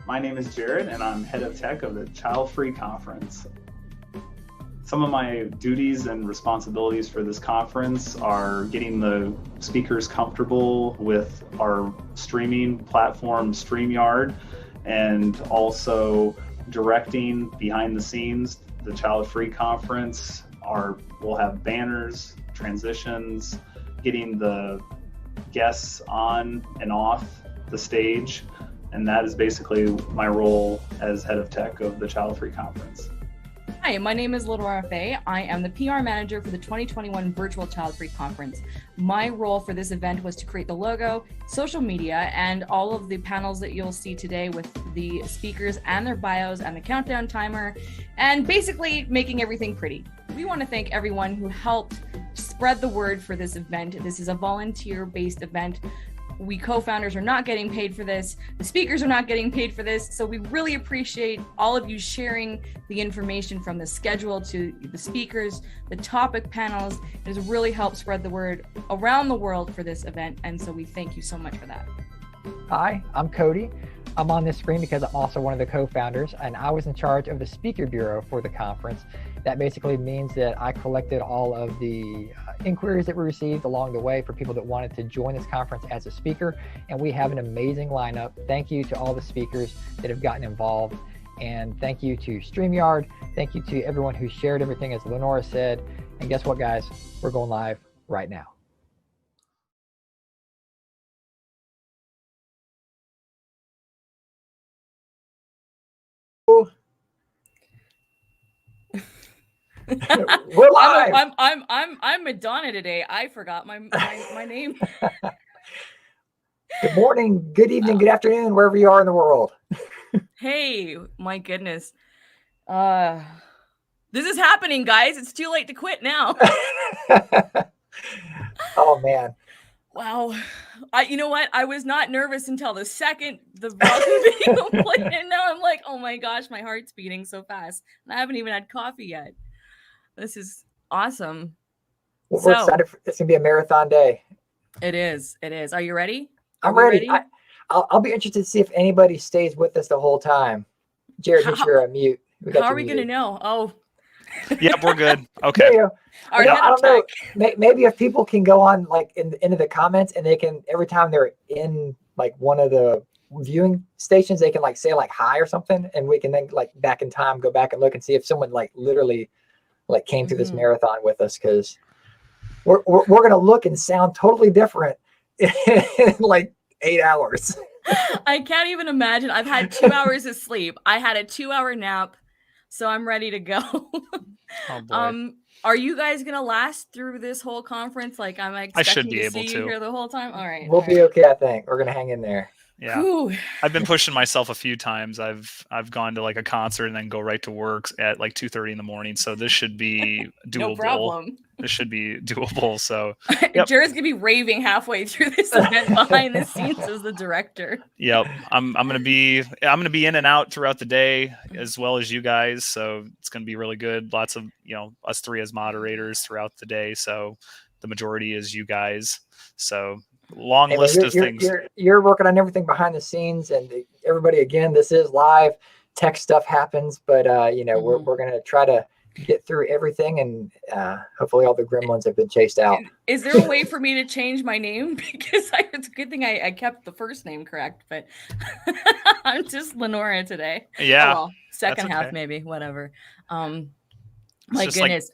My name is Jared, and I'm head of tech of the Childfree Conference. Some of my duties and responsibilities for this conference are getting the speakers comfortable with our streaming platform, StreamYard, and also directing behind the scenes the Childfree Conference. We'll have banners, transitions, getting the guests on and off the stage. And that is basically my role as head of tech of the Childfree Conference. Hi, my name is LeNora. I am the PR manager for the 2021 Virtual Childfree Conference. My role for this event was to create the logo, social media, and all of the panels that you'll see today with the speakers and their bios and the countdown timer, and basically making everything pretty. We want to thank everyone who helped spread the word for this event. This is a volunteer-based event. We co-founders are not getting paid for this. The speakers are not getting paid for this. So we really appreciate all of you sharing the information from the schedule to the speakers, the topic panels. It has really helped spread the word around the world for this event. And so we thank you so much for that. Hi, I'm Cody. I'm on this screen because I'm also one of the co-founders, and I was in charge of the speaker bureau for the conference. That basically means that I collected all of the inquiries that we received along the way for people that wanted to join this conference as a speaker, and we have an amazing lineup. Thank you to all the speakers that have gotten involved, and thank you to StreamYard. Thank you to everyone who shared everything, as LeNora said. And guess what, guys? We're going live right now. We're live. I'm Madonna today. I forgot my name. Good morning, good evening, good afternoon, wherever you are in the world. Hey, my goodness. This is happening, guys. It's too late to quit now. Oh man. Wow. You know what? I was not nervous until the second the welcome video played, and now I'm like, oh my gosh, my heart's beating so fast. And I haven't even had coffee yet. This is awesome. Well, we're excited. It's gonna be a marathon day. It is. It is. Are you ready? I'm ready. I'll be interested to see if anybody stays with us the whole time. Jared, make sure you're on mute. How are we gonna know? Oh. Yep, we're good. Okay. I don't know. Maybe if people can go on like into the comments, and they can, every time they're in like one of the viewing stations, they can like say like hi or something, and we can then like back in time go back and look and see if someone like literally like came through this marathon with us, because we're gonna look and sound totally different in like 8 hours. I can't even imagine. I've had 2 hours of sleep. I had a 2-hour nap, so I'm ready to go. Oh boy. Are you guys gonna last through this whole conference? Like, I'm expecting I should be able see to you here the whole time. All right, we'll be okay. I think we're gonna hang in there. Yeah. Whew. I've been pushing myself a few times. I've gone to like a concert and then go right to work at like 2:30 in the morning. So this should be doable. No problem. This should be doable. So yep. Jared's gonna be raving halfway through this event behind the scenes as the director. Yep. I'm gonna be in and out throughout the day as well as you guys. So it's gonna be really good. Lots of, us three as moderators throughout the day. So the majority is you guys. So long list of things. You're working on everything behind the scenes, and everybody, again, this is live. Tech stuff happens, but we're gonna try to get through everything, and hopefully all the gremlins have been chased out. Is there a way for me to change my name? Because it's a good thing I kept the first name correct, but I'm just LeNora today. Yeah. Oh, well, second half maybe, whatever. My goodness.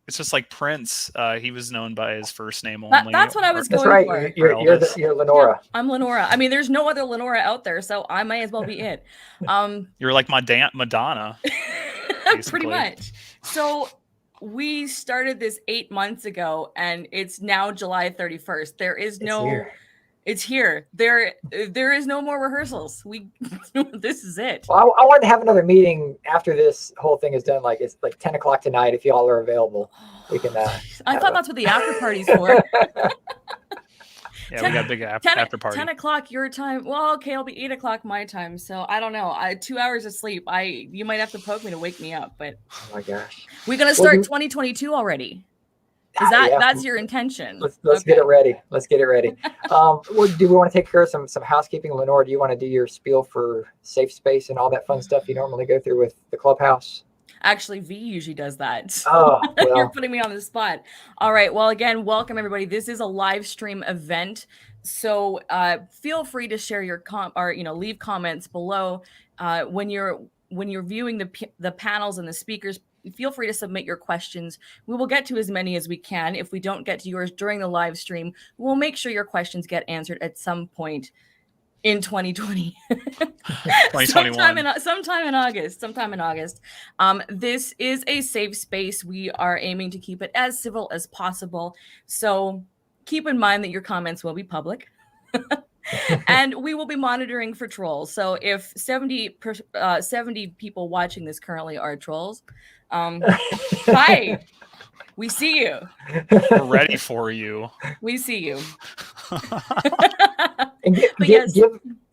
It's just like Prince. He was known by his first name only. That's what I was going right. for. You're LeNora. Yeah, I'm LeNora. I mean, there's no other LeNora out there, so I might as well be it. You're like Madonna. Pretty much. So we started this 8 months ago, and it's now July 31st. There is it's here. There is no more rehearsals. This is it. Well, I want to have another meeting after this whole thing is done. Like, it's like 10 o'clock tonight. If y'all are available, we can. I thought that's what the after party's for. Yeah, we got a big after party. 10 o'clock your time. Well, okay, it'll be 8 o'clock my time. So I don't know. 2 hours of sleep. You might have to poke me to wake me up. But oh my gosh, we're gonna start 2022 already. That's your intention? Let's get it ready. Let's get it ready. Well, do we want to take care of some housekeeping? LeNora, do you want to do your spiel for safe space and all that fun stuff you normally go through with the clubhouse? Actually, V usually does that. Oh, well. You're putting me on the spot. All right. Well, again, welcome everybody. This is a live stream event, so feel free to share your leave comments below when you're viewing the panels and the speakers. Feel free to submit your questions. We will get to as many as we can. If we don't get to yours during the live stream, we'll make sure your questions get answered at some point in 2020. 2021. sometime in August. This is a safe space. We are aiming to keep it as civil as possible. So keep in mind that your comments will be public. And we will be monitoring for trolls. So if 70 people watching this currently are trolls, hi, we see you. We're ready for you. We see you. And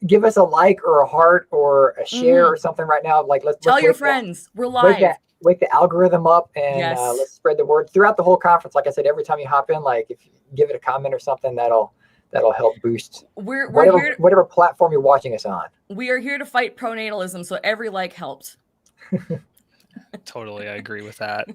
give us a like or a heart or a share or something right now. Like let's tell your friends. We're live. Wake the algorithm up and yes. Let's spread the word throughout the whole conference. Like I said, every time you hop in, like if you give it a comment or something, that'll help boost whatever platform you're watching us on. We are here to fight pronatalism, so every like helps. Totally, I agree with that.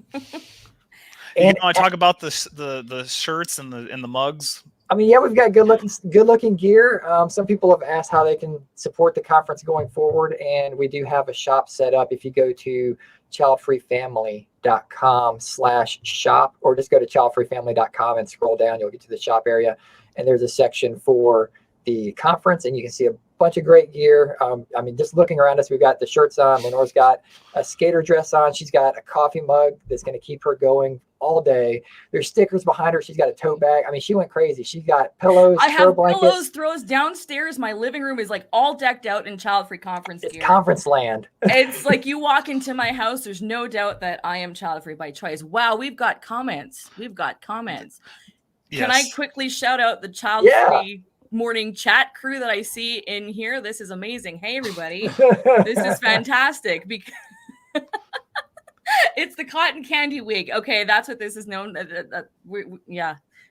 And I talk about the shirts and the mugs. I mean, yeah, we've got good looking gear. Some people have asked how they can support the conference going forward, and we do have a shop set up. If you go to childfreefamily.com/shop, or just go to childfreefamily.com and scroll down, you'll get to the shop area, and there's a section for the conference, and you can see a bunch of great gear. I mean, just looking around us, we've got the shirts on. LeNora's got a skater dress on. She's got a coffee mug that's going to keep her going all day. There's stickers behind her. She's got a tote bag. I mean, she went crazy. She's got pillows. I have blankets. throws downstairs. My living room is like all decked out in Childfree conference gear. It's conference land. It's like you walk into my house. There's no doubt that I am Childfree by choice. Wow, we've got comments. Yes. Can I quickly shout out the Childfree morning chat crew that I see in here? This is amazing. Hey, everybody. This is fantastic because it's the cotton candy week. Okay, that's what this is known.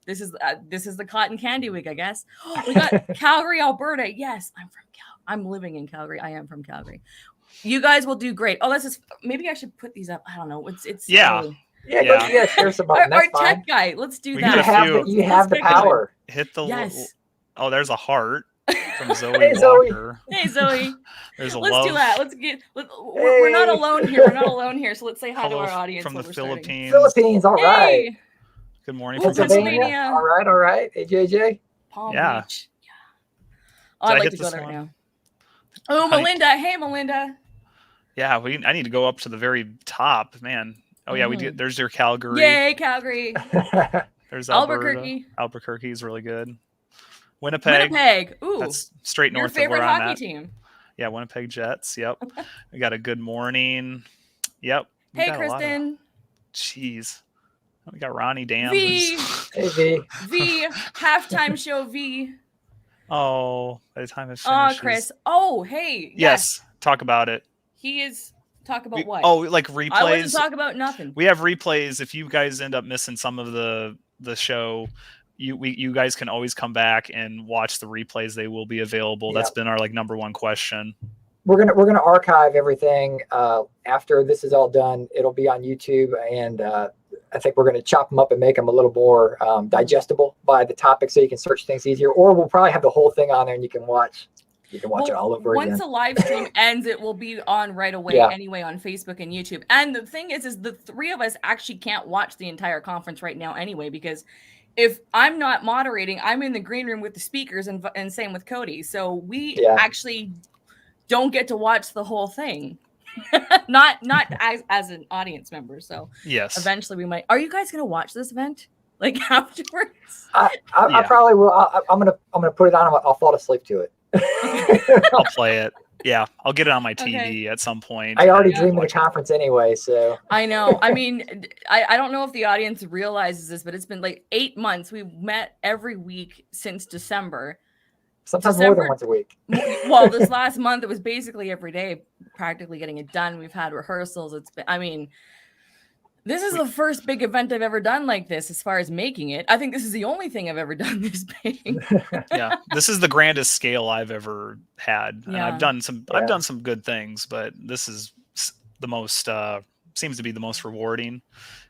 This is the cotton candy week, I guess. We got Calgary, Alberta. Yes, I'm from Calgary. I'm living in Calgary. I am from Calgary. You guys will do great. Oh, maybe I should put these up. I don't know. It's share some our tech guy. Let's do that. You have the power. Hit the yes. Oh, there's a heart from Zoe. Hey, Zoe. Walker. Hey, Zoe. There's a let's love. do that. We're not alone here. So let's say hi to our audience from the Philippines. Philippines, all right. Hey. Good morning from Pennsylvania. All right. Hey, JJ. Palm Beach. Yeah. Oh, I'd like to go there now. Oh, Melinda. Hey, Melinda. Yeah, I need to go up to the very top, man. Oh yeah, we do. There's your Calgary. Yay, Calgary. There's Albuquerque. Albuquerque is really good. Winnipeg. Ooh. That's straight north of where I'm at. Your favorite hockey team. Yeah, Winnipeg Jets. Yep. We got a good morning. Yep. Hey, Kristen. Jeez. We got Ronnie Dams. V. Hey, V. V. Halftime show V. Oh, by the time it finishes. Oh, Chris. Oh, hey. Yes. Talk about it. He is. Talk about what? Oh, like replays. I wouldn't talk about nothing. We have replays. If you guys end up missing some of the show, you guys can always come back and watch the replays. They will be available. Yep. That's been our number one question. We're gonna archive everything after this is all done. It'll be on YouTube, and I think we're gonna chop them up and make them a little more digestible by the topic, so you can search things easier. Or we'll probably have the whole thing on there, and you can watch. You can watch it all over again. Once the live stream ends, it will be on right away anyway on Facebook and YouTube. And the thing is the three of us actually can't watch the entire conference right now anyway, because if I'm not moderating, I'm in the green room with the speakers and same with Cody. So we actually don't get to watch the whole thing. not as an audience member. So yes, eventually we might. Are you guys going to watch this event afterwards? I probably will. I'm gonna put it on. I'll fall asleep to it. I'll play it. Yeah, I'll get it on my TV at some point. I already dream of the conference anyway, so. I know. I mean, I don't know if the audience realizes this, but it's been 8 months. We've met every week since December. Sometimes more than once a week. Well, this last month, it was basically every day, practically getting it done. We've had rehearsals. It's been, This is the first big event I've ever done like this as far as making it. I think this is the only thing I've ever done this big. Yeah, this is the grandest scale I've ever had. And Yeah. I've done some good things, but this is the most seems to be the most rewarding,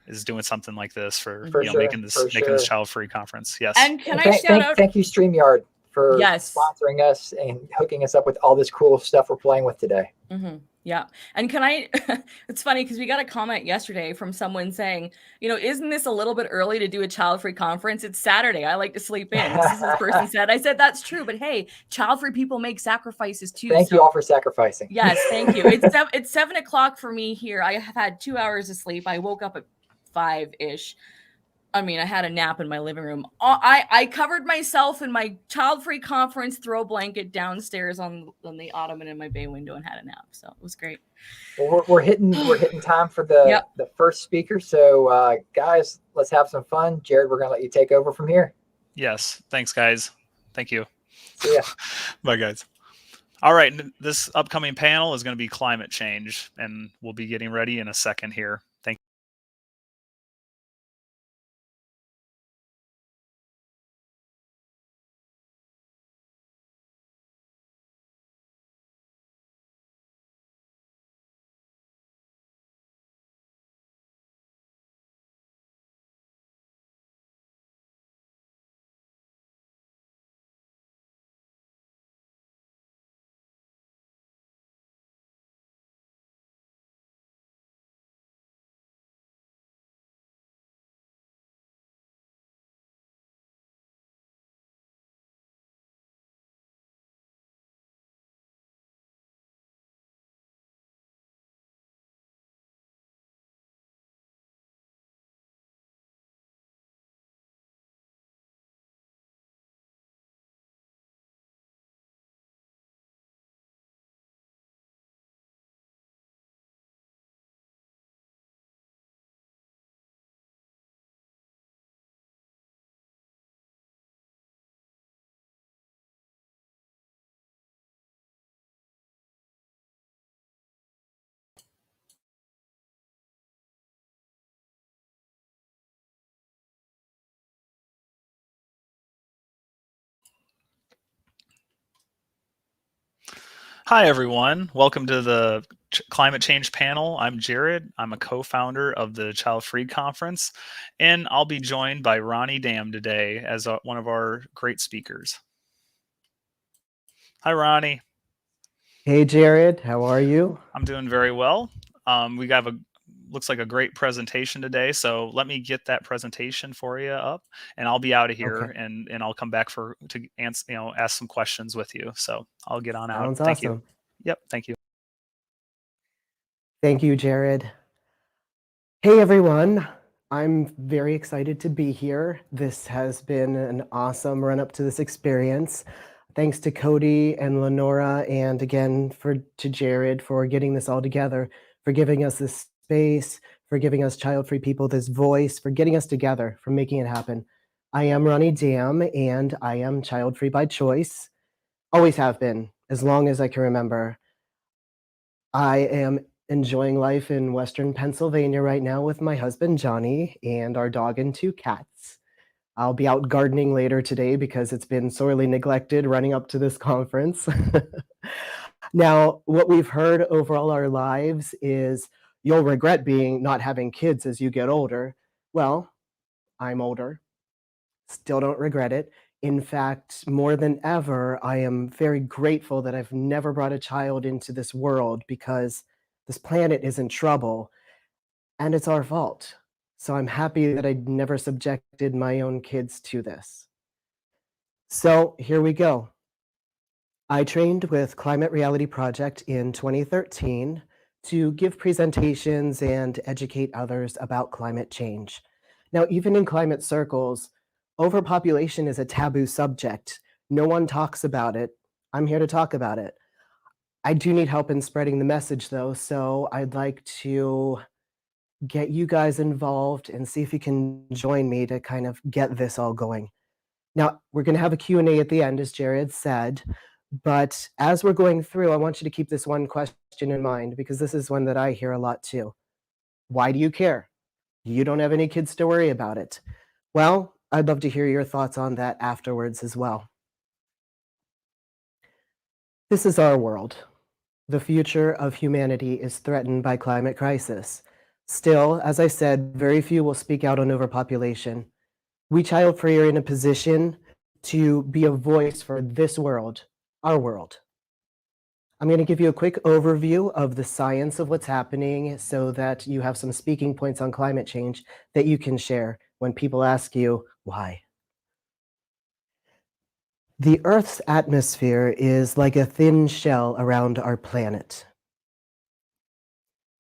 is doing something like this for making this child-free conference. Yes. And can I shout out? Thank you, StreamYard, for Yes. sponsoring us and hooking us up with all this cool stuff we're playing with today. Mm-hmm. Yeah. And can I, it's funny because we got a comment yesterday from someone saying, isn't this a little bit early to do a child-free conference? It's Saturday. I like to sleep in. This person said. I said, that's true. But hey, child-free people make sacrifices too. Thank you all for sacrificing. Yes, thank you. It's 7 o'clock for me here. I have had 2 hours of sleep. I woke up at 5-ish. I mean, I had a nap in my living room. I covered myself in my child-free conference throw blanket downstairs on the ottoman in my bay window and had a nap. So it was great. Well, we're hitting time for the first speaker. So guys, let's have some fun. Jared, we're gonna let you take over from here. Yes. Thanks, guys. Thank you. See ya. Bye, guys. All right. This upcoming panel is going to be climate change, and we'll be getting ready in a second here. Thank you. Hi, everyone. Welcome to the Climate Change panel. I'm Jared. I'm a co-founder of the Childfree Conference, and I'll be joined by Ronnie Dam today as one of our great speakers. Hi, Ronnie. Hey, Jared. How are you? I'm doing very well. We got looks like a great presentation today. So let me get that presentation for you up, and I'll be out of here, okay. and I'll come back to answer, ask some questions with you. So I'll get on out. Sounds Thank awesome. you. Yep. Thank you. Thank you, Jared. Hey, everyone. I'm very excited to be here. This has been an awesome run up to this experience. Thanks to Cody and LeNora, and again to Jared for getting this all together, for giving us this space, for giving us child-free people this voice, for getting us together, for making it happen. I am Ronnie Dam, and I am child-free by choice. Always have been, as long as I can remember. I am enjoying life in Western Pennsylvania right now with my husband, Johnny, and our dog and 2 cats. I'll be out gardening later today because it's been sorely neglected running up to this conference. Now, what we've heard over all our lives is you'll regret not having kids as you get older. Well, I'm older. Still don't regret it. In fact, more than ever, I am very grateful that I've never brought a child into this world, because this planet is in trouble and it's our fault. So I'm happy that I never subjected my own kids to this. So here we go. I trained with Climate Reality Project in 2013 to give presentations and educate others about climate change. Now, even in climate circles, overpopulation is a taboo subject. No one talks about it. I'm here to talk about it. I do need help in spreading the message, though, so I'd like to get you guys involved and see if you can join me to kind of get this all going. Now, we're going to have a Q&A at the end, as Jared said, but as we're going through, I want you to keep this one question in mind, because this is one that I hear a lot too. Why do you care? You don't have any kids to worry about it. Well, I'd love to hear your thoughts on that afterwards as well. This is our world. The future of humanity is threatened by climate crisis. Still, as I said, very few will speak out on overpopulation. We Childfree are in a position to be a voice for this world, our world. I'm going to give you a quick overview of the science of what's happening so that you have some speaking points on climate change that you can share when people ask you why. The Earth's atmosphere is like a thin shell around our planet.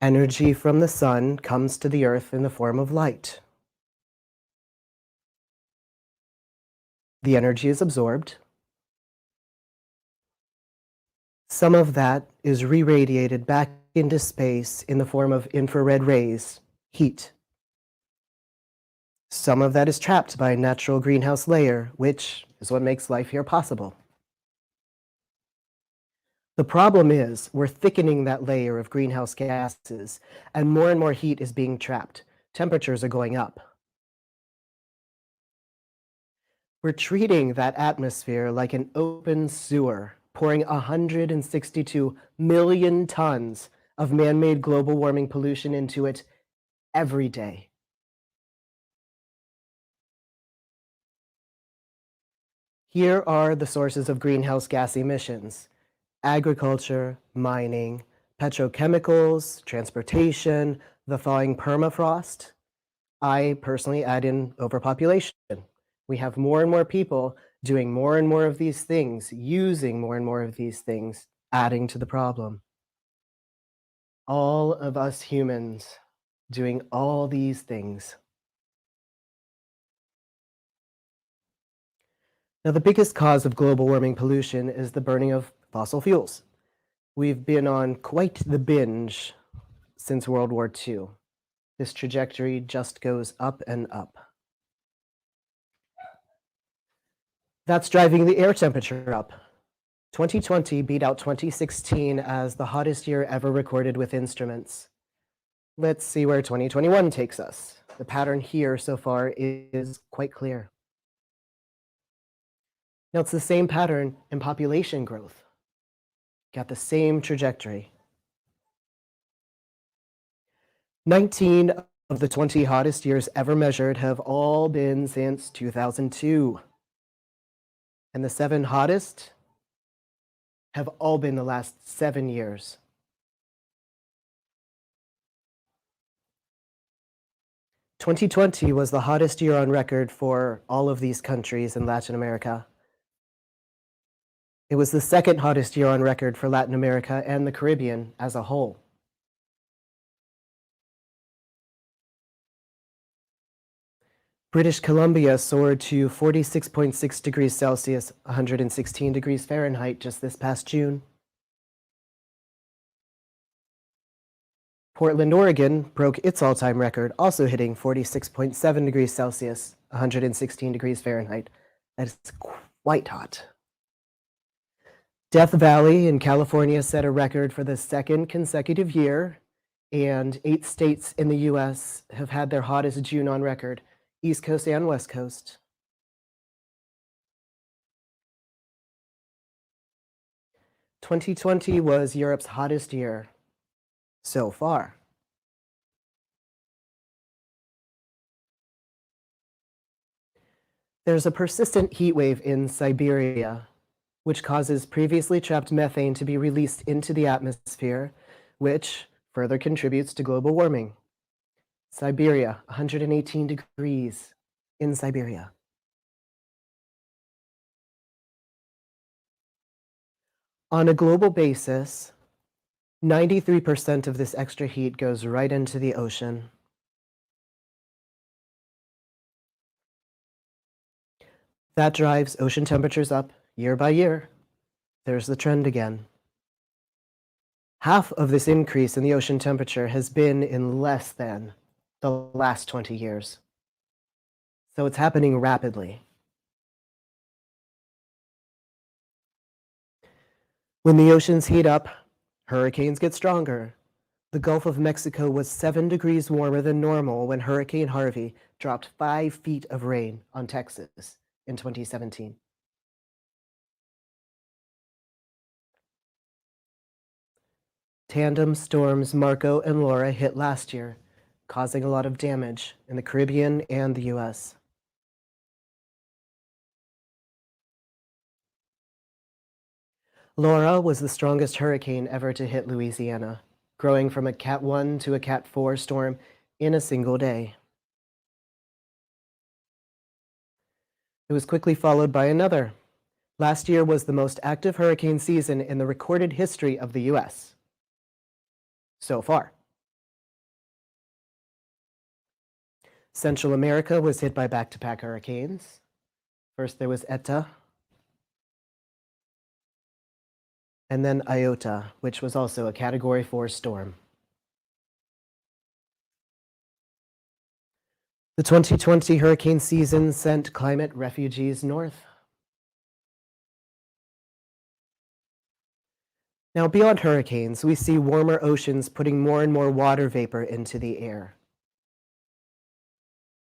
Energy from the sun comes to the Earth in the form of light. The energy is absorbed. Some of that is re-radiated back into space in the form of infrared rays, heat. Some of that is trapped by a natural greenhouse layer, which is what makes life here possible. The problem is we're thickening that layer of greenhouse gases, and more heat is being trapped. Temperatures are going up. We're treating that atmosphere like an open sewer, pouring 162 million tons of man-made global warming pollution into it every day. Here are the sources of greenhouse gas emissions: agriculture, mining, petrochemicals, transportation, the thawing permafrost. I personally add in overpopulation. We have more and more people doing more and more of these things, using more and more of these things, adding to the problem. All of us humans doing all these things. Now, the biggest cause of global warming pollution is the burning of fossil fuels. We've been on quite the binge since World War II. This trajectory just goes up and up. That's driving the air temperature up. 2020 beat out 2016 as the hottest year ever recorded with instruments. Let's see where 2021 takes us. The pattern here so far is quite clear. Now, it's the same pattern in population growth. Got the same trajectory. 19 of the 20 hottest years ever measured have all been since 2002. And the 7 hottest have all been the last 7 years. "2020 was the hottest year on record for all of these countries in Latin America. It was the second hottest year on record for Latin America and the Caribbean as a whole. British Columbia soared to 46.6 degrees Celsius, 116 degrees Fahrenheit just this past June. Portland, Oregon broke its all-time record, also hitting 46.7 degrees Celsius, 116 degrees Fahrenheit. That is quite hot. Death Valley in California set a record for the second consecutive year, and 8 states in the US have had their hottest June on record, East Coast and West Coast. "2020 was Europe's hottest year so far. There's a persistent heat wave in Siberia, which causes previously trapped methane to be released into the atmosphere, which further contributes to global warming. Siberia, 118 degrees in Siberia. On a global basis, 93% of this extra heat goes right into the ocean. That drives ocean temperatures up year by year. There's the trend again. Half of this increase in the ocean temperature has been in less than the last 20 years. So it's happening rapidly. When the oceans heat up, hurricanes get stronger. The Gulf of Mexico was 7 degrees warmer than normal when Hurricane Harvey dropped 5 feet of rain on Texas in 2017. Tandem storms Marco and Laura hit last year, causing a lot of damage in the Caribbean and the US. Laura was the strongest hurricane ever to hit Louisiana, growing from a Cat 1 to a Cat 4 storm in a single day. It was quickly followed by another. Last year was the most active hurricane season in the recorded history of the US. So far. Central America was hit by back-to-back hurricanes. First there was Eta, and then Iota, which was also a Category 4 storm. The 2020 hurricane season sent climate refugees north. Now, beyond hurricanes, we see warmer oceans putting more and more water vapor into the air.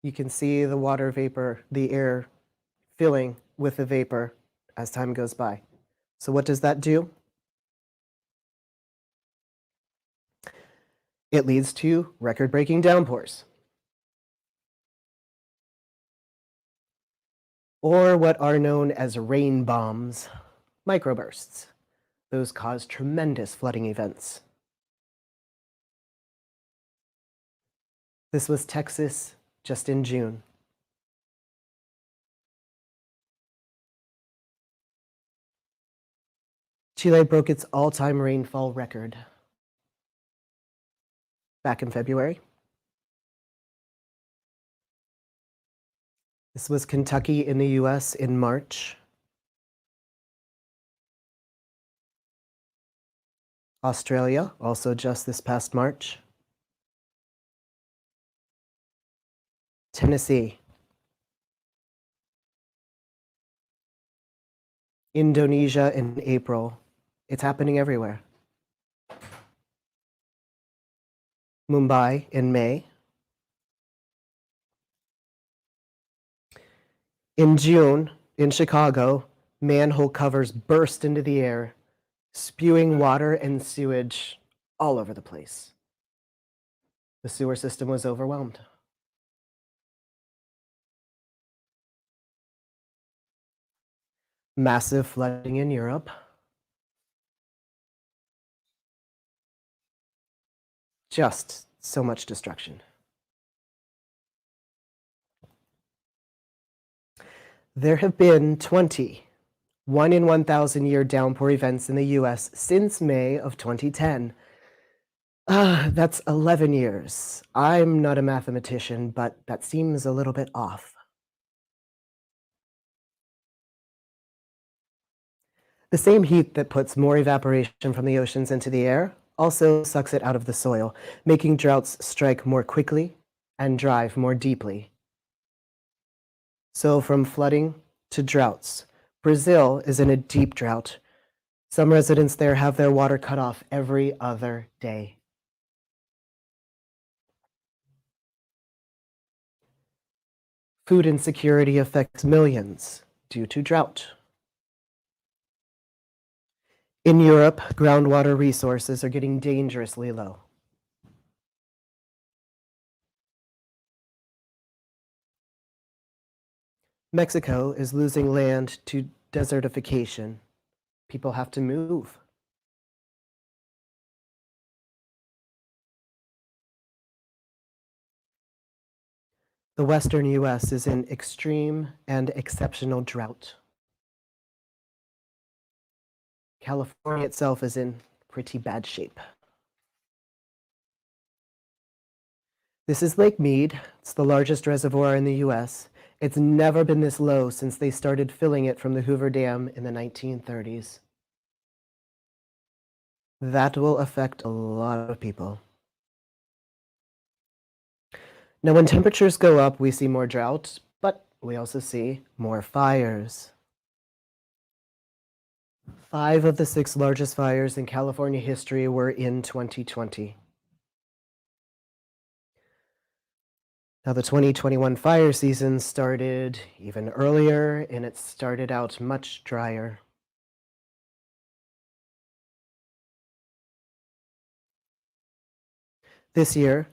You can see the water vapor, the air filling with the vapor as time goes by. So what does that do? It leads to record-breaking downpours. Or what are known as rain bombs, microbursts. Those cause tremendous flooding events. This was Texas just in June. Chile broke its all-time rainfall record back in February. This was Kentucky in the US in March. Australia, also just this past March. Tennessee. Indonesia in April. It's happening everywhere. Mumbai in May. In June, in Chicago, manhole covers burst into the air, spewing water and sewage all over the place. The sewer system was overwhelmed. Massive flooding in Europe. Just so much destruction. There have been 20 1 in 1,000 year downpour events in the US since May of 2010. That's 11 years. I'm not a mathematician, but that seems a little bit off. The same heat that puts more evaporation from the oceans into the air also sucks it out of the soil, making droughts strike more quickly and drive more deeply. So from flooding to droughts, Brazil is in a deep drought. Some residents there have their water cut off every other day. Food insecurity affects millions due to drought. In Europe, groundwater resources are getting dangerously low. Mexico is losing land to desertification. People have to move. The Western US is in extreme and exceptional drought. California itself is in pretty bad shape. This is Lake Mead. It's the largest reservoir in the US. It's never been this low since they started filling it from the Hoover Dam in the 1930s. That will affect a lot of people. Now, when temperatures go up, we see more drought, but we also see more fires. 5 of the 6 largest fires in California history were in 2020. Now, the 2021 fire season started even earlier, and it started out much drier. This year,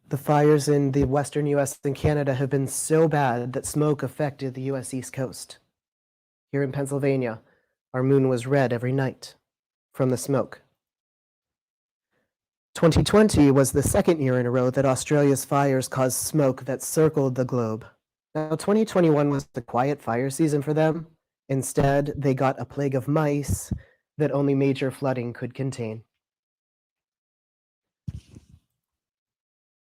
the fires in the western US and Canada have been so bad that smoke affected the US East Coast. Here in Pennsylvania, our moon was red every night from the smoke. 2020 was the second year in a row that Australia's fires caused smoke that circled the globe. Now, 2021 was the quiet fire season for them. Instead, they got a plague of mice that only major flooding could contain.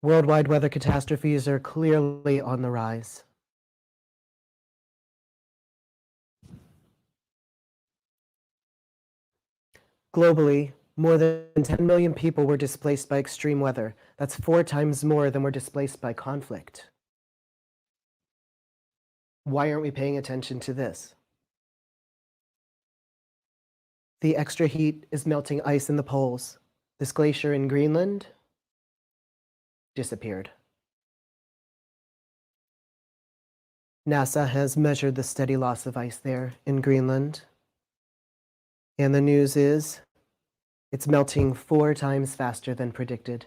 Worldwide weather catastrophes are clearly on the rise. Globally, more than 10 million people were displaced by extreme weather. That's 4 times more than were displaced by conflict. Why aren't we paying attention to this? The extra heat is melting ice in the poles. This glacier in Greenland disappeared. NASA has measured the steady loss of ice there in Greenland. And the news is it's melting 4 times faster than predicted.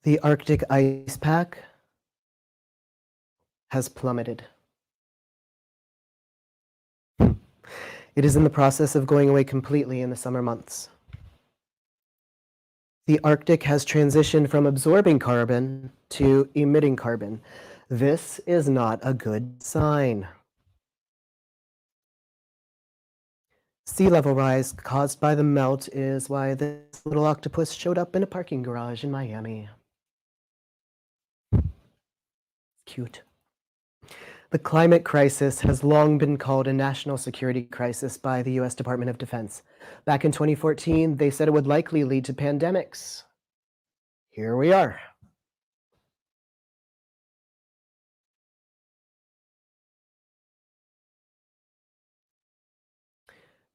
The Arctic ice pack has plummeted. It is in the process of going away completely in the summer months. The Arctic has transitioned from absorbing carbon to emitting carbon. This is not a good sign. Sea level rise caused by the melt is why this little octopus showed up in a parking garage in Miami. Cute. The climate crisis has long been called a national security crisis by the US Department of Defense. Back in 2014, they said it would likely lead to pandemics. Here we are.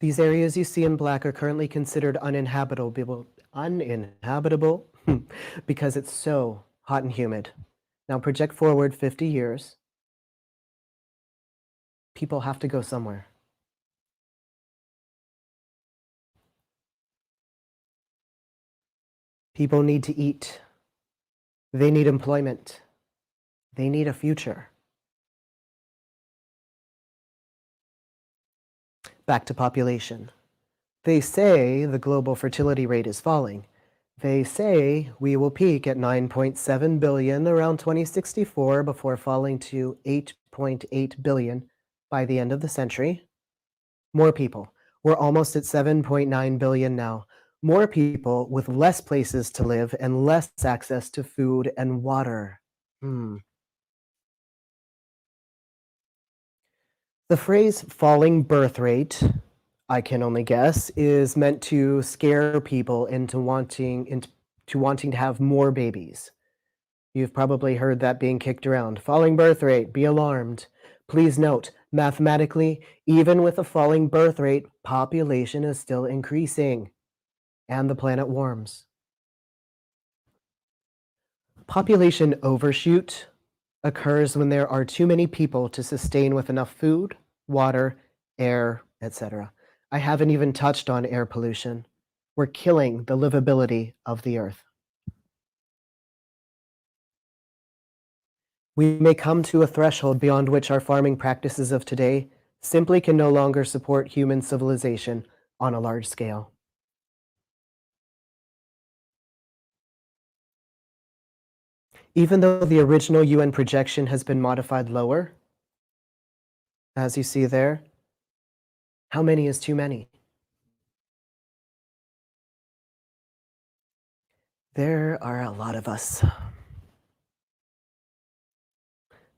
These areas you see in black are currently considered uninhabitable because it's so hot and humid. Now project forward 50 years. People have to go somewhere. People need to eat. They need employment. They need a future. Back to population. They say the global fertility rate is falling. They say we will peak at 9.7 billion around 2064 before falling to 8.8 billion by the end of the century. More people. We're almost at 7.9 billion now. More people with less places to live and less access to food and water. The phrase falling birth rate, I can only guess, is meant to scare people into wanting to have more babies. You've probably heard that being kicked around. Falling birth rate, be alarmed. Please note, mathematically, even with a falling birth rate, population is still increasing, and the planet warms. Population overshoot occurs when there are too many people to sustain with enough food, water, air, etc. I haven't even touched on air pollution. We're killing the livability of the earth. We may come to a threshold beyond which our farming practices of today simply can no longer support human civilization on a large scale. Even though the original UN projection has been modified lower, as you see there, how many is too many? There are a lot of us.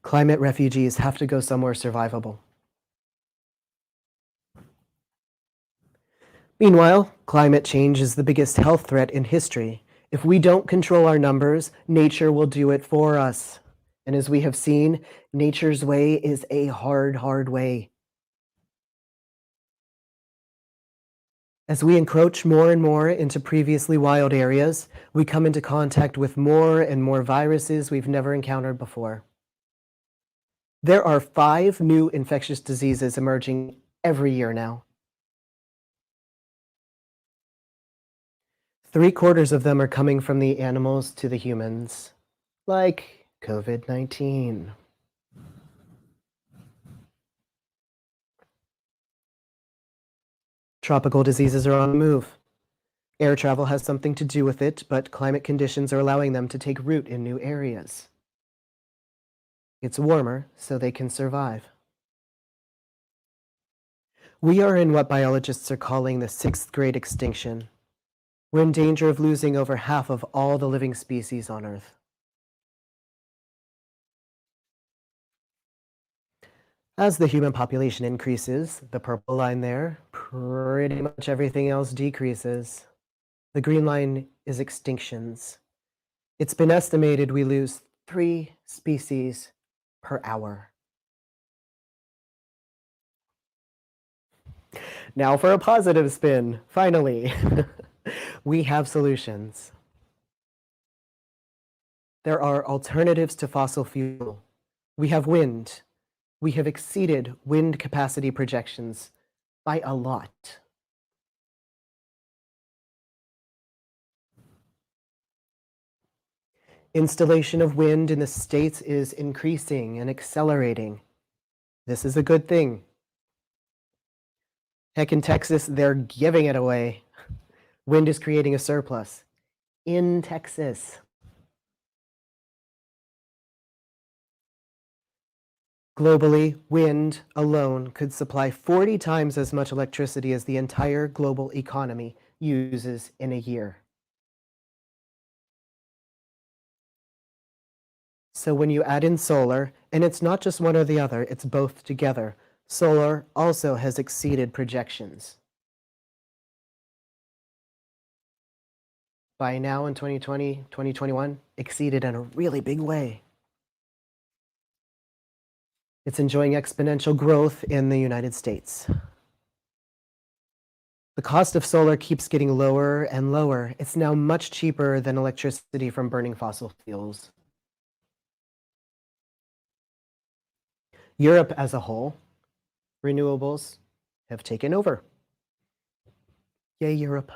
Climate refugees have to go somewhere survivable. Meanwhile, climate change is the biggest health threat in history. If we don't control our numbers, nature will do it for us. And as we have seen, nature's way is a hard, hard way. As we encroach more and more into previously wild areas, we come into contact with more and more viruses we've never encountered before. There are 5 new infectious diseases emerging every year now. 3/4 of them are coming from the animals to the humans, like COVID-19. Tropical diseases are on the move. Air travel has something to do with it, but climate conditions are allowing them to take root in new areas. It's warmer, so they can survive. We are in what biologists are calling the 6th grade extinction. We're in danger of losing over half of all the living species on Earth. As the human population increases, the purple line there, pretty much everything else decreases. The green line is extinctions. It's been estimated we lose 3 species per hour. Now for a positive spin, finally. We have solutions. There are alternatives to fossil fuel. We have wind. We have exceeded wind capacity projections by a lot. Installation of wind in the States is increasing and accelerating. This is a good thing. Heck, in Texas, they're giving it away. Wind is creating a surplus in Texas. Globally, wind alone could supply 40 times as much electricity as the entire global economy uses in a year. So when you add in solar, and it's not just one or the other, it's both together, solar also has exceeded projections. By now in 2020, 2021, exceeded in a really big way. It's enjoying exponential growth in the United States. The cost of solar keeps getting lower and lower. It's now much cheaper than electricity from burning fossil fuels. Europe as a whole, renewables have taken over. Yay, Europe.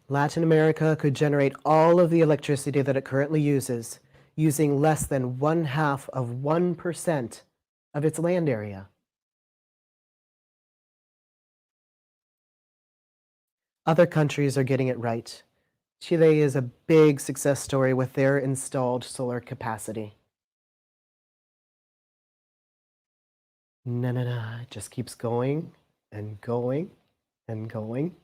Latin America could generate all of the electricity that it currently uses using less than 1/2 of 1% of its land area. Other countries are getting it right. Chile is a big success story with their installed solar capacity. No, it just keeps going and going and going.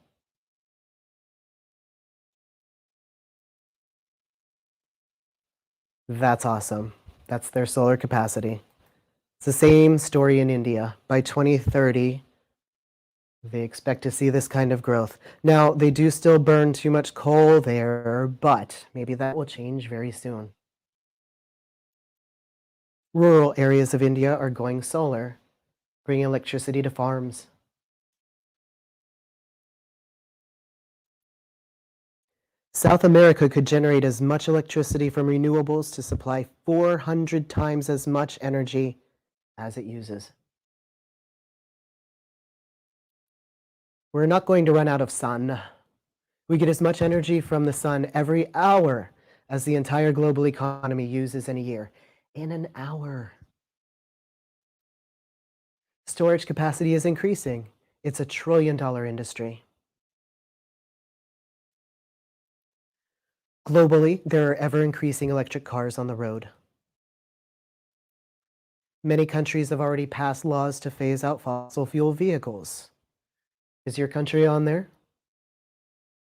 That's awesome. That's their solar capacity. It's the same story in India. By 2030, they expect to see this kind of growth. Now, they do still burn too much coal there, but maybe that will change very soon. Rural areas of India are going solar, bringing electricity to farms. South America could generate as much electricity from renewables to supply 400 times as much energy as it uses. We're not going to run out of sun. We get as much energy from the sun every hour as the entire global economy uses in a year. In an hour. Storage capacity is increasing. It's a $1 trillion industry. Globally, there are ever-increasing electric cars on the road. Many countries have already passed laws to phase out fossil fuel vehicles. Is your country on there?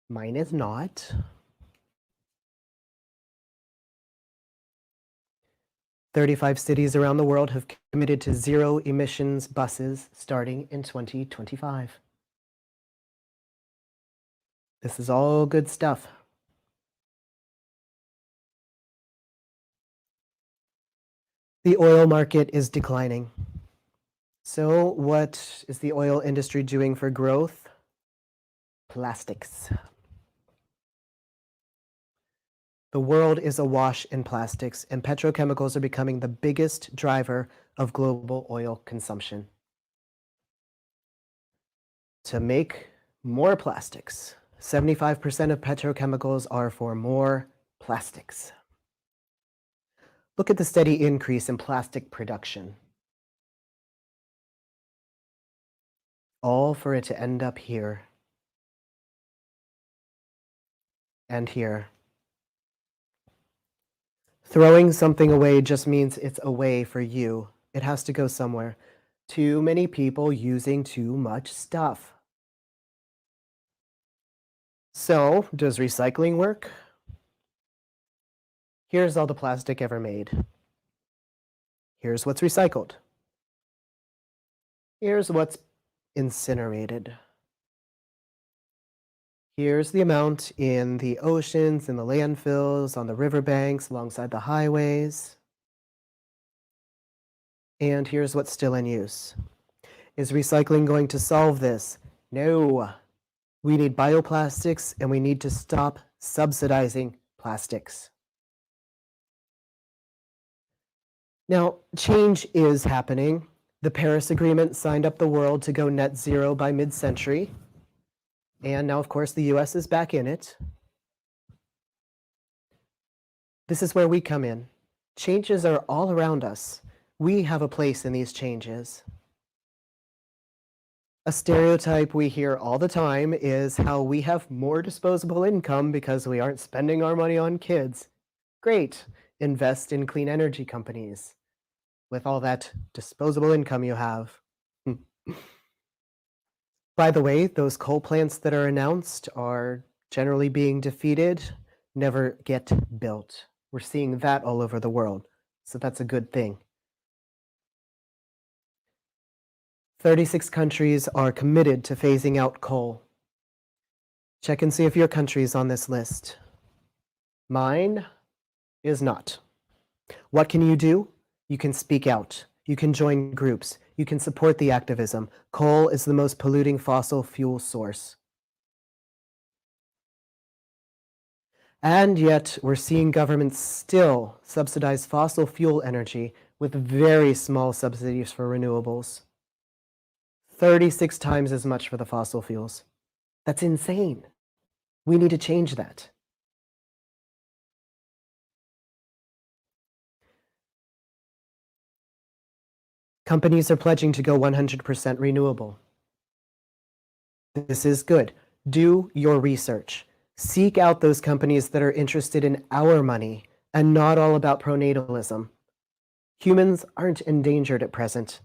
Mine is not. "35 cities around the world have committed to zero emissions buses starting in 2025. This is all good stuff. The oil market is declining. So what is the oil industry doing for growth? Plastics. The world is awash in plastics, and petrochemicals are becoming the biggest driver of global oil consumption. To make more plastics, 75% of petrochemicals are for more plastics. Look at the steady increase in plastic production. All for it to end up here and here. Throwing something away just means it's away for you. It has to go somewhere. Too many people using too much stuff. So, does recycling work? Here's all the plastic ever made. Here's what's recycled. Here's what's incinerated. Here's the amount in the oceans, in the landfills, on the riverbanks, alongside the highways. And here's what's still in use. Is recycling going to solve this? No. We need bioplastics, and we need to stop subsidizing plastics. Now, change is happening. The Paris Agreement signed up the world to go net zero by mid-century. And now, of course, the US is back in it. This is where we come in. Changes are all around us. We have a place in these changes. A stereotype we hear all the time is how we have more disposable income because we aren't spending our money on kids. Great. Invest in clean energy companies with all that disposable income you have. By the way, those coal plants that are announced are generally being defeated, never get built. We're seeing that all over the world, so that's a good thing. 36 countries are committed to phasing out coal. Check and see if your country is on this list. Mine is not. What can you do? You can speak out. You can join groups. You can support the activism. Coal is the most polluting fossil fuel source. And yet, we're seeing governments still subsidize fossil fuel energy with very small subsidies for renewables. 36 times as much for the fossil fuels. That's insane. We need to change that. Companies are pledging to go 100% renewable. This is good. Do your research. Seek out those companies that are interested in our money and not all about pronatalism. Humans aren't endangered at present.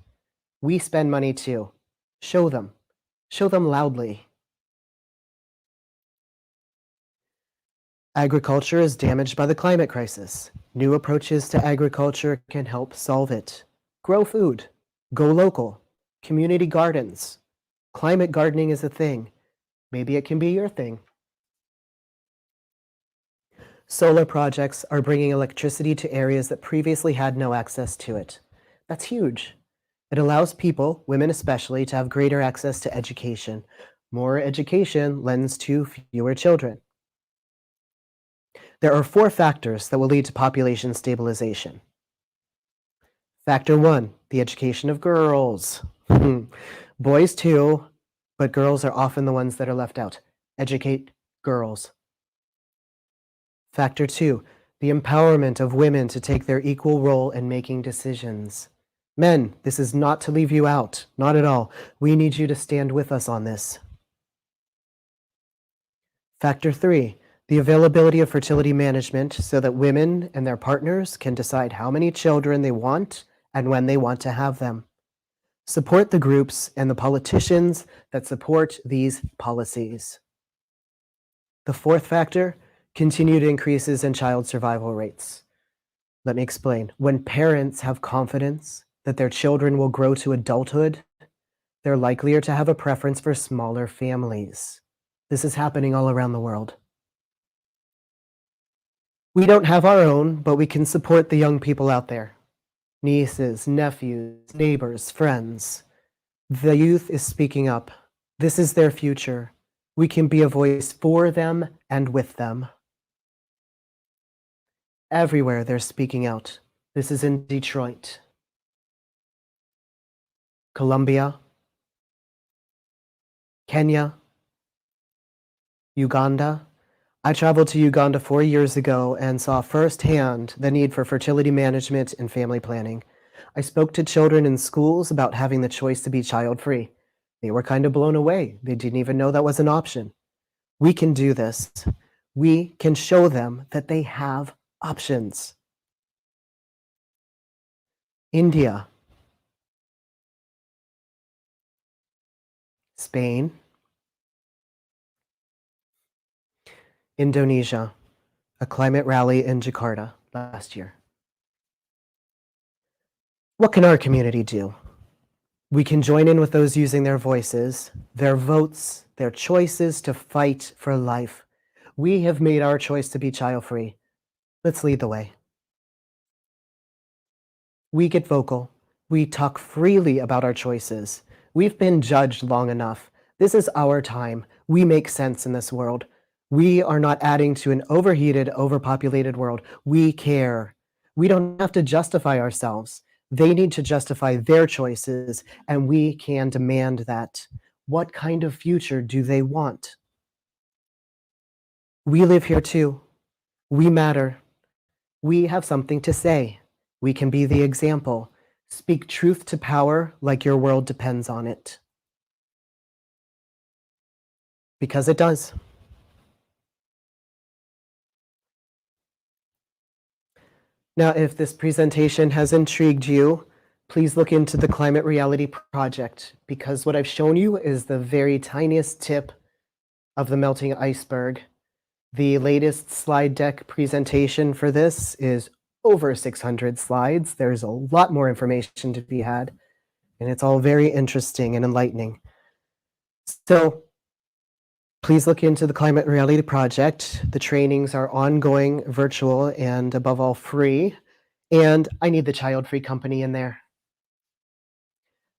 We spend money too. Show them. Show them loudly. Agriculture is damaged by the climate crisis. New approaches to agriculture can help solve it. Grow food. Go local. Community gardens. Climate gardening is a thing. Maybe it can be your thing. Solar projects are bringing electricity to areas that previously had no access to it. That's huge. It allows people, women especially, to have greater access to education. More education lends to fewer children. There are 4 factors that will lead to population stabilization. Factor 1, the education of girls. Boys too, but girls are often the ones that are left out. Educate girls. Factor 2, the empowerment of women to take their equal role in making decisions. Men, this is not to leave you out, not at all. We need you to stand with us on this. Factor 3, the availability of fertility management so that women and their partners can decide how many children they want and when they want to have them. Support the groups and the politicians that support these policies. The 4th factor, continued increases in child survival rates. Let me explain. When parents have confidence that their children will grow to adulthood, they're likelier to have a preference for smaller families. This is happening all around the world. We don't have our own, but we can support the young people out there. Nieces, nephews, neighbors, friends. The youth is speaking up. This is their future. We can be a voice for them and with them. Everywhere they're speaking out. This is in Detroit, Colombia, Kenya, Uganda. I traveled to Uganda 4 years ago and saw firsthand the need for fertility management and family planning. I spoke to children in schools about having the choice to be child-free. They were kind of blown away. They didn't even know that was an option. We can do this. We can show them that they have options. India, Spain, Indonesia, a climate rally in Jakarta last year. What can our community do? We can join in with those using their voices, their votes, their choices to fight for life. We have made our choice to be child-free. Let's lead the way. We get vocal. We talk freely about our choices. We've been judged long enough. This is our time. We make sense in this world. We are not adding to an overheated, overpopulated world. We care. We don't have to justify ourselves. They need to justify their choices, and we can demand that. What kind of future do they want? We live here too. We matter. We have something to say. We can be the example. Speak truth to power like your world depends on it. Because it does. Now, if this presentation has intrigued you, please look into the Climate Reality Project, because what I've shown you is the very tiniest tip of the melting iceberg. The latest slide deck presentation for this is over 600 slides. There's a lot more information to be had, and it's all very interesting and enlightening. So please look into the Climate Reality Project. The trainings are ongoing, virtual, and above all, free. And I need the Child-Free Company in there.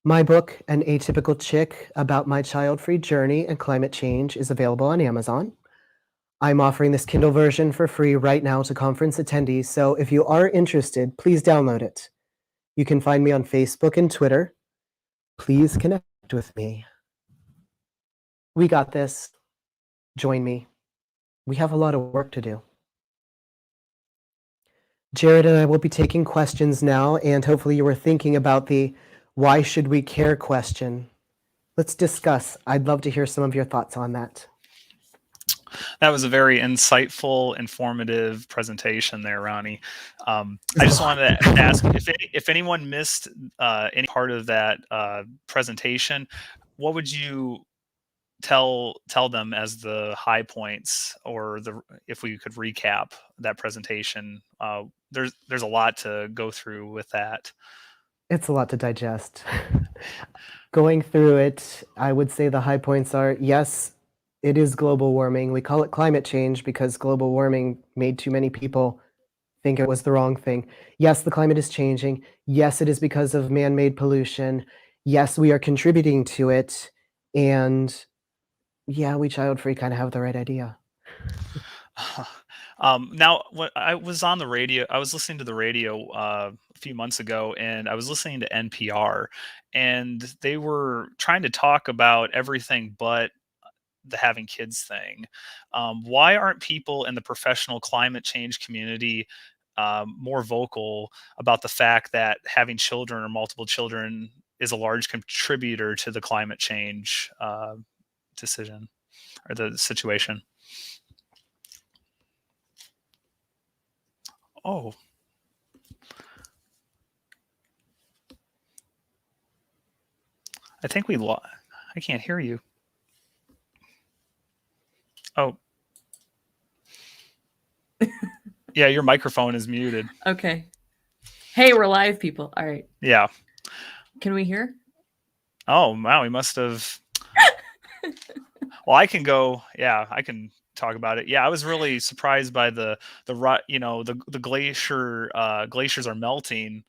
My book, An Atypical Chick, about my child-free journey and climate change, is available on Amazon. I'm offering this Kindle version for free right now to conference attendees, so if you are interested, please download it. You can find me on Facebook and Twitter. Please connect with me. We got this. Join me. We have a lot of work to do. Jared and I will be taking questions now, and hopefully you were thinking about the why should we care question. Let's discuss. I'd love to hear some of your thoughts on that. That was a very insightful, informative presentation there, Ronnie. I just wanted to ask if anyone missed any part of that presentation, what would you tell them as the high points, or if we could recap that presentation? There's a lot to go through with that. It's a lot to digest. Going through it, I would say the high points are, yes, it is global warming. We call it climate change because global warming made too many people think it was the wrong thing. Yes, the climate is changing. Yes, it is because of man-made pollution. Yes, we are contributing to it. And yeah, we child-free kind of have the right idea. Now, when I was on the radio, I was listening to the radio a few months ago, and I was listening to NPR, and they were trying to talk about everything but the having kids thing. Why aren't people in the professional climate change community more vocal about the fact that having children or multiple children is a large contributor to the climate change decision or the situation? Oh. I think I can't hear you. Oh. Yeah, your microphone is muted. Okay. Hey, we're live, people. All right. Yeah. Can we hear? Oh, wow. We must have. Well, I can go. Yeah, I can talk about it. Yeah, I was really surprised by the glaciers are melting,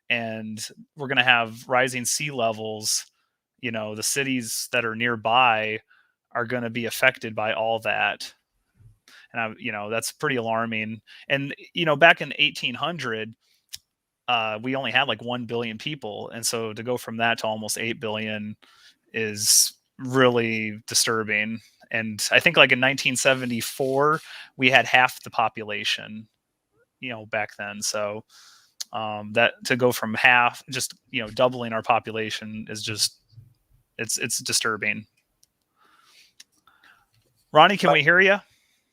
and we're going to have rising sea levels, the cities that are nearby are going to be affected by all that. And that's pretty alarming. And back in 1800, we only had like 1 billion people, and so to go from that to almost 8 billion is really disturbing. And I think like in 1974 we had half the population back then. So that to go from half, just doubling our population is just it's disturbing. Ronnie, can we hear you?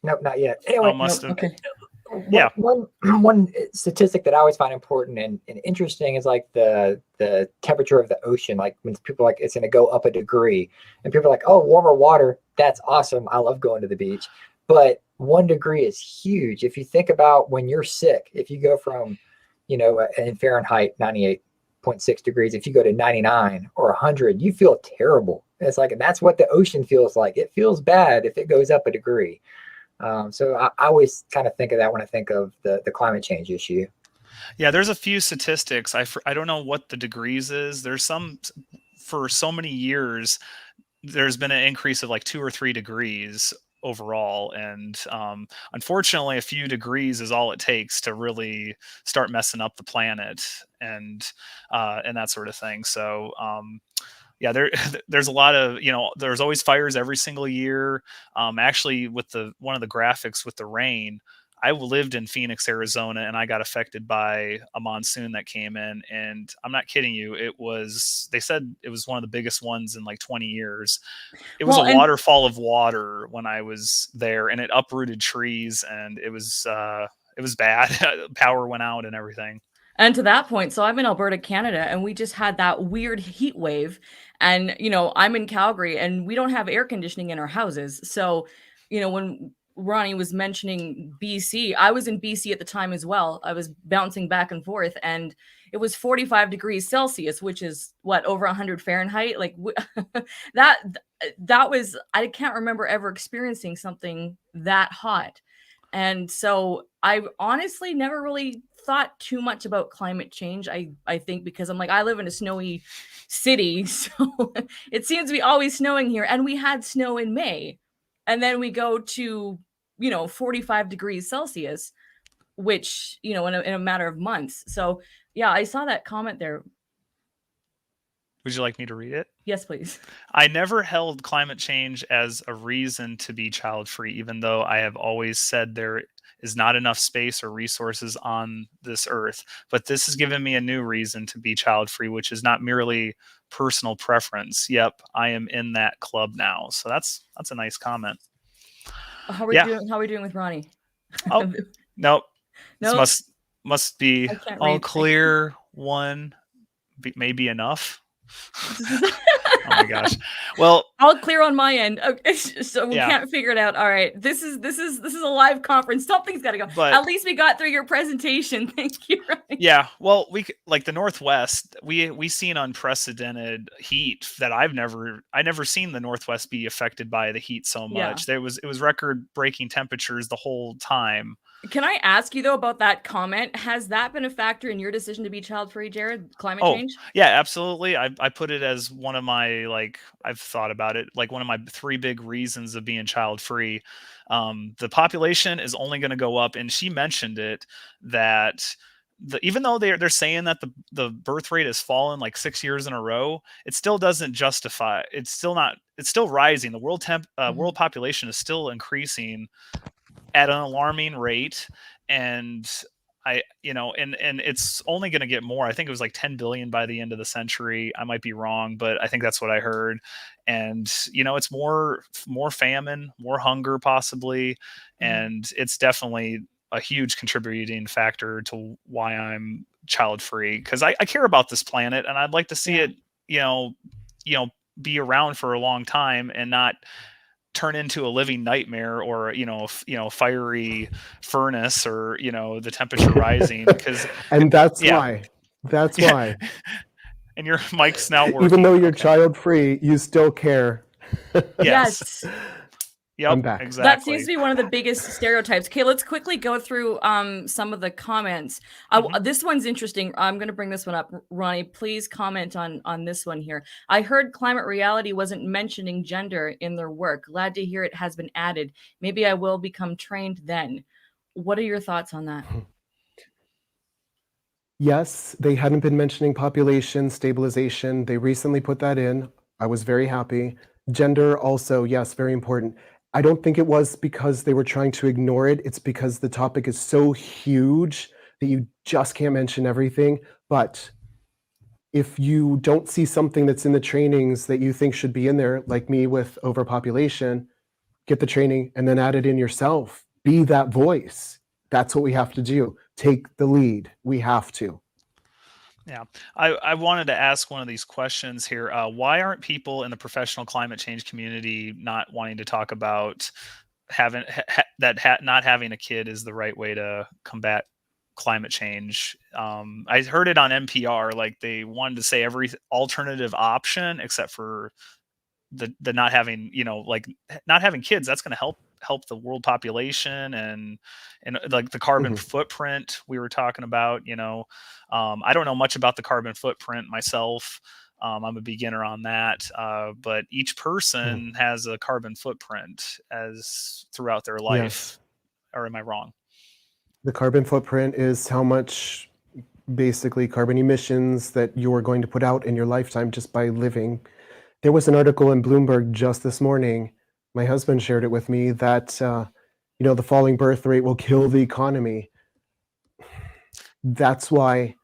Nope, not yet. Anyway, Okay. Yeah. One statistic that I always find important and interesting is like the temperature of the ocean. Like when people are like it's going to go up a degree, and people are like, oh, warmer water, that's awesome. I love going to the beach. But 1 degree is huge. If you think about when you're sick, if you go from, in Fahrenheit 98.6 degrees, if you go to 99 or 100, you feel terrible. It's like, and that's what the ocean feels like. It feels bad if it goes up a degree. So I always kind of think of that when I think of the climate change issue. Yeah, there's a few statistics. I don't know what the degrees is. There's some, for so many years, there's been an increase of like 2 or 3 degrees overall. And unfortunately, a few degrees is all it takes to really start messing up the planet and that sort of thing. So yeah, there's a lot of, there's always fires every single year. Actually, with one of the graphics with the rain, I lived in Phoenix, Arizona, and I got affected by a monsoon that came in. And I'm not kidding you. They said it was one of the biggest ones in like 20 years. It was a waterfall of water when I was there, and it uprooted trees, and it was bad. Power went out and everything. And to that point, so I'm in Alberta, Canada, and we just had that weird heat wave. And, I'm in Calgary, and we don't have air conditioning in our houses. So, when Ronnie was mentioning BC, I was in BC at the time as well. I was bouncing back and forth, and it was 45 degrees Celsius, which is over 100 Fahrenheit. Like that was, I can't remember ever experiencing something that hot. And so I honestly never really thought too much about climate change. I think because I'm like, I live in a snowy city, so it seems to be always snowing here. And we had snow in May, and then we go to 45 degrees Celsius, which in a matter of months. So yeah, I saw that comment there. Would you like me to read it? Yes, please. I never held climate change as a reason to be child-free, even though I have always said there is not enough space or resources on this earth. But this has given me a new reason to be child-free, which is not merely personal preference. Yep, I am in that club now. So that's a nice comment. How are we doing with Ronnie? Oh, nope. This must be all clear. One may be enough. Oh my gosh. Well, all clear on my end. Okay, so we can't figure it out. All right. This is a live conference. Something's got to go. But at least we got through your presentation. Thank you. Ryan. Yeah. Well, we like the Northwest, we seen unprecedented heat that I never seen the Northwest be affected by the heat so much. Yeah. It was record breaking temperatures the whole time. Can I ask you though about that comment? Has that been a factor in your decision to be child-free, Jared? Climate change? Yeah, absolutely. I put it as one of my, I've thought about it, like one of my 3 big reasons of being child-free. The population is only going to go up, and she mentioned it that even though they're saying that the birth rate has fallen like 6 years in a row, it still doesn't justify. It's still rising. The world world population is still increasing at an alarming rate, and and it's only going to get more. I think it was like 10 billion by the end of the century. I might be wrong, but I think that's what I heard. And it's more famine, more hunger possibly, and it's definitely a huge contributing factor to why I'm child-free, because I care about this planet, and I'd like to see it be around for a long time and not turn into a living nightmare or fiery furnace, or the temperature rising. Because and that's why and your mic's now working. Even though you're child free, you still care. Yes. Yep, I'm back. exactly. That seems to be one of the biggest stereotypes. Okay, let's quickly go through some of the comments. This one's interesting. I'm going to bring this one up. Ronnie, please comment on this one here. I heard Climate Reality wasn't mentioning gender in their work. Glad to hear it has been added. Maybe I will become trained then. What are your thoughts on that? Yes, they hadn't been mentioning population stabilization. They recently put that in. I was very happy. Gender also, yes, very important. I don't think it was because they were trying to ignore it. It's because the topic is so huge that you just can't mention everything. But if you don't see something that's in the trainings that you think should be in there, like me with overpopulation, get the training and then add it in yourself. Be that voice. That's what we have to do. Take the lead. We have to. Yeah, I wanted to ask one of these questions here. Why aren't people in the professional climate change community not wanting to talk about not having a kid is the right way to combat climate change? I heard it on NPR, like they wanted to say every alternative option except for the not having, like not having kids. That's going to help the world population and like the carbon footprint we were talking about. I don't know much about the carbon footprint myself. I'm a beginner on that, but each person has a carbon footprint as throughout their life. Yes. Or am I wrong? The carbon footprint is how much basically carbon emissions that you're going to put out in your lifetime just by living. There was an article in Bloomberg just this morning. My husband shared it with me that, the falling birth rate will kill the economy. That's why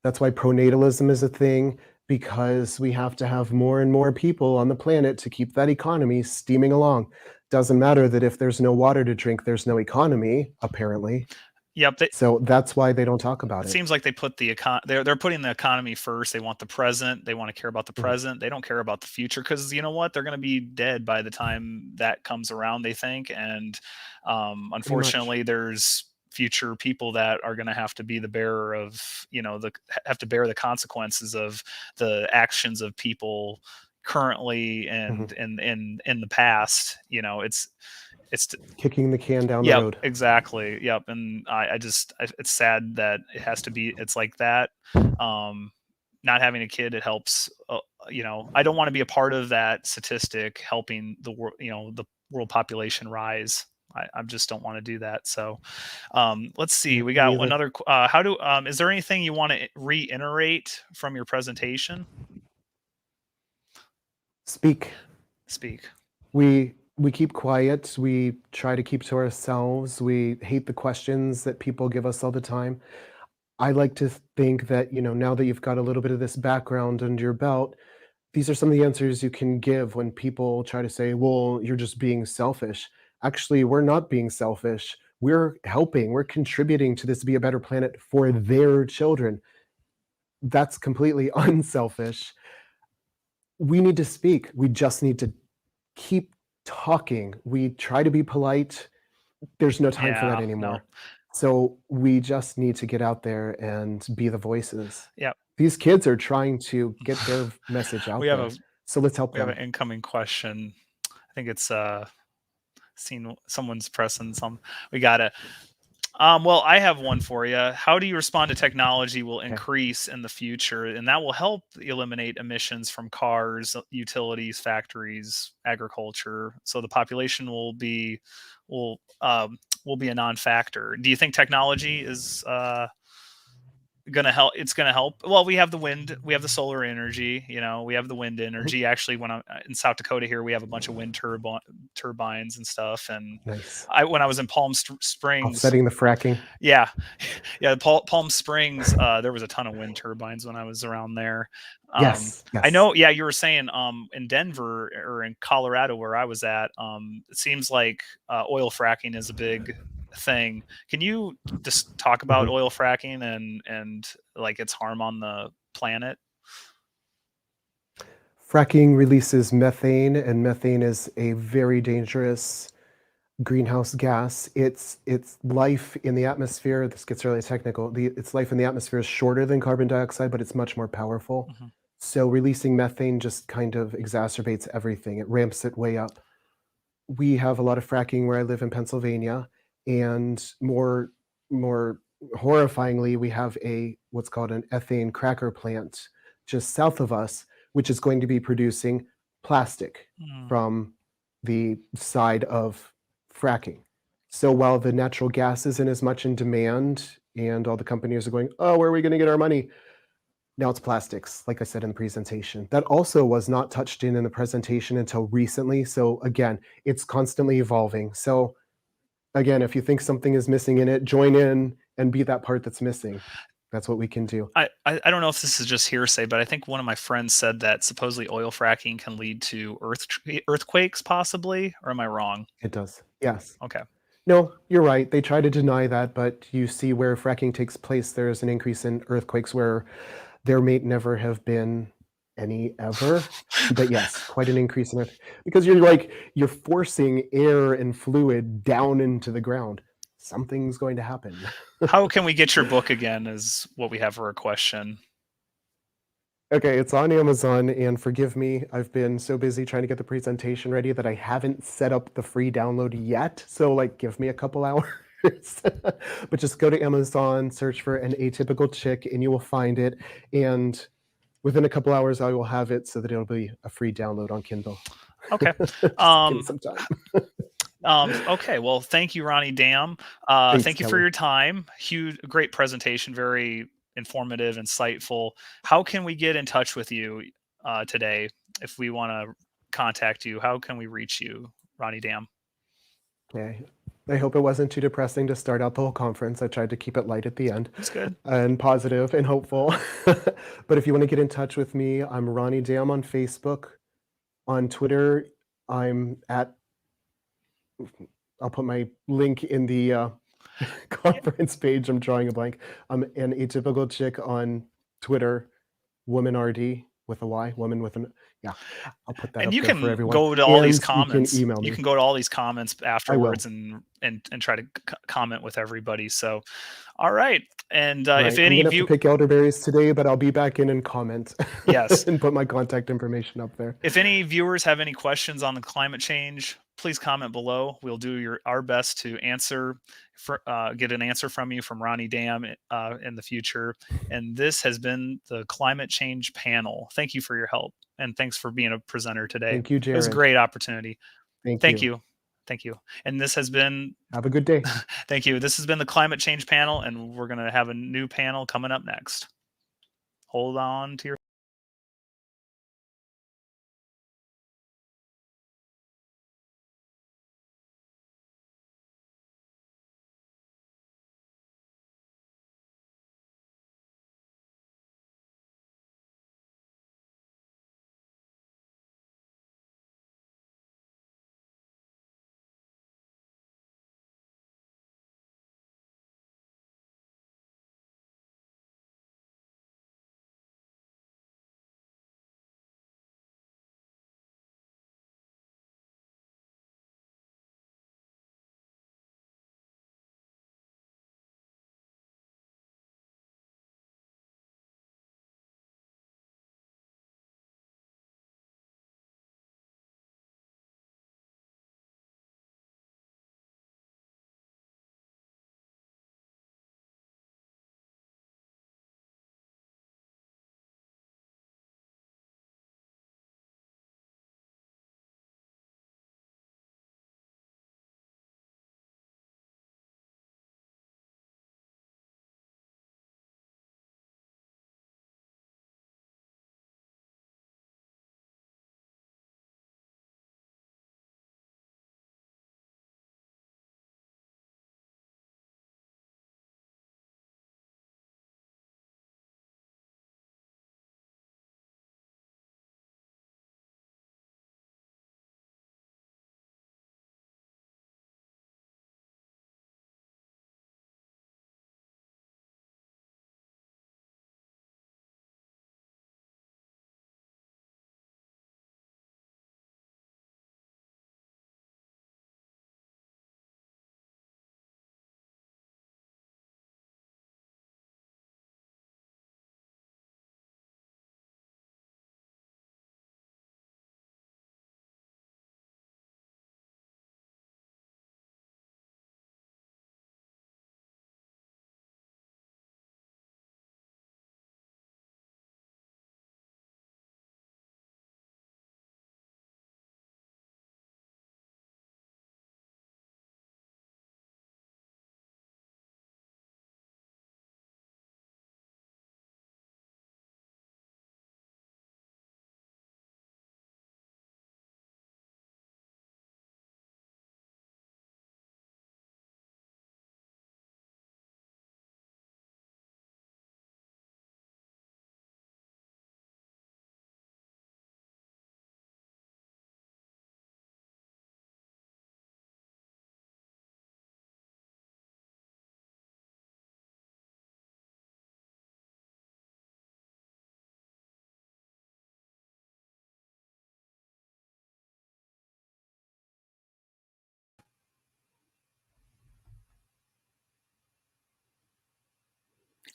pronatalism is a thing, because we have to have more and more people on the planet to keep that economy steaming along. Doesn't matter that if there's no water to drink, there's no economy, apparently. Yep. So that's why they don't talk about it. It seems like they put they're putting the economy first. They want the present. They want to care about the present. They don't care about the future, because you know what? They're going to be dead by the time that comes around, they think. And unfortunately, there's future people that are going to have to be the bearer of, have to bear the consequences of the actions of people currently and in the past. It's kicking the can down the road. Exactly. Yep. And it's sad that it has to be, it's like that. Not having a kid, it helps, I don't want to be a part of that statistic helping the world, the world population rise. I just don't want to do that. So let's see, we got another, is there anything you want to reiterate from your presentation? Speak. We keep quiet. We try to keep to ourselves. We hate the questions that people give us all the time. I like to think that, now that you've got a little bit of this background under your belt, these are some of the answers you can give when people try to say, well, you're just being selfish. Actually, we're not being selfish. We're helping. We're contributing to this to be a better planet for their children. That's completely unselfish. We need to speak. We just need to keep talking. We try to be polite. There's no time for that anymore. No. So we just need to get out there and be the voices. Yeah. These kids are trying to get their message out there. So let's help them. We have an incoming question. I think it's seen someone's pressing some. We got it. Well, I have one for you. How do you respond to technology will increase in the future, and that will help eliminate emissions from cars, utilities, factories, agriculture, so the population will be a non-factor? Do you think technology is gonna help? It's gonna help. Well, we have the wind, we have the solar energy, we have the wind energy. Actually, when I'm in South Dakota here, we have a bunch of wind turbines and stuff. And nice. When I was in Palm Springs, offsetting the fracking. Yeah, Palm Springs, there was a ton of wind turbines when I was around there. Yes. I know. Yeah, you were saying in Denver or in Colorado where I was at, it seems like oil fracking is a big thing. Can you just talk about oil fracking and like its harm on the planet? Fracking releases methane, and methane is a very dangerous greenhouse gas. Its life in the atmosphere, this gets really technical, its life in the atmosphere is shorter than carbon dioxide, but it's much more powerful. So releasing methane just kind of exacerbates everything. It ramps it way up. we have a lot of fracking where I live in Pennsylvania, and more horrifyingly, we have what's called an ethane cracker plant just south of us, which is going to be producing plastic from the side of fracking. So while the natural gas isn't as much in demand and all the companies are going, oh, where are we going to get our money? Now it's plastics, like I said in the presentation. That also was not touched in the presentation until recently. So again, it's constantly evolving. So again, if you think something is missing in it, join in and be that part that's missing. That's what we can do. I don't know if this is just hearsay, but I think one of my friends said that supposedly oil fracking can lead to earthquakes, possibly, or am I wrong? It does. Yes. Okay. No, you're right. They try to deny that, but you see where fracking takes place, there's an increase in earthquakes where there may never have been any ever. But yes, quite an increase in it because you're forcing air and fluid down into the ground. Something's going to happen. How can we get your book again is what we have for a question. Okay, it's on Amazon, and forgive me, I've been so busy trying to get the presentation ready that I haven't set up the free download yet. So give me a couple hours. But just go to Amazon, search for An Atypical Chick, and you will find it. And within a couple hours, I will have it so that it'll be a free download on Kindle. Okay. Give me some time. Okay. Well, thank you, Ronnie Dam. Thanks, thank you for Kelly. your time. Great presentation. Very informative, insightful. How can we get in touch with you today if we want to contact you? How can we reach you, Ronnie Dam? Okay. I hope it wasn't too depressing to start out the whole conference. I tried to keep it light at the end. That's good. And positive and hopeful. But if you want to get in touch with me, I'm Ronnie Dam on Facebook. On Twitter, I'm at, I'll put my link in the conference page. I'm drawing a blank. I'm An Atypical Chick on Twitter, Woman RD with a Y, woman with an, yeah. I'll put that And up you there can for everyone. go to all these And comments. You can email me. You can go to all these comments afterwards and try to comment with everybody. So, all right. And if any I'm gonna of you have to pick elderberries today, but I'll be back in and comment. Yes. And put my contact information up there. If any viewers have any questions on the climate change, please comment below. We'll do our best to get an answer from you from Ronnie Dam in the future. And this has been the Climate Change Panel. Thank you for your help. And thanks for being a presenter today. Thank you, Jared. It was a great opportunity. Thank you. Thank you. And this has been... Have a good day. Thank you. This has been the Climate Change Panel, and we're going to have a new panel coming up next. Hold on to your...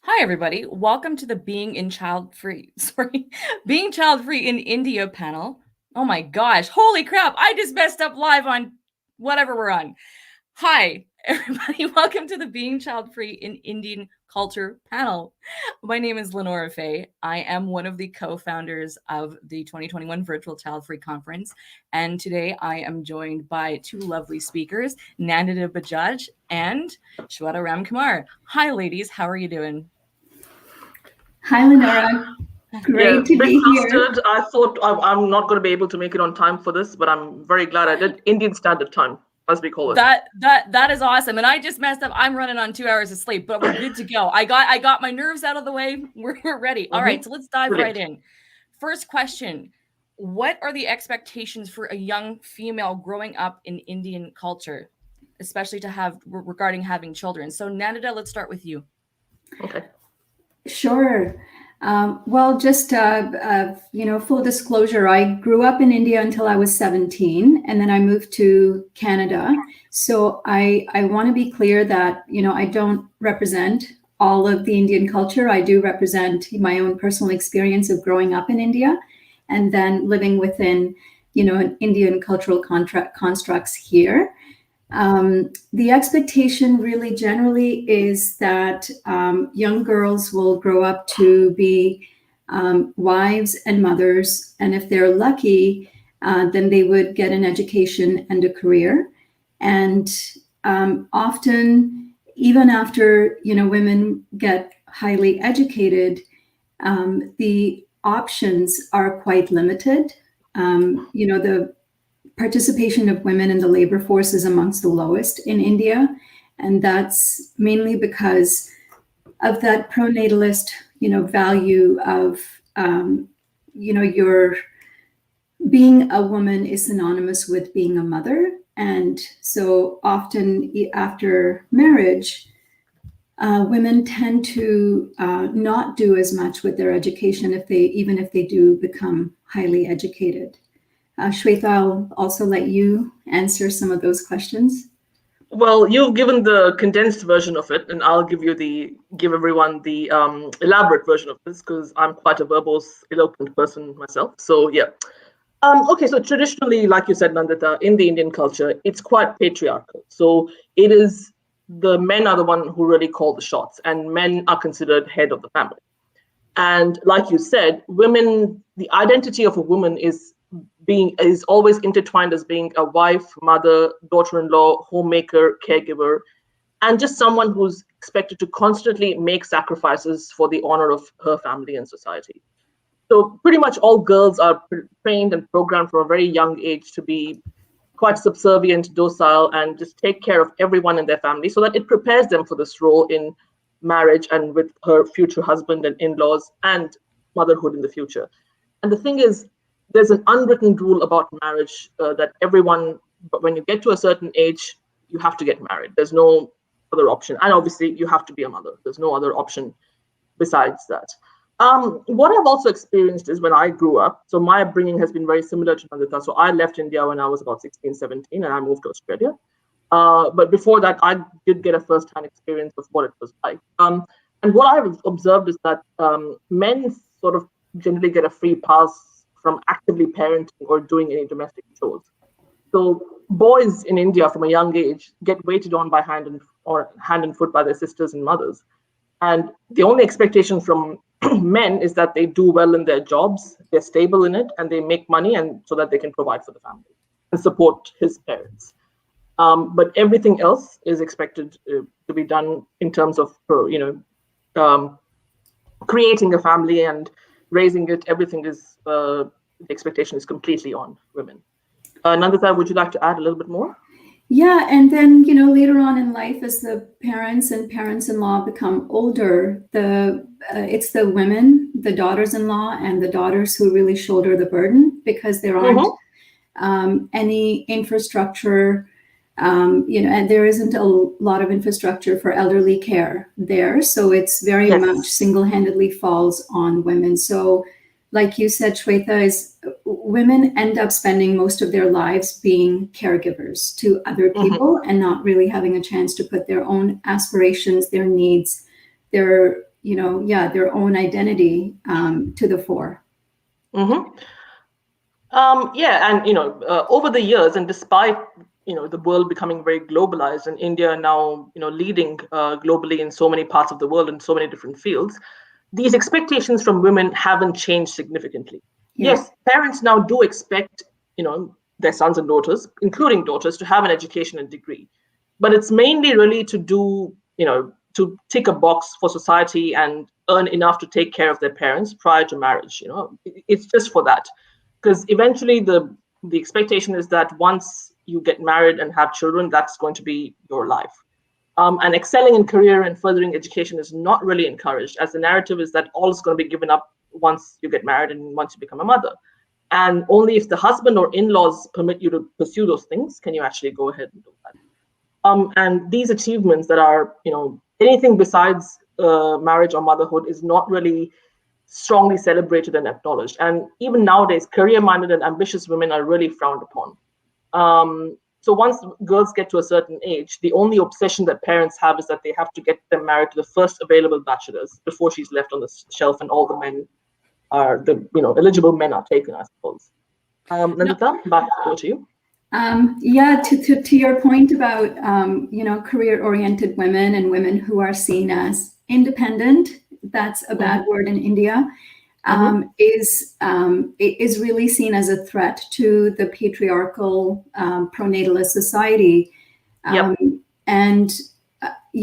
Hi, everybody. Welcome to the Being Child-Free in India panel. Oh my gosh. Holy crap. I just messed up live on whatever we're on. Hi, everybody. Welcome to the Being Child-Free in Indian Culture panel. My name is LeNora Faye. I am one of the co-founders of the 2021 Virtual Child-Free Conference. And today I am joined by two lovely speakers, Nandita Bajaj and Shweta Ramkumar. Hi, ladies. How are you doing? Hi, LeNora. Great to be here. I thought I'm not going to be able to make it on time for this, but I'm very glad I did. Indian Standard Time, as we call it. That is awesome. And I just messed up. I'm running on 2 hours of sleep, but we're good to go. I got my nerves out of the way. We're ready. All right, so let's dive right in. First question. What are the expectations for a young female growing up in Indian culture, especially regarding having children? So Nandita, let's start with you. Okay. Sure. Well, just full disclosure, I grew up in India until I was 17, and then I moved to Canada. So I want to be clear that, I don't represent all of the Indian culture. I do represent my own personal experience of growing up in India and then living within, Indian cultural constructs here. The expectation really generally is that young girls will grow up to be wives and mothers, and if they're lucky, then they would get an education and a career. And often, even after women get highly educated, the options are quite limited. The participation of women in the labor force is amongst the lowest in India. And that's mainly because of that pronatalist, value of, your being a woman is synonymous with being a mother. And so often after marriage, women tend to not do as much with their education even if they do become highly educated. Shweta, I'll also let you answer some of those questions. Well, you've given the condensed version of it, and I'll give everyone the elaborate version of this because I'm quite a verbose, eloquent person myself. So yeah. Okay, so traditionally, like you said, Nandita, in the Indian culture, it's quite patriarchal. So it is the men are the one who really call the shots, and men are considered head of the family. And like you said, the identity of a woman is always intertwined as being a wife, mother, daughter-in-law, homemaker, caregiver, and just someone who's expected to constantly make sacrifices for the honor of her family and society. So pretty much all girls are trained and programmed from a very young age to be quite subservient, docile, and just take care of everyone in their family so that it prepares them for this role in marriage and with her future husband and in-laws and motherhood in the future. And the thing is, there's an unwritten rule about marriage that but when you get to a certain age, you have to get married. There's no other option. And obviously, you have to be a mother. There's no other option besides that. What I've also experienced is when I grew up, so my upbringing has been very similar to Nandita. So I left India when I was about 16, 17, and I moved to Australia. But before that, I did get a first-hand experience of what it was like. And what I've observed is that men sort of generally get a free pass from actively parenting or doing any domestic chores. So boys in India from a young age get waited on by hand and foot by their sisters and mothers. And the only expectation from men is that they do well in their jobs, they're stable in it, and they make money and so that they can provide for the family and support his parents. But everything else is expected to be done in terms of, creating a family and raising it. Everything is, the expectation is completely on women. Nandita, would you like to add a little bit more? Yeah, and then, later on in life, as the parents and parents-in-law become older, it's the women, the daughters-in-law, and the daughters who really shoulder the burden because there aren't any infrastructure, and there isn't a lot of infrastructure for elderly care there. So it's very much single-handedly falls on women. So like you said, Shweta, is women end up spending most of their lives being caregivers to other people and not really having a chance to put their own aspirations, their needs, their their own identity to the fore. Mm-hmm. Yeah, and over the years, and despite the world becoming very globalized, and India now leading globally in so many parts of the world in so many different fields, these expectations from women haven't changed significantly. Yeah. Yes, parents now do expect their sons and daughters, including daughters, to have an education and degree, but it's mainly really to do to tick a box for society and earn enough to take care of their parents prior to marriage. It's just for that. Because eventually the expectation is that once you get married and have children, that's going to be your life. And excelling in career and furthering education is not really encouraged, as the narrative is that all is going to be given up once you get married and once you become a mother. And only if the husband or in-laws permit you to pursue those things can you actually go ahead and do that. And these achievements that are, anything besides marriage or motherhood is not really strongly celebrated and acknowledged. And even nowadays, career-minded and ambitious women are really frowned upon. So once girls get to a certain age, the only obsession that parents have is that they have to get them married to the first available bachelors before she's left on the shelf and all the men are, eligible men are taken, I suppose. Nandita, back to you. To your point about, career-oriented women and women who are seen as independent, that's a bad word in India, is really seen as a threat to the patriarchal pronatalist society. And,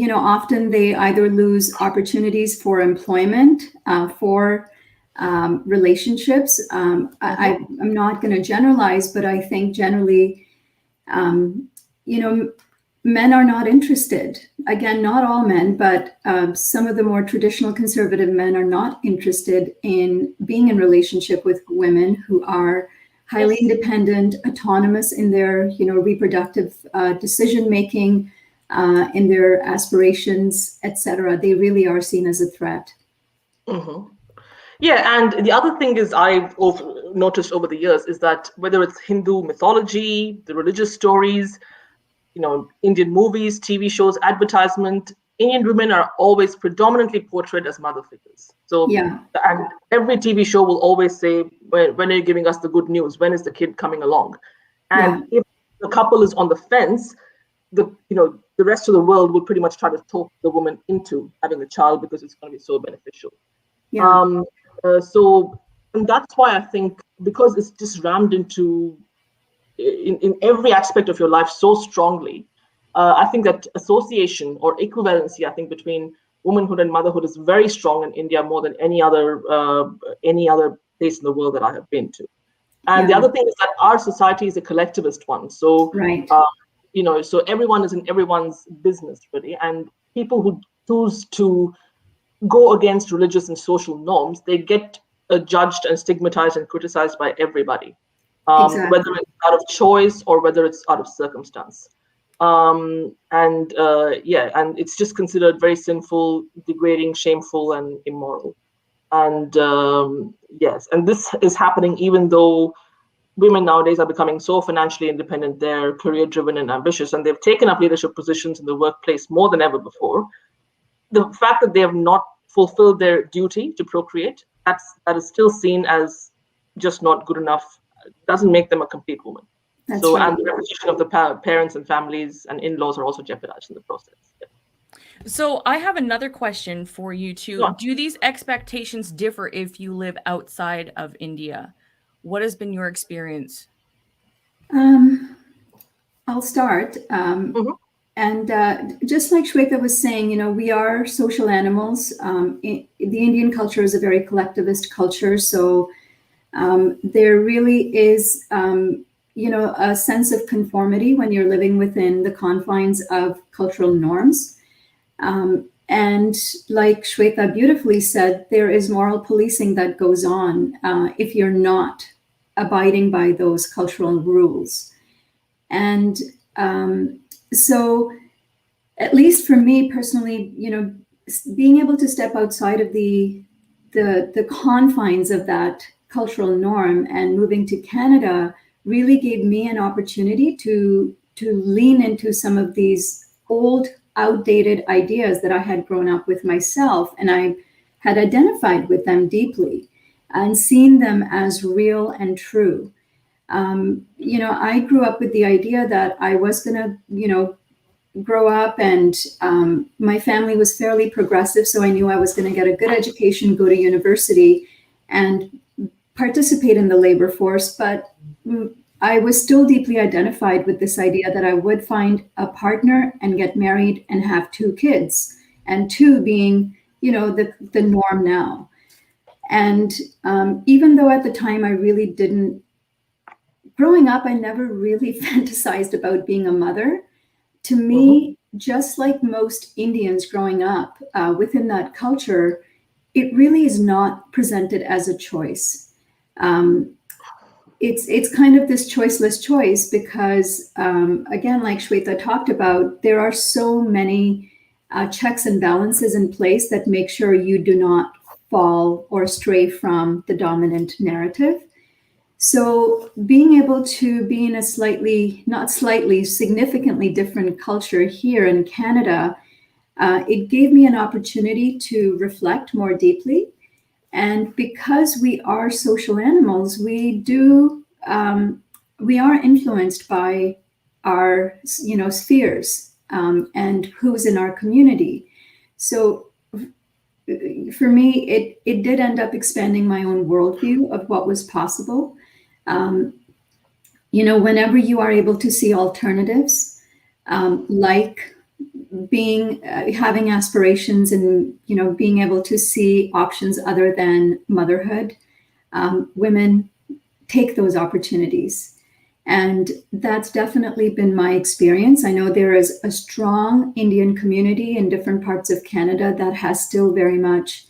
often they either lose opportunities for employment, for relationships. I'm not going to generalize, but I think generally, men are not interested. Again, not all men, but some of the more traditional conservative men are not interested in being in relationship with women who are highly independent, autonomous in their, reproductive decision-making, in their aspirations, etc. They really are seen as a threat. Yeah, and the other thing is I've noticed over the years is that whether it's Hindu mythology, the religious stories, Indian movies, TV shows, advertisement, Indian women are always predominantly portrayed as mother figures. So, and every TV show will always say, when are you giving us the good news? When is the kid coming along? And if the couple is on the fence, the rest of the world will pretty much try to talk the woman into having a child because it's going to be so beneficial. And that's why I think, because it's just rammed into in every aspect of your life so strongly, I think that association or equivalency, I think, between womanhood and motherhood is very strong in India more than any other place in the world that I have been to. And the other thing is that our society is a collectivist one. So, so everyone is in everyone's business, really. And people who choose to go against religious and social norms, they get judged and stigmatized and criticized by everybody, whether it's out of choice or whether it's out of circumstance. And it's just considered very sinful, degrading, shameful, and immoral. And and this is happening even though women nowadays are becoming so financially independent, they're career-driven and ambitious, and they've taken up leadership positions in the workplace more than ever before. The fact that they have not fulfilled their duty to procreate, that is still seen as just not good enough, doesn't make them a complete woman. And the reputation of the parents and families and in-laws are also jeopardized in the process. So I have another question for you too. Do these expectations differ if you live outside of India? What has been your experience? I'll start. And just like Shweta was saying, we are social animals. The Indian culture is a very collectivist culture. So there really is, a sense of conformity when you're living within the confines of cultural norms. And like Shweta beautifully said, there is moral policing that goes on if you're not abiding by those cultural rules. And so at least for me personally, being able to step outside of the confines of that cultural norm and moving to Canada really gave me an opportunity to lean into some of these old, outdated ideas that I had grown up with myself. And had identified with them deeply and seen them as real and true. I grew up with the idea that I was going to, grow up, and my family was fairly progressive, so I knew I was going to get a good education, go to university, and participate in the labor force. But I was still deeply identified with this idea that I would find a partner and get married and have 2 kids, and 2 being, the norm now. And even though at the time I really didn't, growing up, I never really fantasized about being a mother. To me, just like most Indians growing up within that culture, it really is not presented as a choice. It's kind of this choiceless choice because, again, like Shweta talked about, there are so many checks and balances in place that make sure you do not fall or stray from the dominant narrative. So being able to be in a significantly different culture here in Canada, it gave me an opportunity to reflect more deeply. And because we are social animals, we are influenced by our, spheres and who's in our community. So for me, it did end up expanding my own worldview of what was possible. Whenever you are able to see alternatives, like having aspirations and, being able to see options other than motherhood, women take those opportunities. And that's definitely been my experience. I know there is a strong Indian community in different parts of Canada that has still very much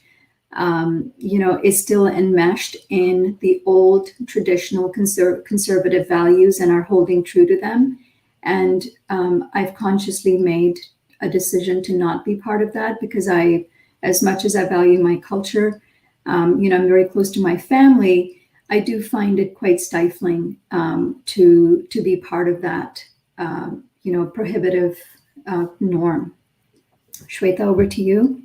is still enmeshed in the old traditional conservative values and are holding true to them. And I've consciously made a decision to not be part of that because as much as I value my culture, I'm very close to my family. I do find it quite stifling to be part of that, prohibitive norm. Shweta, over to you.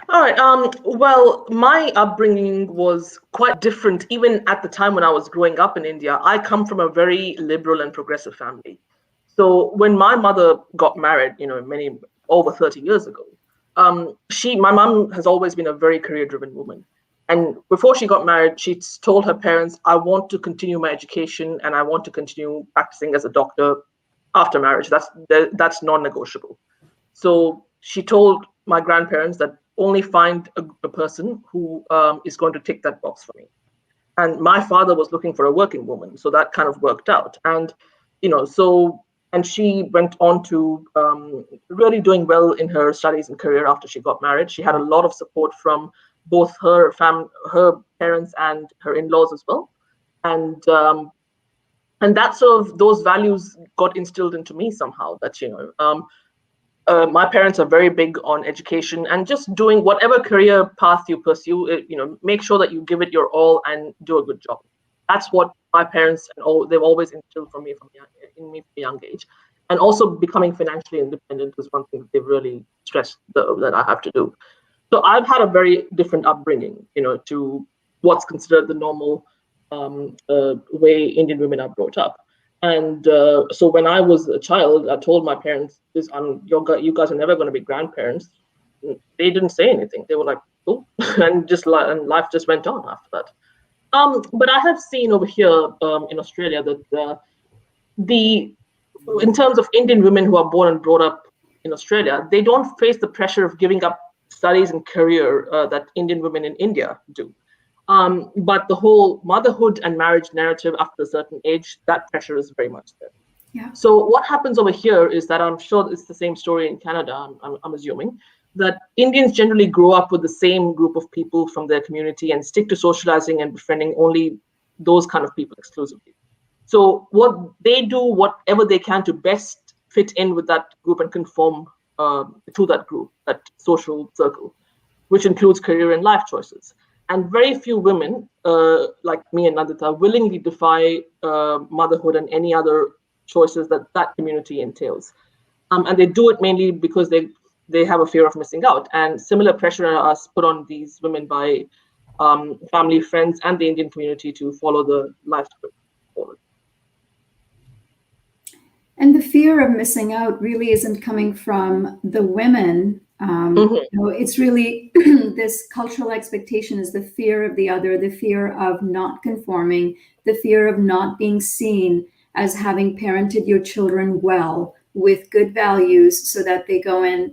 All right. Well, my upbringing was quite different. Even at the time when I was growing up in India, I come from a very liberal and progressive family. So when my mother got married, over 30 years ago, my mom has always been a very career-driven woman. And before she got married, she told her parents, I want to continue my education and I want to continue practicing as a doctor after marriage. That's non-negotiable. So she told my grandparents that only find a person who is going to tick that box for me. And my father was looking for a working woman. So that kind of worked out. And, and she went on to really doing well in her studies and career after she got married. She had a lot of support from both her parents and her in-laws as well. And that sort of, those values got instilled into me somehow that, my parents are very big on education and just doing whatever career path you pursue, make sure that you give it your all and do a good job. That's what my parents they've always instilled from me from a young age. And also becoming financially independent is one thing that they've really stressed that I have to do. So I've had a very different upbringing, to what's considered the normal way Indian women are brought up. And so when I was a child, I told my parents, you guys are never going to be grandparents. They didn't say anything. They were like, oh, and life just went on after that. But I have seen over here in Australia that in terms of Indian women who are born and brought up in Australia, they don't face the pressure of giving up studies and career that Indian women in India do. But the whole motherhood and marriage narrative after a certain age, that pressure is very much there. Yeah. So what happens over here is that I'm sure it's the same story in Canada, I'm assuming, that Indians generally grow up with the same group of people from their community and stick to socializing and befriending only those kind of people exclusively. So what they do, whatever they can to best fit in with that group and conform to that group, that social circle, which includes career and life choices. And very few women, like me and Nandita, willingly defy motherhood and any other choices that community entails. And they do it mainly because they they have a fear of missing out. And similar pressure is put on these women by family, friends, and the Indian community to follow the life script forward. And the fear of missing out really isn't coming from the women. It's really this cultural expectation is the fear of the other, the fear of not conforming, the fear of not being seen as having parented your children well with good values so that they go and,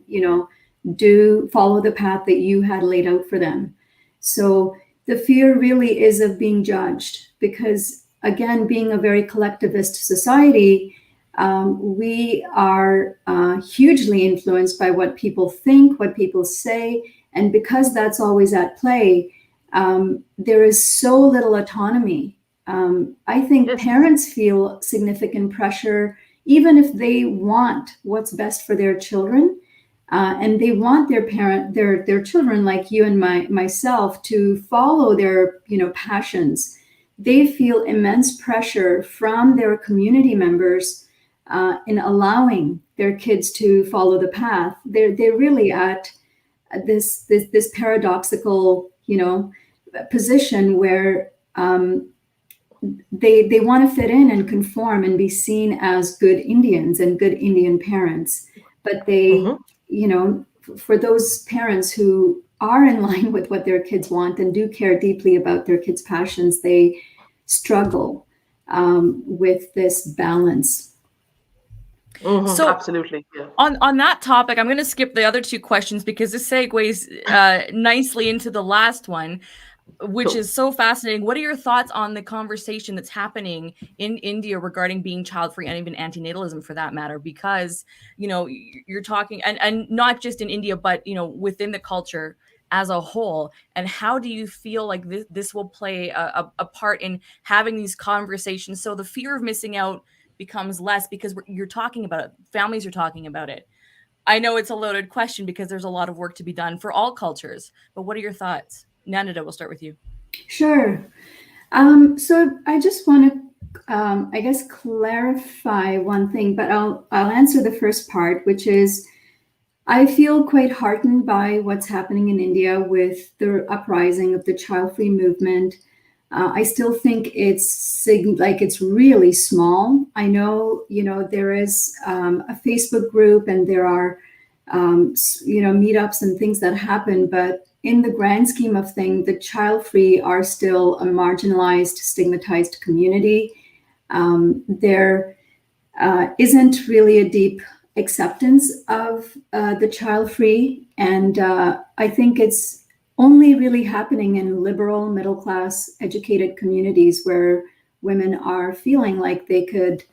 do follow the path that you had laid out for them. So the fear really is of being judged because, again, being a very collectivist society, we are hugely influenced by what people think, what people say, and because that's always at play, there is so little autonomy. I think parents feel significant pressure, even if they want what's best for their children, and they want their children, like you and myself, to follow their passions. They feel immense pressure from their community members in allowing their kids to follow the path. They're really at this paradoxical, position where they want to fit in and conform and be seen as good Indians and good Indian parents, but they, for those parents who are in line with what their kids want and do care deeply about their kids' passions, they struggle with this balance. So absolutely, yeah. On that topic, I'm going to skip the other two questions because this segues nicely into the last one, which is so fascinating. What are your thoughts on the conversation that's happening in India regarding being child-free and even antinatalism for that matter? Because, you're talking, and not just in India, but, within the culture as a whole. And how do you feel like this will play a part in having these conversations? So the fear of missing out becomes less because you're talking about it. Families are talking about it. I know it's a loaded question because there's a lot of work to be done for all cultures, but what are your thoughts? Nandita, we'll start with you. Sure. So I just want to, clarify one thing, but I'll answer the first part, which is I feel quite heartened by what's happening in India with the uprising of the child-free movement. I still think it's really small. I know, there is a Facebook group and there are, meetups and things that happen, but in the grand scheme of things, the child-free are still a marginalized, stigmatized community. There isn't really a deep acceptance of the child-free, and I think it's only really happening in liberal, middle-class, educated communities where women are feeling like they could,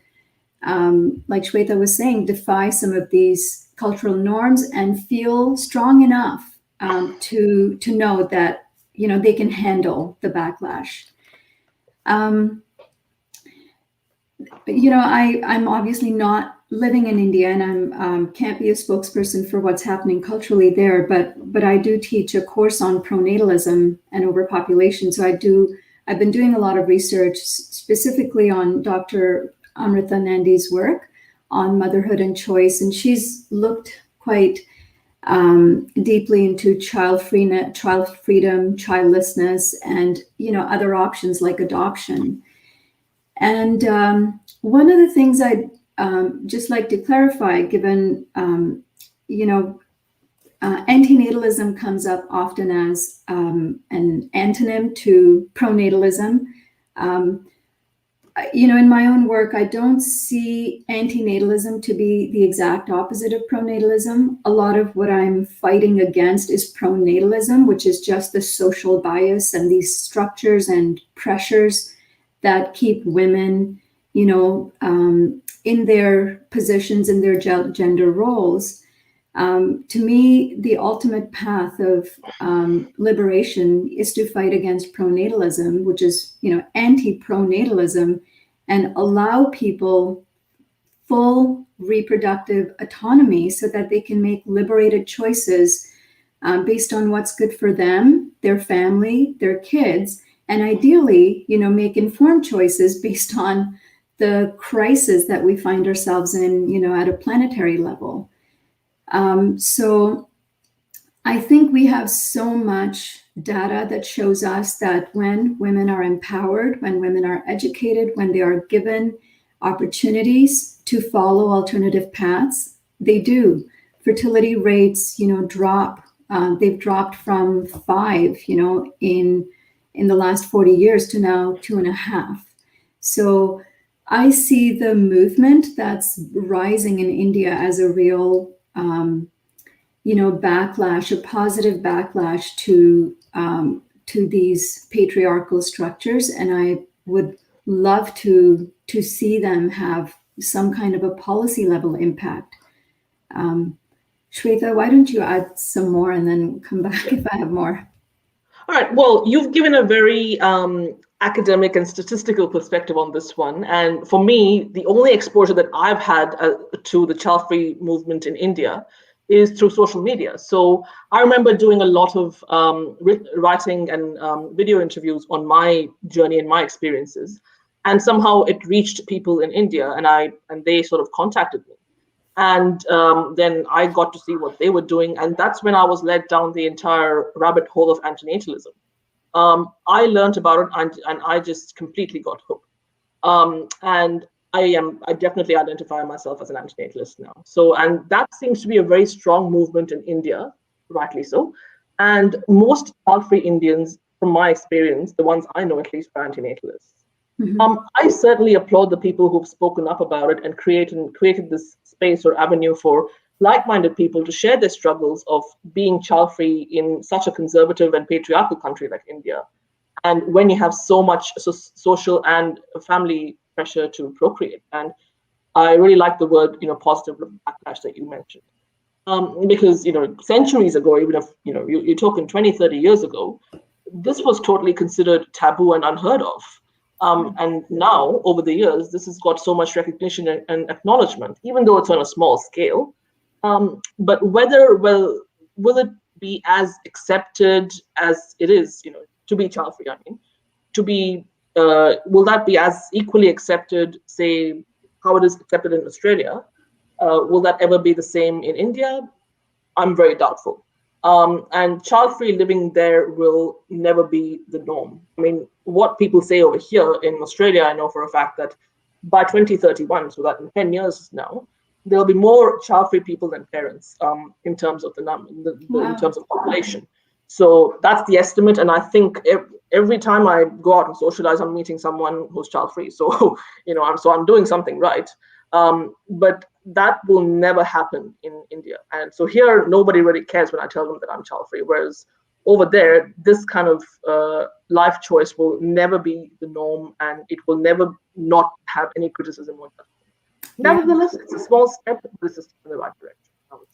like Shweta was saying, defy some of these cultural norms and feel strong enough to know that, they can handle the backlash. I'm obviously not living in India, and I can't be a spokesperson for what's happening culturally there, but I do teach a course on pronatalism and overpopulation. So I've been doing a lot of research specifically on Dr. Amrita Nandi's work on motherhood and choice, and she's looked quite deeply into child freedom, childlessness, and other options like adoption. And one of the things I'd just like to clarify, given antinatalism comes up often as an antonym to pronatalism. In my own work, I don't see antinatalism to be the exact opposite of pronatalism. A lot of what I'm fighting against is pronatalism, which is just the social bias and these structures and pressures that keep women, in their positions, in their gender roles. To me, the ultimate path of liberation is to fight against pronatalism, which is, anti-pronatalism, and allow people full reproductive autonomy so that they can make liberated choices based on what's good for them, their family, their kids, and ideally, make informed choices based on the crisis that we find ourselves in, at a planetary level. So I think we have so much data that shows us that when women are empowered, when women are educated, when they are given opportunities to follow alternative paths, they do. Fertility rates, drop. They've dropped from 5, in the last 40 years to now 2.5. So I see the movement that's rising in India as a real backlash, a positive backlash to these patriarchal structures, and I would love to see them have some kind of a policy level impact. Shweta, why don't you add some more and then come back if I have more? All right. Well, you've given a very academic and statistical perspective on this one. And for me, the only exposure that I've had to the child-free movement in India is through social media. So I remember doing a lot of writing and video interviews on my journey and my experiences. And somehow it reached people in India, and they sort of contacted me. And then I got to see what they were doing. And that's when I was led down the entire rabbit hole of antinatalism. I learned about it and I just completely got hooked. And I definitely identify myself as an antinatalist now. So, and that seems to be a very strong movement in India, rightly so. And most child-free Indians, from my experience, the ones I know at least, are antinatalists. Mm-hmm. I certainly applaud the people who've spoken up about it and created this space or avenue for like-minded people to share their struggles of being child-free in such a conservative and patriarchal country like India. And when you have so much social and family pressure to procreate. And I really like the word, positive backlash that you mentioned. Because, centuries ago, even if, you're talking 20, 30 years ago, this was totally considered taboo and unheard of. And now, over the years, this has got so much recognition and acknowledgement, even though it's on a small scale. But will it be as accepted as it is, to be child-free? I mean, to be, will that be as equally accepted, say, how it is accepted in Australia? Will that ever be the same in India? I'm very doubtful. And child-free living there will never be the norm. I mean, what people say over here in Australia, I know for a fact that by 2031, so that in 10 years now, there'll be more child-free people than parents in terms of the number, in terms of population. So that's the estimate. And I think every time I go out and socialize, I'm meeting someone who's child-free. So, I'm doing something right. But that will never happen in India. And so here, nobody really cares when I tell them that I'm child-free. Whereas over there, this kind of life choice will never be the norm, and it will never not have any criticism on that. Nevertheless, it's a small step, but it's a step in the right direction.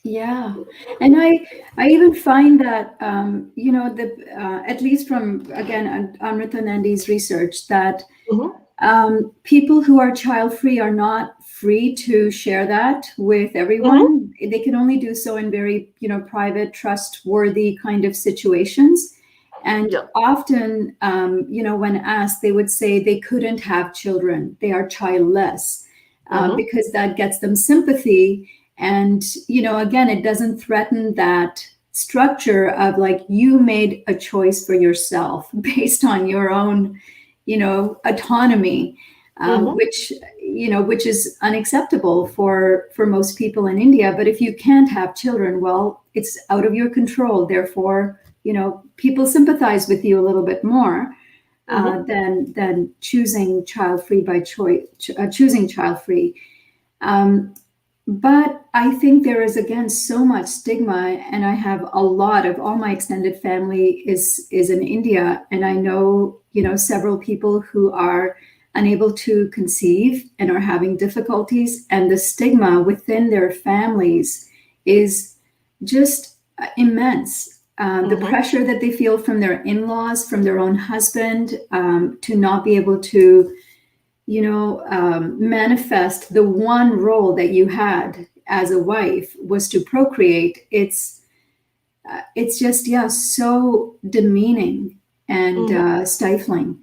Yeah, and I even find that at least from Amrita Nandi's research that people who are child-free are not free to share that with everyone. Mm-hmm. They can only do so in very private, trustworthy kind of situations. And often, when asked, they would say they couldn't have children. They are childless because that gets them sympathy. And, again, it doesn't threaten that structure of like you made a choice for yourself based on your own, autonomy, which is unacceptable for most people in India. But if you can't have children, well, it's out of your control. Therefore, people sympathize with you a little bit more than choosing child-free by choice, choosing child-free. But I think there is, again, so much stigma, and I have a lot of all my extended family is in India, and I know, several people who are unable to conceive and are having difficulties, and the stigma within their families is just immense. The pressure that they feel from their in-laws, from their own husband, to not be able to manifest the one role that you had as a wife was to procreate. It's just, so demeaning and stifling.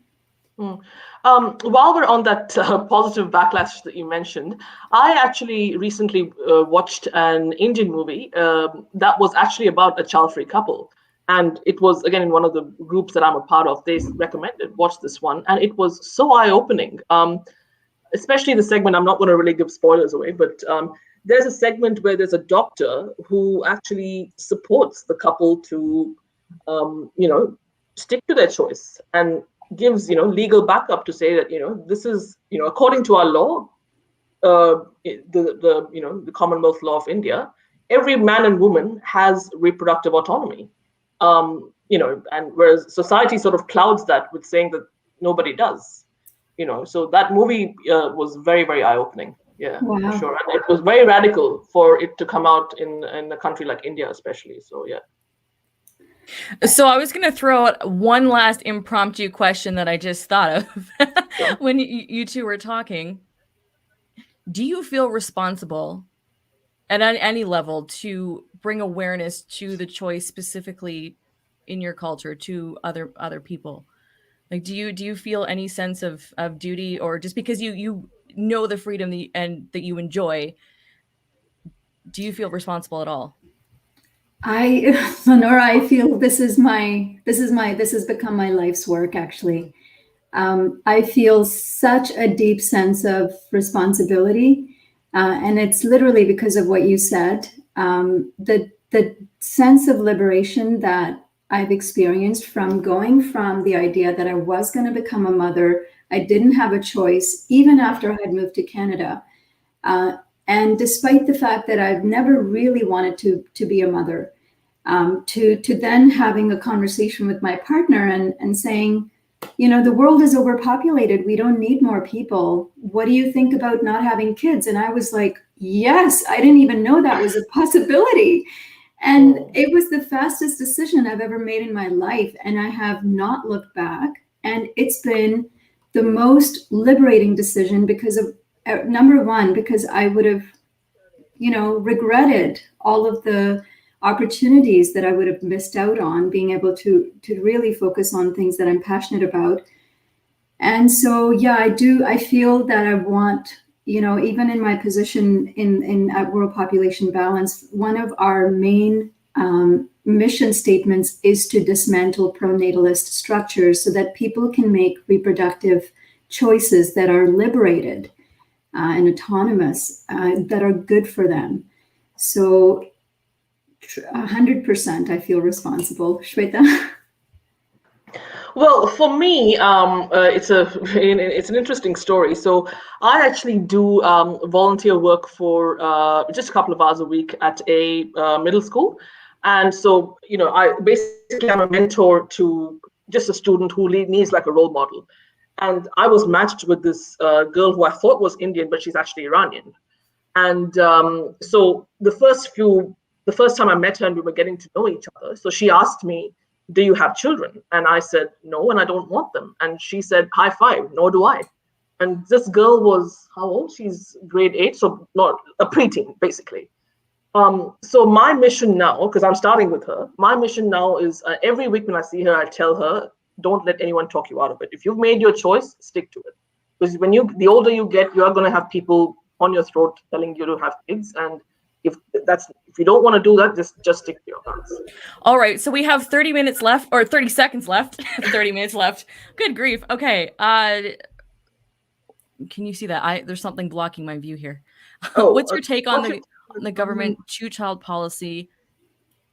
While we're on that positive backlash that you mentioned, I actually recently watched an Indian movie that was actually about a child-free couple. And it was, again, in one of the groups that I'm a part of. They recommended, watch this one. And it was so eye-opening, especially the segment. I'm not going to really give spoilers away, but there's a segment where there's a doctor who actually supports the couple to, stick to their choice and gives legal backup to say that this is according to our law, the Commonwealth law of India, every man and woman has reproductive autonomy, and whereas society sort of clouds that with saying that nobody does, so that movie was very, very eye-opening. Yeah, Wow. for sure. And it was very radical for it to come out in a country like India, especially. So yeah. So I was going to throw out one last impromptu question that I just thought of when you two were talking. Do you feel responsible at any level to bring awareness to the choice specifically in your culture to other people? Like, do you feel any sense of duty, or just because you know the freedom that you enjoy, do you feel responsible at all? LeNora, I feel this has become my life's work, actually. I feel such a deep sense of responsibility, and it's literally because of what you said. The sense of liberation that I've experienced from going from the idea that I was going to become a mother, I didn't have a choice, even after I had moved to Canada. And despite the fact that I've never really wanted to be a mother, to then having a conversation with my partner and saying, the world is overpopulated. We don't need more people. What do you think about not having kids? And I was like, yes, I didn't even know that was a possibility. And it was the fastest decision I've ever made in my life. And I have not looked back. And it's been the most liberating decision because of, number one, because I would have, regretted all of the opportunities that I would have missed out on being able to really focus on things that I'm passionate about. And so, yeah, I feel that I want, even in my position at World Population Balance, one of our main mission statements is to dismantle pronatalist structures so that people can make reproductive choices that are liberated and autonomous, that are good for them. So 100% I feel responsible. Shweta? Well, for me, it's an interesting story. So I actually do volunteer work for just a couple of hours a week at a middle school. And so, I'm a mentor to just a student who needs like a role model. And I was matched with this girl who I thought was Indian, but she's actually Iranian. And so the first time I met her and we were getting to know each other, so she asked me, do you have children? And I said, no, and I don't want them. And she said, high five, nor do I. And this girl was, how old? She's grade 8, so not a preteen, basically. So my mission now, because I'm starting with her, my mission now is every week when I see her, I tell her, don't let anyone talk you out of it. If you've made your choice, stick to it. Because the older you get, you are going to have people on your throat telling you to have kids. And if you don't want to do that, just stick to your guns. All right. So we have 30 minutes left, or 30 seconds left. 30 minutes left. Good grief. Okay. Can you see that? There's something blocking my view here. What's your take on the government two-child policy?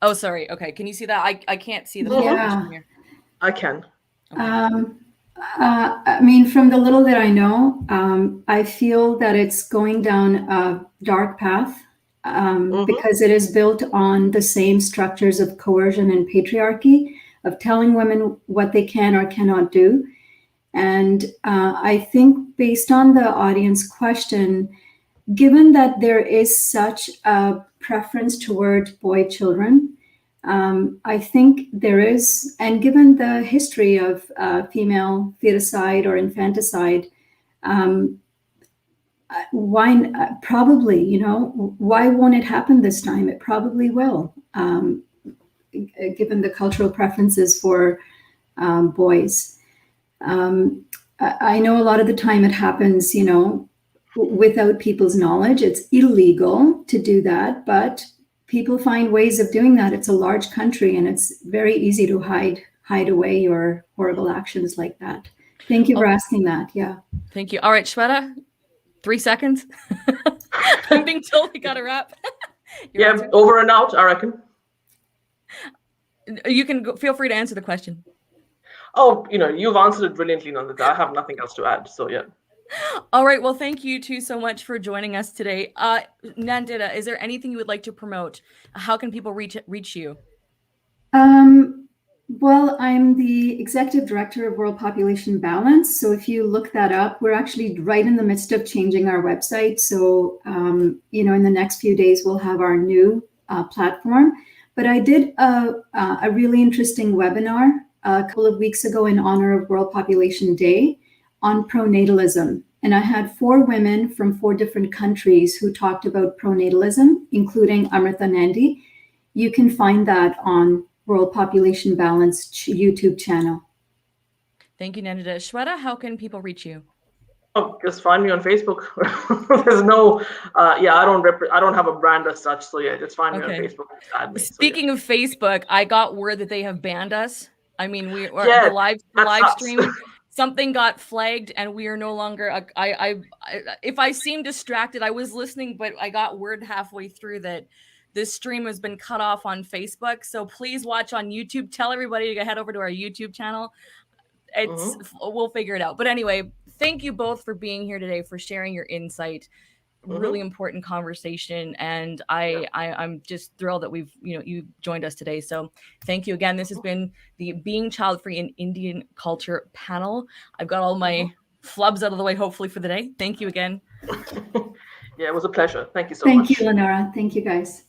Oh, sorry. Okay. Can you see that? I can't see the Yeah. here. I can. Okay. I mean, from the little that I know, I feel that it's going down a dark path because it is built on the same structures of coercion and patriarchy, of telling women what they can or cannot do. And I think based on the audience question, given that there is such a preference toward boy children, I think there is, and given the history of female feticide or infanticide, why probably, why won't it happen this time? It probably will, given the cultural preferences for boys. I know a lot of the time it happens, without people's knowledge. It's illegal to do that, but people find ways of doing that. It's a large country, and it's very easy to hide away your horrible actions like that. Thank you for asking that. Yeah. Thank you. All right, Shweta, 3 seconds. I'm being told we got to wrap. Yeah, over and out, I reckon. You can feel free to answer the question. Oh, you've answered it brilliantly, Nandita. I have nothing else to add. So yeah. All right. Well, thank you two so much for joining us today. Nandita, is there anything you would like to promote? How can people reach you? Well, I'm the executive director of World Population Balance. So if you look that up, we're actually right in the midst of changing our website. So, in the next few days, we'll have our new platform. But I did a really interesting webinar a couple of weeks ago in honor of World Population Day on pronatalism. And I had 4 women from 4 different countries who talked about pronatalism, including Amrita Nandi. You can find that on World Population Balance YouTube channel. Thank you, Nandita. Shweta, how can people reach you? Oh, just find me on Facebook. There's no, I don't have a brand as such. So yeah, just find me on Facebook. Add me. Speaking of Facebook, I got word that they have banned us. I mean, the live stream. Something got flagged, and we are no longer. If I seem distracted, I was listening, but I got word halfway through that this stream has been cut off on Facebook. So please watch on YouTube. Tell everybody to head over to our YouTube channel. We'll figure it out. But anyway, thank you both for being here today, for sharing your insight. Really important conversation, and I'm just thrilled that you joined us today. So thank you again. This has been the Being Child Free in Indian Culture panel. I've got all my flubs out of the way, hopefully, for the day. Thank you again. Yeah, it was a pleasure. Thank you so much. Thank you, LeNora. Thank you, guys.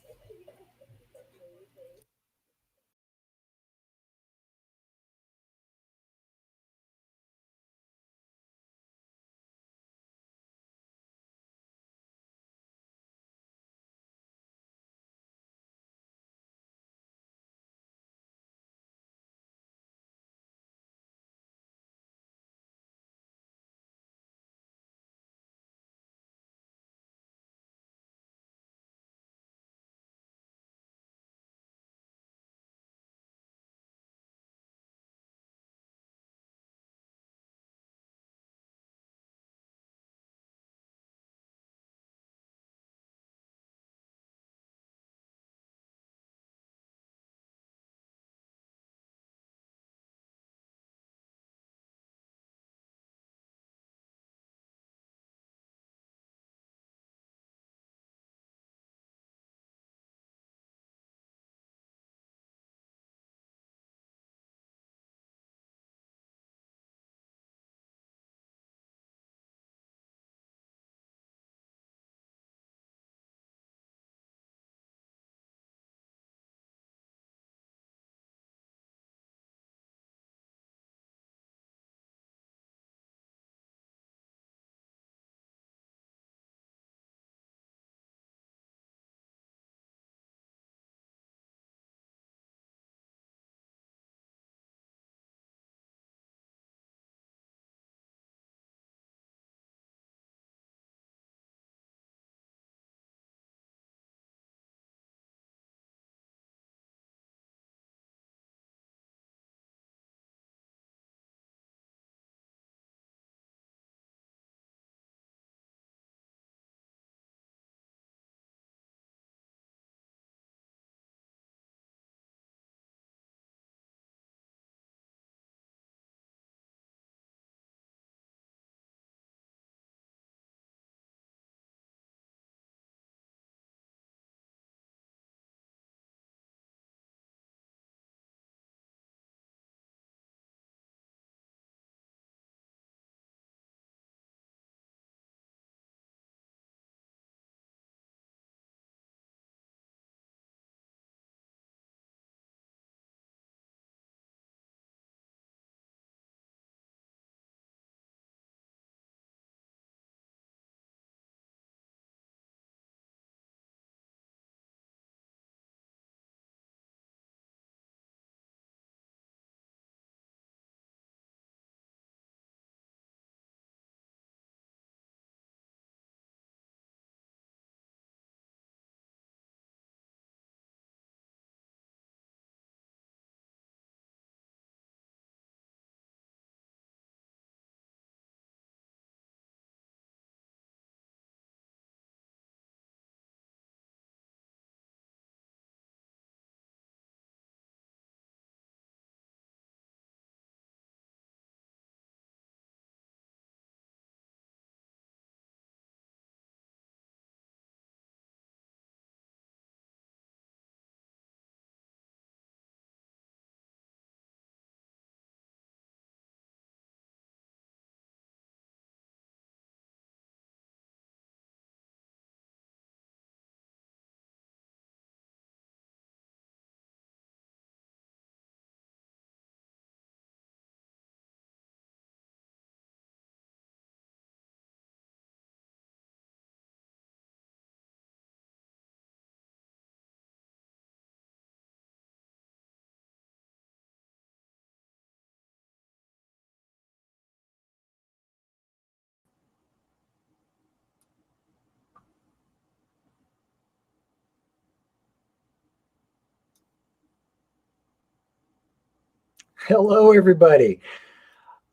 Hello, everybody.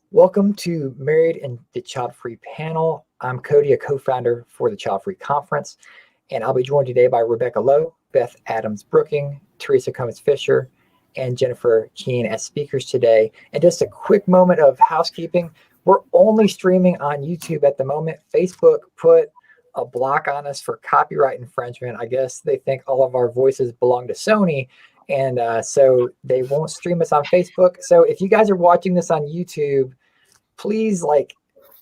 Welcome to Married and the Child-Free panel. I'm Cody, a co-founder for the Child-Free Conference, and I'll be joined today by Rebecca Lowe, Beth Adams-Brooking, Teresa Cummins-Fisher, and Jennifer Keene as speakers today. And just a quick moment of housekeeping. We're only streaming on YouTube at the moment. Facebook put a block on us for copyright infringement. I guess they think all of our voices belong to Sony, and so they won't stream us on Facebook. So if you guys are watching this on YouTube, please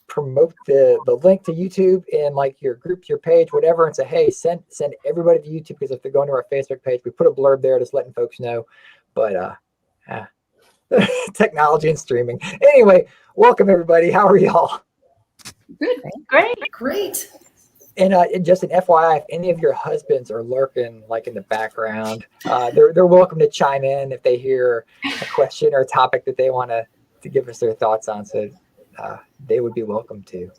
promote the link to YouTube in your group, your page, whatever, and say, hey, send everybody to YouTube, because if they're going to our Facebook page, we put a blurb there just letting folks know. But technology and streaming. Anyway, welcome everybody. How are y'all? Good. Great. And just an FYI, if any of your husbands are lurking in the background, they're welcome to chime in if they hear a question or a topic that they want to give us their thoughts on. So they would be welcome to.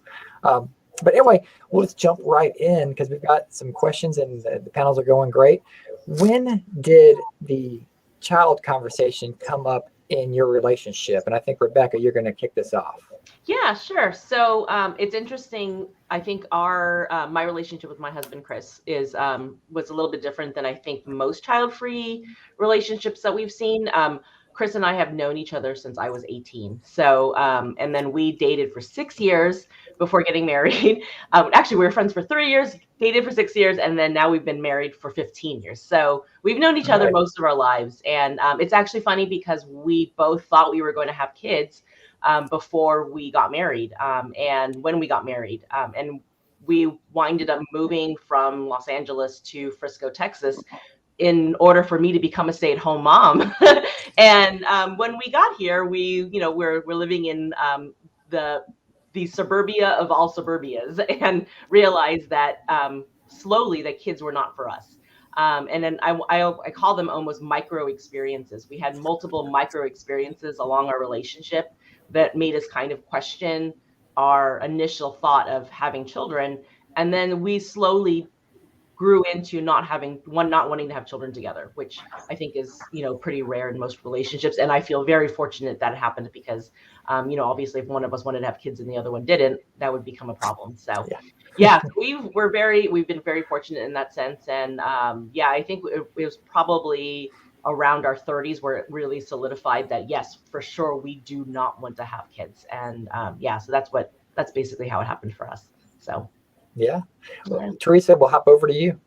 But anyway, let's jump right in because we've got some questions and the panels are going great. When did the child conversation come up in your relationship? And I think, Rebecca, you're going to kick this off. Yeah, sure. So it's interesting. I think my relationship with my husband, Chris, was a little bit different than I think most child-free relationships that we've seen. Chris and I have known each other since I was 18. So, and then we dated for 6 years before getting married. Actually, we were friends for 3 years, dated for 6 years, and then now we've been married for 15 years. So we've known each other most of our lives. And it's actually funny because we both thought we were going to have kids before we got married and when we got married. And we winded up moving from Los Angeles to Frisco, Texas, in order for me to become a stay-at-home mom. And when we got here, we're living in the suburbia of all suburbias, and realized that slowly that kids were not for us. And then I call them almost micro experiences. We had multiple micro experiences along our relationship that made us kind of question our initial thought of having children. And then we slowly grew into not wanting to have children together, which I think is, pretty rare in most relationships. And I feel very fortunate that it happened because, obviously if one of us wanted to have kids and the other one didn't, that would become a problem. So we've been very fortunate in that sense. And I think it was probably around our 30s where it really solidified that, yes, for sure, we do not want to have kids. And so that's basically how it happened for us. So. Yeah. Well, Teresa, we'll hop over to you.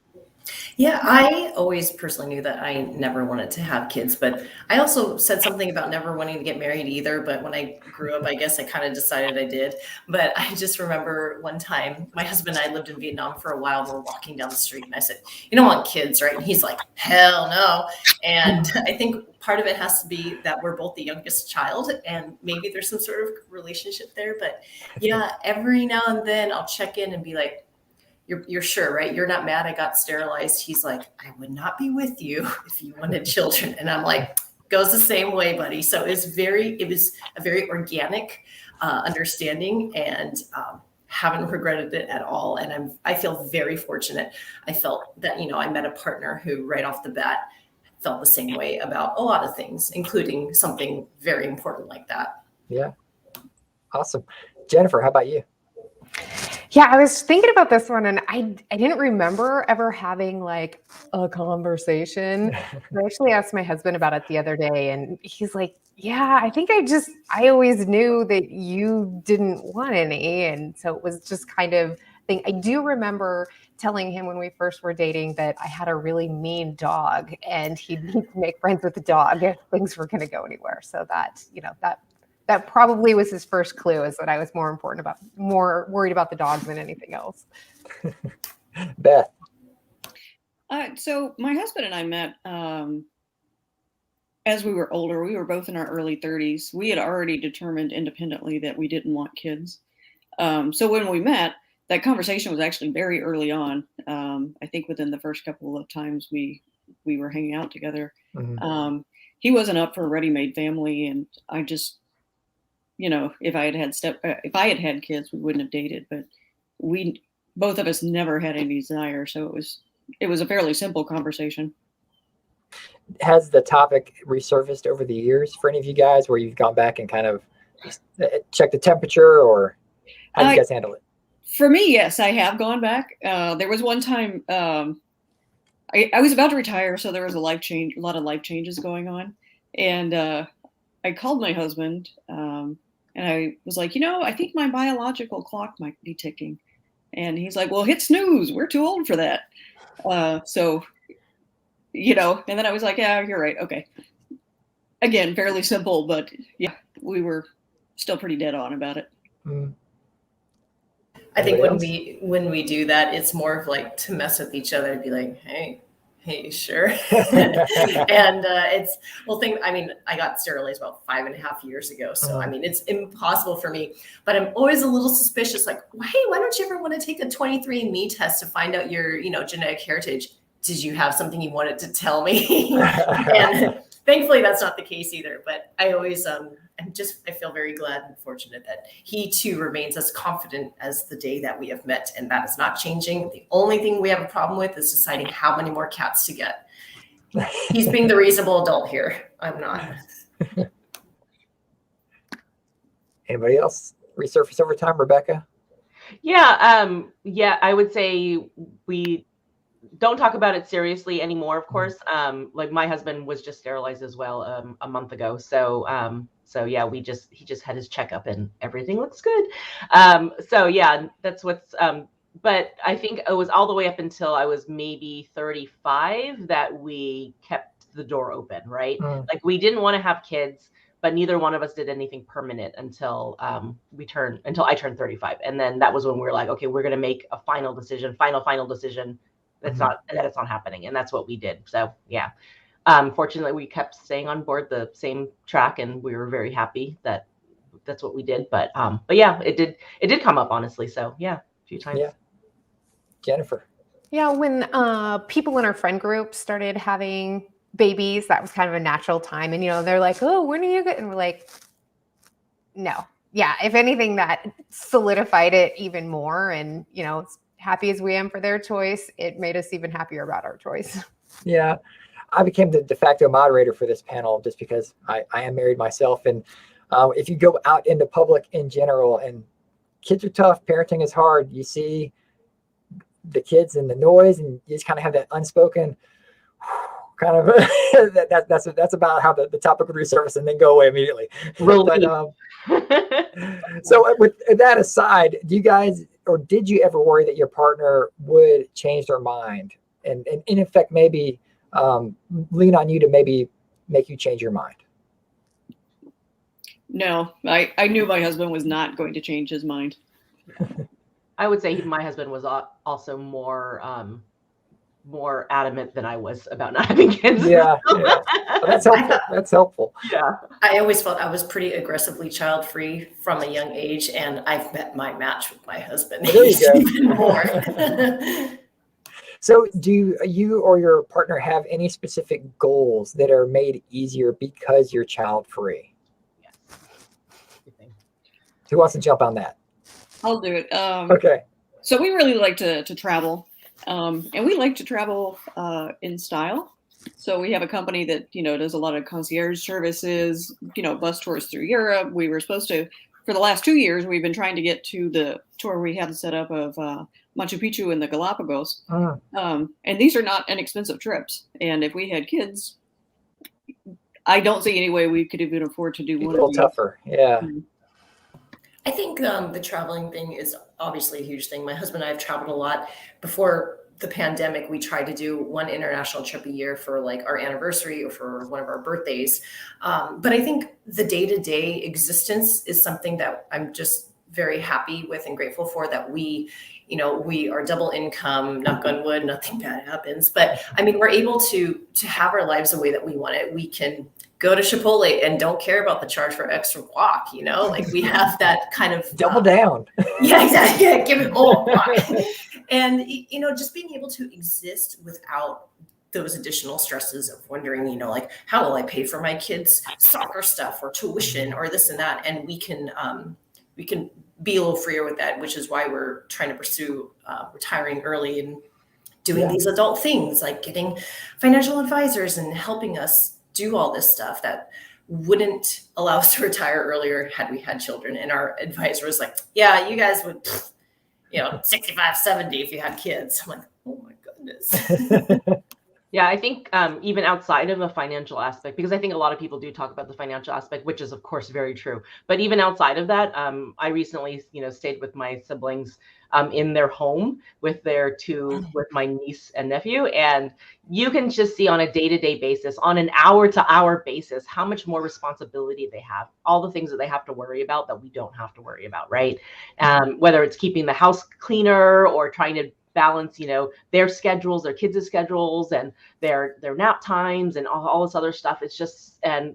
Yeah, I always personally knew that I never wanted to have kids, but I also said something about never wanting to get married either. But when I grew up, I guess I kind of decided I did. But I just remember one time my husband and I lived in Vietnam for a while. And we're walking down the street and I said, "You don't want kids, right?" And he's like, "Hell no." And I think part of it has to be that we're both the youngest child and maybe there's some sort of relationship there. But yeah, every now and then I'll check in and be like, You're sure, right? You're not mad I got sterilized. He's like, "I would not be with you if you wanted children." And I'm like, goes the same way, buddy. So it was a very organic understanding, and haven't regretted it at all. And I feel very fortunate. I felt that, I met a partner who right off the bat felt the same way about a lot of things, including something very important like that. Yeah. Awesome. Jennifer, how about you? Yeah, I was thinking about this one, and I didn't remember ever having a conversation. I actually asked my husband about it the other day, and he's like, "Yeah, I think I always knew that you didn't want any." And so it was just kind of thing. I do remember telling him when we first were dating that I had a really mean dog, and he'd need to make friends with the dog if things were going to go anywhere. So that probably was his first clue, is that I was more worried about the dog than anything else. Beth. So my husband and I met as we were older. We were both in our early 30s. We had already determined independently that we didn't want kids. So when we met, that conversation was actually very early on. I think within the first couple of times we were hanging out together. Mm-hmm. He wasn't up for a ready-made family, and I just, if I had had kids, we wouldn't have dated. But both of us never had any desire, so it was a fairly simple conversation. has the topic resurfaced over the years for any of you guys, where you've gone back and kind of checked the temperature, or how do you guys handle it? For me, yes, I have gone back. There was one time I was about to retire, so there was a lot of life changes going on, and I called my husband, and I was like, I think my biological clock might be ticking, and he's like, "Well, hit snooze. We're too old for that." So, and then I was like, "Yeah, you're right. Okay." Again, fairly simple, but yeah, we were still pretty dead on about it. I think when we do that, it's more of like to mess with each other and be like, hey, sure. And I got sterilized about 5.5 years ago. So, it's impossible for me, but I'm always a little suspicious, like, hey, why don't you ever want to take a 23andMe test to find out your, genetic heritage? Did you have something you wanted to tell me? And thankfully that's not the case either, but I always, I feel very glad and fortunate that he too remains as confident as the day that we have met, and that is not changing. The only thing we have a problem with is deciding how many more cats to get. He's being the reasonable adult here. I'm not. Anybody else resurface over time? Rebecca? Yeah, I would say we don't talk about it seriously anymore, of course. Like my husband was just sterilized as well a month ago. So yeah, he just had his checkup and everything looks good. So yeah, that's what's but I think it was all the way up until I was maybe 35 that we kept the door open, right? Like we didn't want to have kids, but neither one of us did anything permanent until I turned 35. And then that was when we were like, okay, we're going to make a final decision. That's that it's not happening. And that's what we did. So yeah, fortunately we kept staying on board the same track, and we were very happy that that's what we did. But yeah, it did come up, honestly. So yeah, a few times. Yeah. Jennifer. Yeah. When people in our friend group started having babies, that was kind of a natural time. And, they're like, "Oh, when are you good?" And we're like, no. Yeah. If anything, that solidified it even more. And, as happy as we am for their choice, it made us even happier about our choice. Yeah. I became the de facto moderator for this panel just because I am married myself. And if you go out into public in general, and kids are tough, parenting is hard, you see the kids and the noise, and you just kind of have that unspoken kind of that's about how the topic would resurface and then go away immediately. But, so with that aside, do you guys, or did you ever worry that your partner would change their mind and in effect maybe lean on you to maybe make you change your mind? No, I knew my husband was not going to change his mind. I would say my husband was also more adamant than I was about not having kids. Yeah. Well, that's helpful. Yeah. I always felt I was pretty aggressively child-free from a young age, and I've met my match with my husband. There you go. Even more. So do you or your partner have any specific goals that are made easier because you're child-free? Yes. Who wants to jump on that? I'll do it. Okay. So we really like to travel, and we like to travel in style. So we have a company that, does a lot of concierge services, bus tours through Europe. We were supposed to, for the last 2 years, we've been trying to get to the tour we have set up of Machu Picchu and the Galapagos. And these are not inexpensive trips. And if we had kids, I don't see any way we could even afford to do one. A little tougher. Yeah. I think the traveling thing is obviously a huge thing. My husband and I have traveled a lot. Before the pandemic, we tried to do one international trip a year for like our anniversary or for one of our birthdays. But I think the day-to-day existence is something that I'm just very happy with and grateful for, that we are double income, knock on wood, nothing bad happens. But we're able to have our lives the way that we want it. We can go to Chipotle and don't care about the charge for extra guac, like we have that kind of double down. Yeah, exactly. Yeah, give it all. And, just being able to exist without those additional stresses of wondering, like, how will I pay for my kids' soccer stuff or tuition or this and that? And we can be a little freer with that, which is why we're trying to pursue retiring early and doing these adult things like getting financial advisors and helping us do all this stuff that wouldn't allow us to retire earlier had we had children. And our advisor was like, yeah, you guys would, 65, 70 if you had kids. I'm like, oh my goodness. Yeah, I think even outside of a financial aspect, because I think a lot of people do talk about the financial aspect, which is of course very true. But even outside of that, I recently, stayed with my siblings in their home with my niece and nephew, and you can just see on a day-to-day basis, on an hour-to-hour basis, how much more responsibility they have, all the things that they have to worry about that we don't have to worry about, right? Whether it's keeping the house cleaner or trying to balance, their schedules, their kids' schedules, and their nap times, and all this other stuff. It's just, and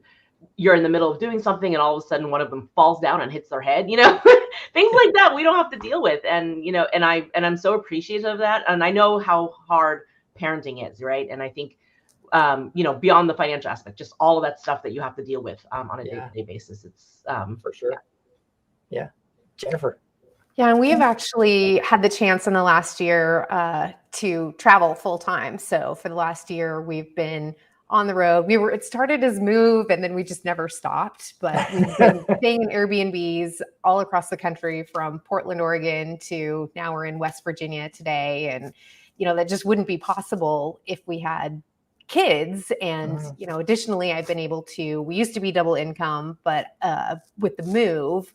you're in the middle of doing something, and all of a sudden one of them falls down and hits their head, things like that we don't have to deal with. And I'm so appreciative of that, and I know how hard parenting is, right? And I think beyond the financial aspect, just all of that stuff that you have to deal with on a day-to-day basis. It's for sure. Yeah. Jennifer. Yeah, and we have actually had the chance in the last year to travel full time. So for the last year, we've been on the road. It started as move, and then we just never stopped. But we've been staying in Airbnbs all across the country, from Portland, Oregon, to now we're in West Virginia today. And that just wouldn't be possible if we had kids. And additionally, I've been able to. We used to be double income, but with the move,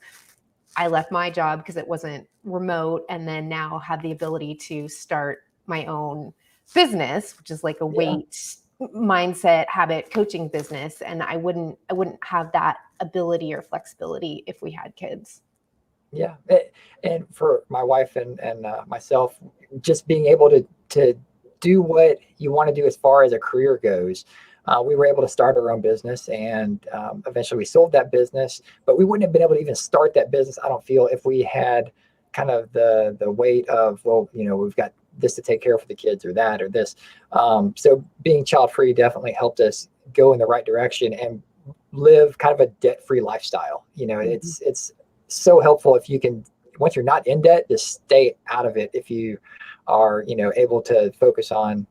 I left my job because it wasn't remote, and then now have the ability to start my own business, which is like a weight mindset habit coaching business. And I wouldn't have that ability or flexibility if we had kids. Yeah. And for my wife and myself, just being able to do what you want to do as far as a career goes. We were able to start our own business, and eventually we sold that business, but we wouldn't have been able to even start that business, I don't feel, if we had kind of the weight of, we've got this to take care of for the kids, or that, or this. So being child-free definitely helped us go in the right direction and live kind of a debt-free lifestyle. It's so helpful if you can, once you're not in debt, just stay out of it. If you are, able to focus on,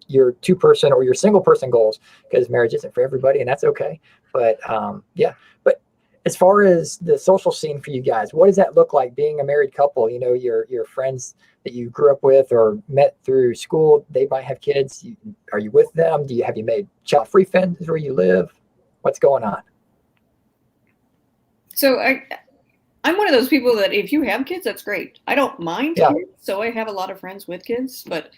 your two-person or your single-person goals, because marriage isn't for everybody, and that's okay. But but as far as the social scene for you guys, what does that look like being a married couple? Your friends that you grew up with or met through school, they might have kids. Are you with them? Have you made child-free friends where you live? What's going on? So I'm one of those people that if you have kids, that's great. I don't mind kids, so I have a lot of friends with kids, but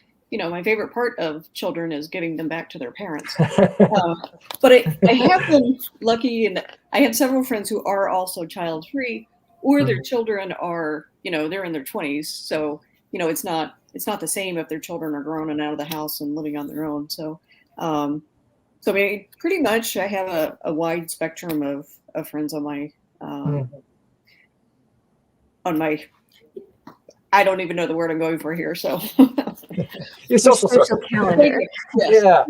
my favorite part of children is getting them back to their parents. But I have been lucky, and I have several friends who are also child-free, or their children are, they're in their 20s. So, it's not the same if their children are grown and out of the house and living on their own. So, pretty much I have a wide spectrum of friends on my I don't even know the word I'm going for here. So your social calendar. Yeah.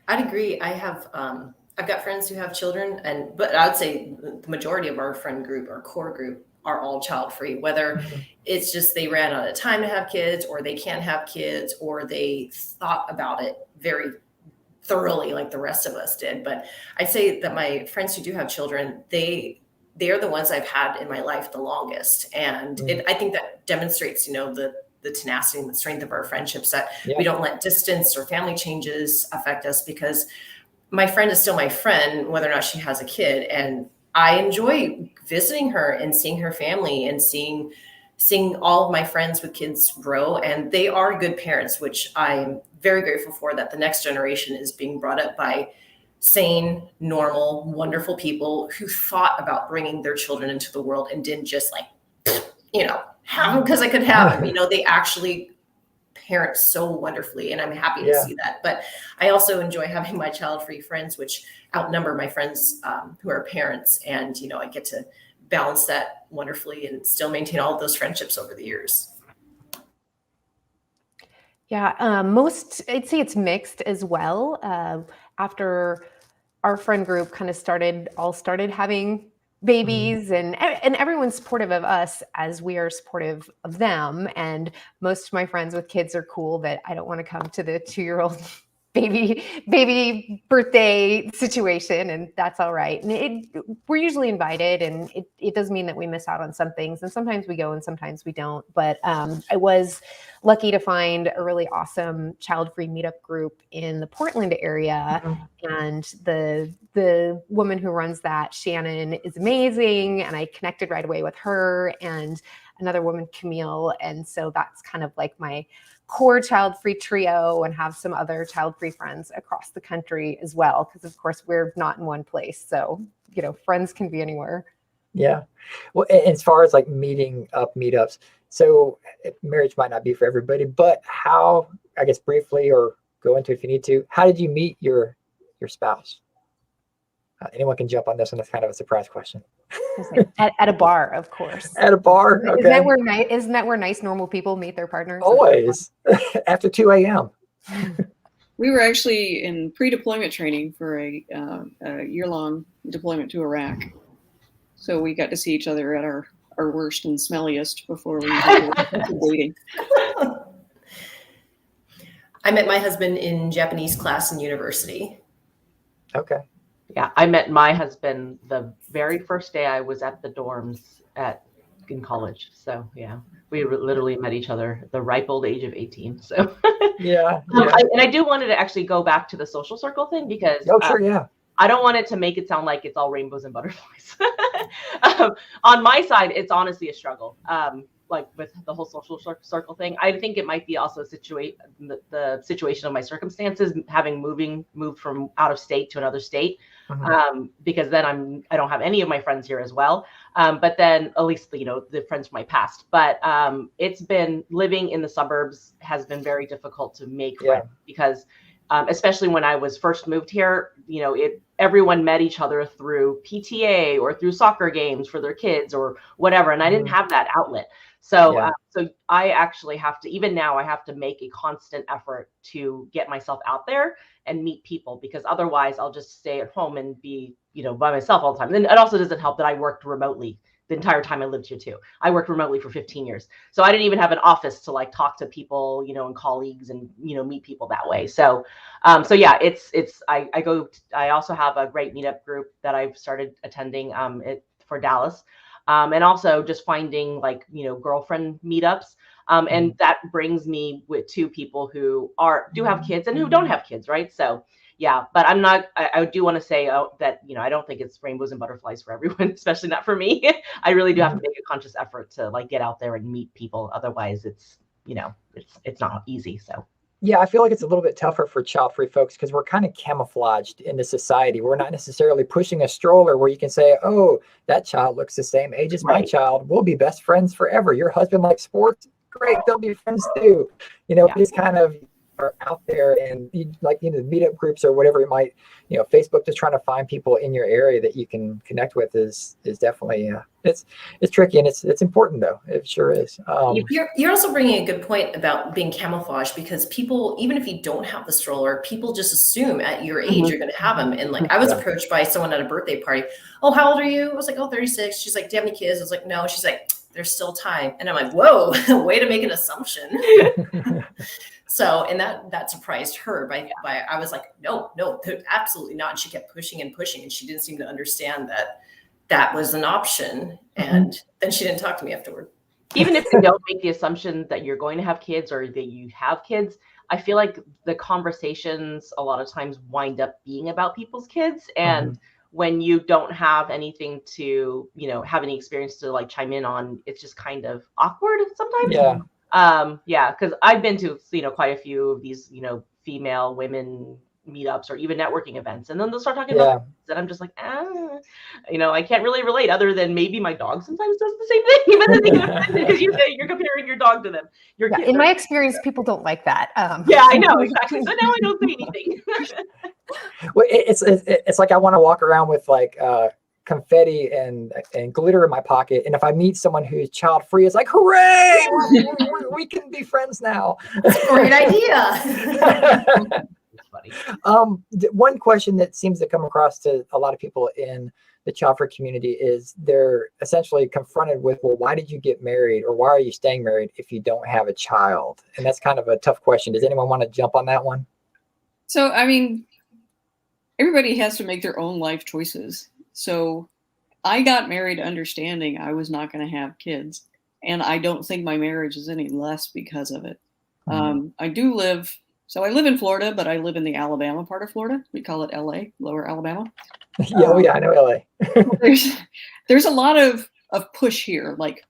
I'd agree. I have, I've got friends who have children, but I would say the majority of our friend group, our core group, are all child-free, whether it's just they ran out of time to have kids, or they can't have kids, or they thought about it very thoroughly like the rest of us did. But I'd say that my friends who do have children, they are the ones I've had in my life the longest. And I think that demonstrates, the tenacity and the strength of our friendships, that we don't let distance or family changes affect us, because my friend is still my friend, whether or not she has a kid. And I enjoy visiting her and seeing her family and seeing all of my friends with kids grow. And they are good parents, which I'm very grateful for, that the next generation is being brought up by sane, normal, wonderful people who thought about bringing their children into the world and didn't just have them because I could have them. They actually parent so wonderfully, and I'm happy to see that. But I also enjoy having my child-free friends, which outnumber my friends who are parents. And, I get to balance that wonderfully and still maintain all of those friendships over the years. Yeah, I'd say it's mixed as well. After our friend group kind of started having babies, and everyone's supportive of us as we are supportive of them. And most of my friends with kids are cool, but I don't want to come to the 2-year-old baby birthday situation, and that's all right. And we're usually invited, and it does mean that we miss out on some things, and sometimes we go and sometimes we don't. But I was lucky to find a really awesome child-free meetup group in the Portland area, and the woman who runs that, Shannon, is amazing, and I connected right away with her and another woman, Camille, and so that's kind of like my core child-free trio, and have some other child-free friends across the country as well, because of course we're not in one place, so friends can be anywhere. Yeah. Well, as far as like meetups, so marriage might not be for everybody, but how, I guess briefly, or go into it if you need to, how did you meet your spouse? Anyone can jump on this one. That's kind of a surprise question. At a bar, of course. At a bar? Okay. Isn't that where nice, normal people meet their partners? Always. After 2 a.m. We were actually in pre-deployment training for a year-long deployment to Iraq. So we got to see each other at our worst and smelliest before we started dating. I met my husband in Japanese class in university. Okay. Yeah, I met my husband the very first day I was at the dorms in college. So yeah, we literally met each other at the ripe old age of 18. So yeah. I do wanted to actually go back to the social circle thing, because I don't want it to make it sound like it's all rainbows and butterflies. On my side, it's honestly a struggle. Like with the whole social circle thing, I think it might be also the situation of my circumstances, having moved from out of state to another state, because then I don't have any of my friends here as well. But then at least the friends from my past. But it's been living in the suburbs has been very difficult to make friends, because especially when I was first moved here, everyone met each other through PTA or through soccer games for their kids or whatever, and I didn't have that outlet. So, so I actually have to, even now, I have to make a constant effort to get myself out there and meet people, because otherwise I'll just stay at home and be, by myself all the time. And it also doesn't help that I worked remotely the entire time I lived here too. I worked remotely for 15 years. So I didn't even have an office to like talk to people, and colleagues and, meet people that way. So, yeah, I also have a great meetup group that I've started attending for Dallas. And also just finding girlfriend meetups. And that brings me with two people who do have kids and who don't have kids. Right. So, yeah, but I do want to say that, I don't think it's rainbows and butterflies for everyone, especially not for me. I really do have to make a conscious effort to get out there and meet people. Otherwise it's not easy. So. Yeah, I feel like it's a little bit tougher for child-free folks because we're kind of camouflaged in the society. We're not necessarily pushing a stroller where you can say, oh, that child looks the same age as my child. We'll be best friends forever. Your husband likes sports? Great, they'll be friends too. We just kind of are out there, and meetup groups or whatever it might, Facebook, just trying to find people in your area that you can connect with is definitely it's tricky, and it's important though. It sure is. You're also bringing a good point about being camouflaged, because people, even if you don't have the stroller, people just assume at your age you're going to have them. And I was approached by someone at a birthday party. Oh, how old are you? I was like, oh, 36. She's like, do you have any kids? I was like, no. She's like, there's still time. And I'm like, whoa, way to make an assumption. So, and that surprised her by I was like, no, absolutely not. And she kept pushing and pushing, and she didn't seem to understand that was an option. And then she didn't talk to me afterward. Even if you don't make the assumption that you're going to have kids or that you have kids, I feel like the conversations a lot of times wind up being about people's kids. And when you don't have anything to, have any experience to chime in on, it's just kind of awkward sometimes. Because I've been to, quite a few of these, female women meetups or even networking events, and then they'll start talking about kids, and I'm just like, I can't really relate, other than maybe my dog sometimes does the same thing, because you're comparing your dog to them. In my experience, people don't like that. Yeah, I know, exactly. So now I don't say anything. Well, it's like I want to walk around with confetti and glitter in my pocket, and if I meet someone who's child-free, it's like, hooray, we can be friends now. That's a great idea. funny. One question that seems to come across to a lot of people in the child-free community is they're essentially confronted with, well, why did you get married, or why are you staying married if you don't have a child? And that's kind of a tough question. Does anyone want to jump on that one? So, I mean, everybody has to make their own life choices. So I got married understanding I was not going to have kids. And I don't think my marriage is any less because of it. I live in Florida, but I live in the Alabama part of Florida. We call it LA, Lower Alabama. Yeah, I know LA. there's a lot of push here. Like,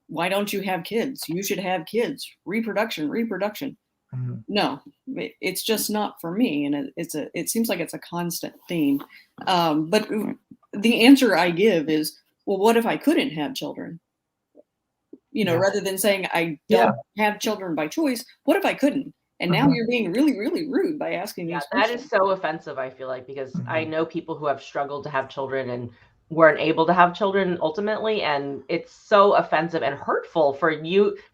why don't you have kids? You should have kids. Reproduction. Mm-hmm. No, it's just not for me. And it seems like it's a constant theme. But the answer I give is, well, what if I couldn't have children? Rather than saying I don't have children by choice, what if I couldn't? And now you're being really, really rude by asking these questions. That is so offensive, I feel like, because I know people who have struggled to have children and weren't able to have children ultimately. And it's so offensive and hurtful for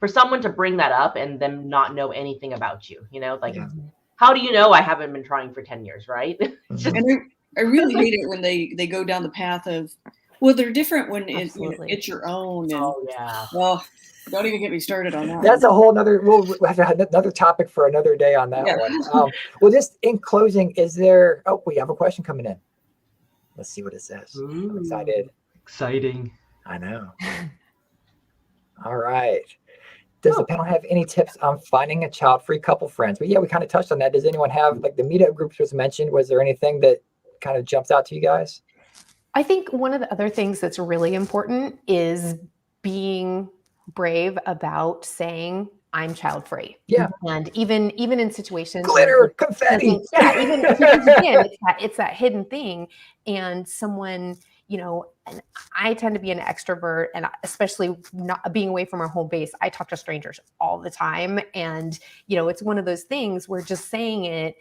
someone to bring that up and them not know anything about you, how do you know I haven't been trying for 10 years, right? And I really hate it when they go down the path of, well, they're different when it's your own. And, well, don't even get me started on that. That's a whole nother, we'll have to have another topic for another day on that one. Well, just in closing, we have a question coming in. Let's see what it says. Ooh, I'm excited. Exciting. I know. All right. Does the panel have any tips on finding a child-free couple friends? But we kind of touched on that. Does anyone have, like, the meetup groups was mentioned? Was there anything that kind of jumps out to you guys? I think one of the other things that's really important is being brave about saying I'm child free. Yeah. And even in situations glitter, confetti. Even because again, it's that hidden thing. And someone, and I tend to be an extrovert, and especially not being away from our home base, I talk to strangers all the time. And, it's one of those things where just saying it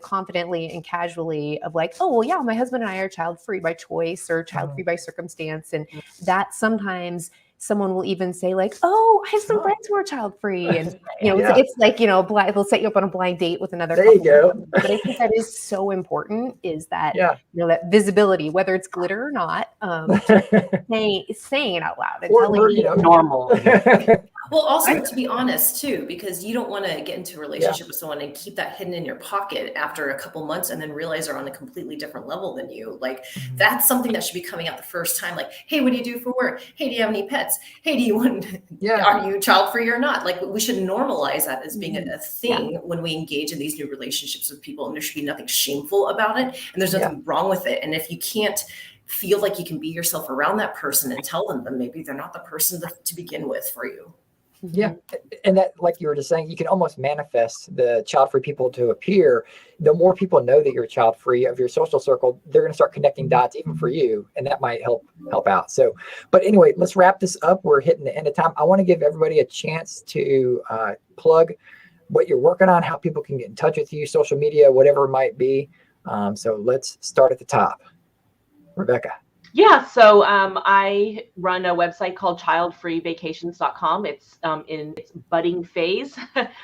confidently and casually of like, oh, well, yeah, my husband and I are child free by choice or child free by circumstance. And that sometimes someone will even say like, oh, I have some friends who are child free. And, it's like, they'll set you up on a blind date with another couple. There you go. But I think that is so important is that, that visibility, whether it's glitter or not, saying it out loud and telling people normal. Well, also to be honest too, because you don't want to get into a relationship with someone and keep that hidden in your pocket after a couple months and then realize they're on a completely different level than you. Like that's something that should be coming out the first time. Like, hey, what do you do for work? Hey, do you have any pets? Hey, do you want, are you child free or not? Like we should normalize that as being a thing when we engage in these new relationships with people, and there should be nothing shameful about it. And there's nothing wrong with it. And if you can't feel like you can be yourself around that person and tell them, then maybe they're not the person to begin with for you. Yeah. And that, like you were just saying, you can almost manifest the child-free people to appear. The more people know that you're child-free of your social circle, they're going to start connecting dots even for you. And that might help out. So, but anyway, let's wrap this up. We're hitting the end of time. I want to give everybody a chance to plug what you're working on, how people can get in touch with you, social media, whatever it might be. So let's start at the top. Rebecca. Yeah, so I run a website called childfreevacations.com. It's in its budding phase,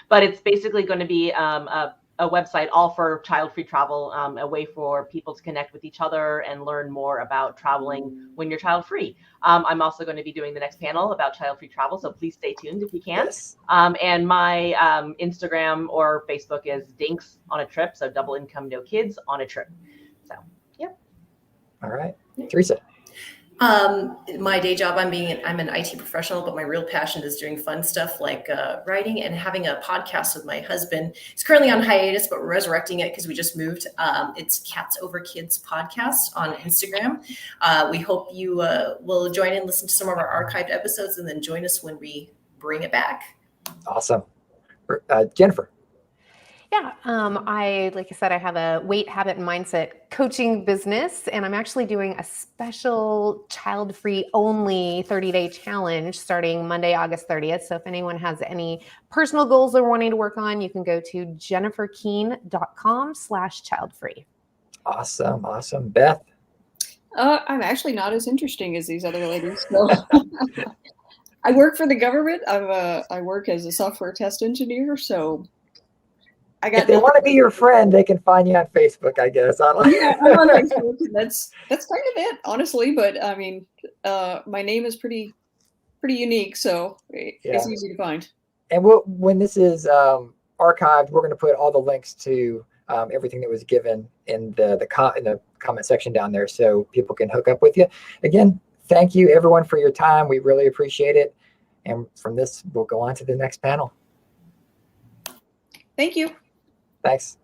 but it's basically going to be a website all for child-free travel, a way for people to connect with each other and learn more about traveling when you're child-free. I'm also going to be doing the next panel about child-free travel, so please stay tuned if you can. Yes. And my Instagram or Facebook is Dinks on a Trip, so double income, no kids on a trip. So, yep. All right. Teresa. My day job, I'm an IT professional, but my real passion is doing fun stuff like writing and having a podcast with my husband. It's currently on hiatus, but we're resurrecting it because we just moved. It's Cats Over Kids podcast on Instagram. We hope you will join in, listen to some of our archived episodes, and then join us when we bring it back. Awesome. Jennifer. Yeah, like I said, I have a weight, habit, and mindset coaching business, and I'm actually doing a special child-free only 30-day challenge starting Monday, August 30th. So if anyone has any personal goals they're wanting to work on, you can go to jenniferkeen.com/childfree. Awesome. Beth? I'm actually not as interesting as these other ladies. So. I work for the government. I work as a software test engineer, so I got if they want to be your friend, they can find you on Facebook, I guess. I don't yeah, I'm on Facebook. That's kind of it, honestly. But I mean, my name is pretty unique, so it's easy to find. And when this is archived, we're going to put all the links to everything that was given in the comment section down there, so people can hook up with you. Again, thank you everyone for your time. We really appreciate it. And from this, we'll go on to the next panel. Thank you. Thanks.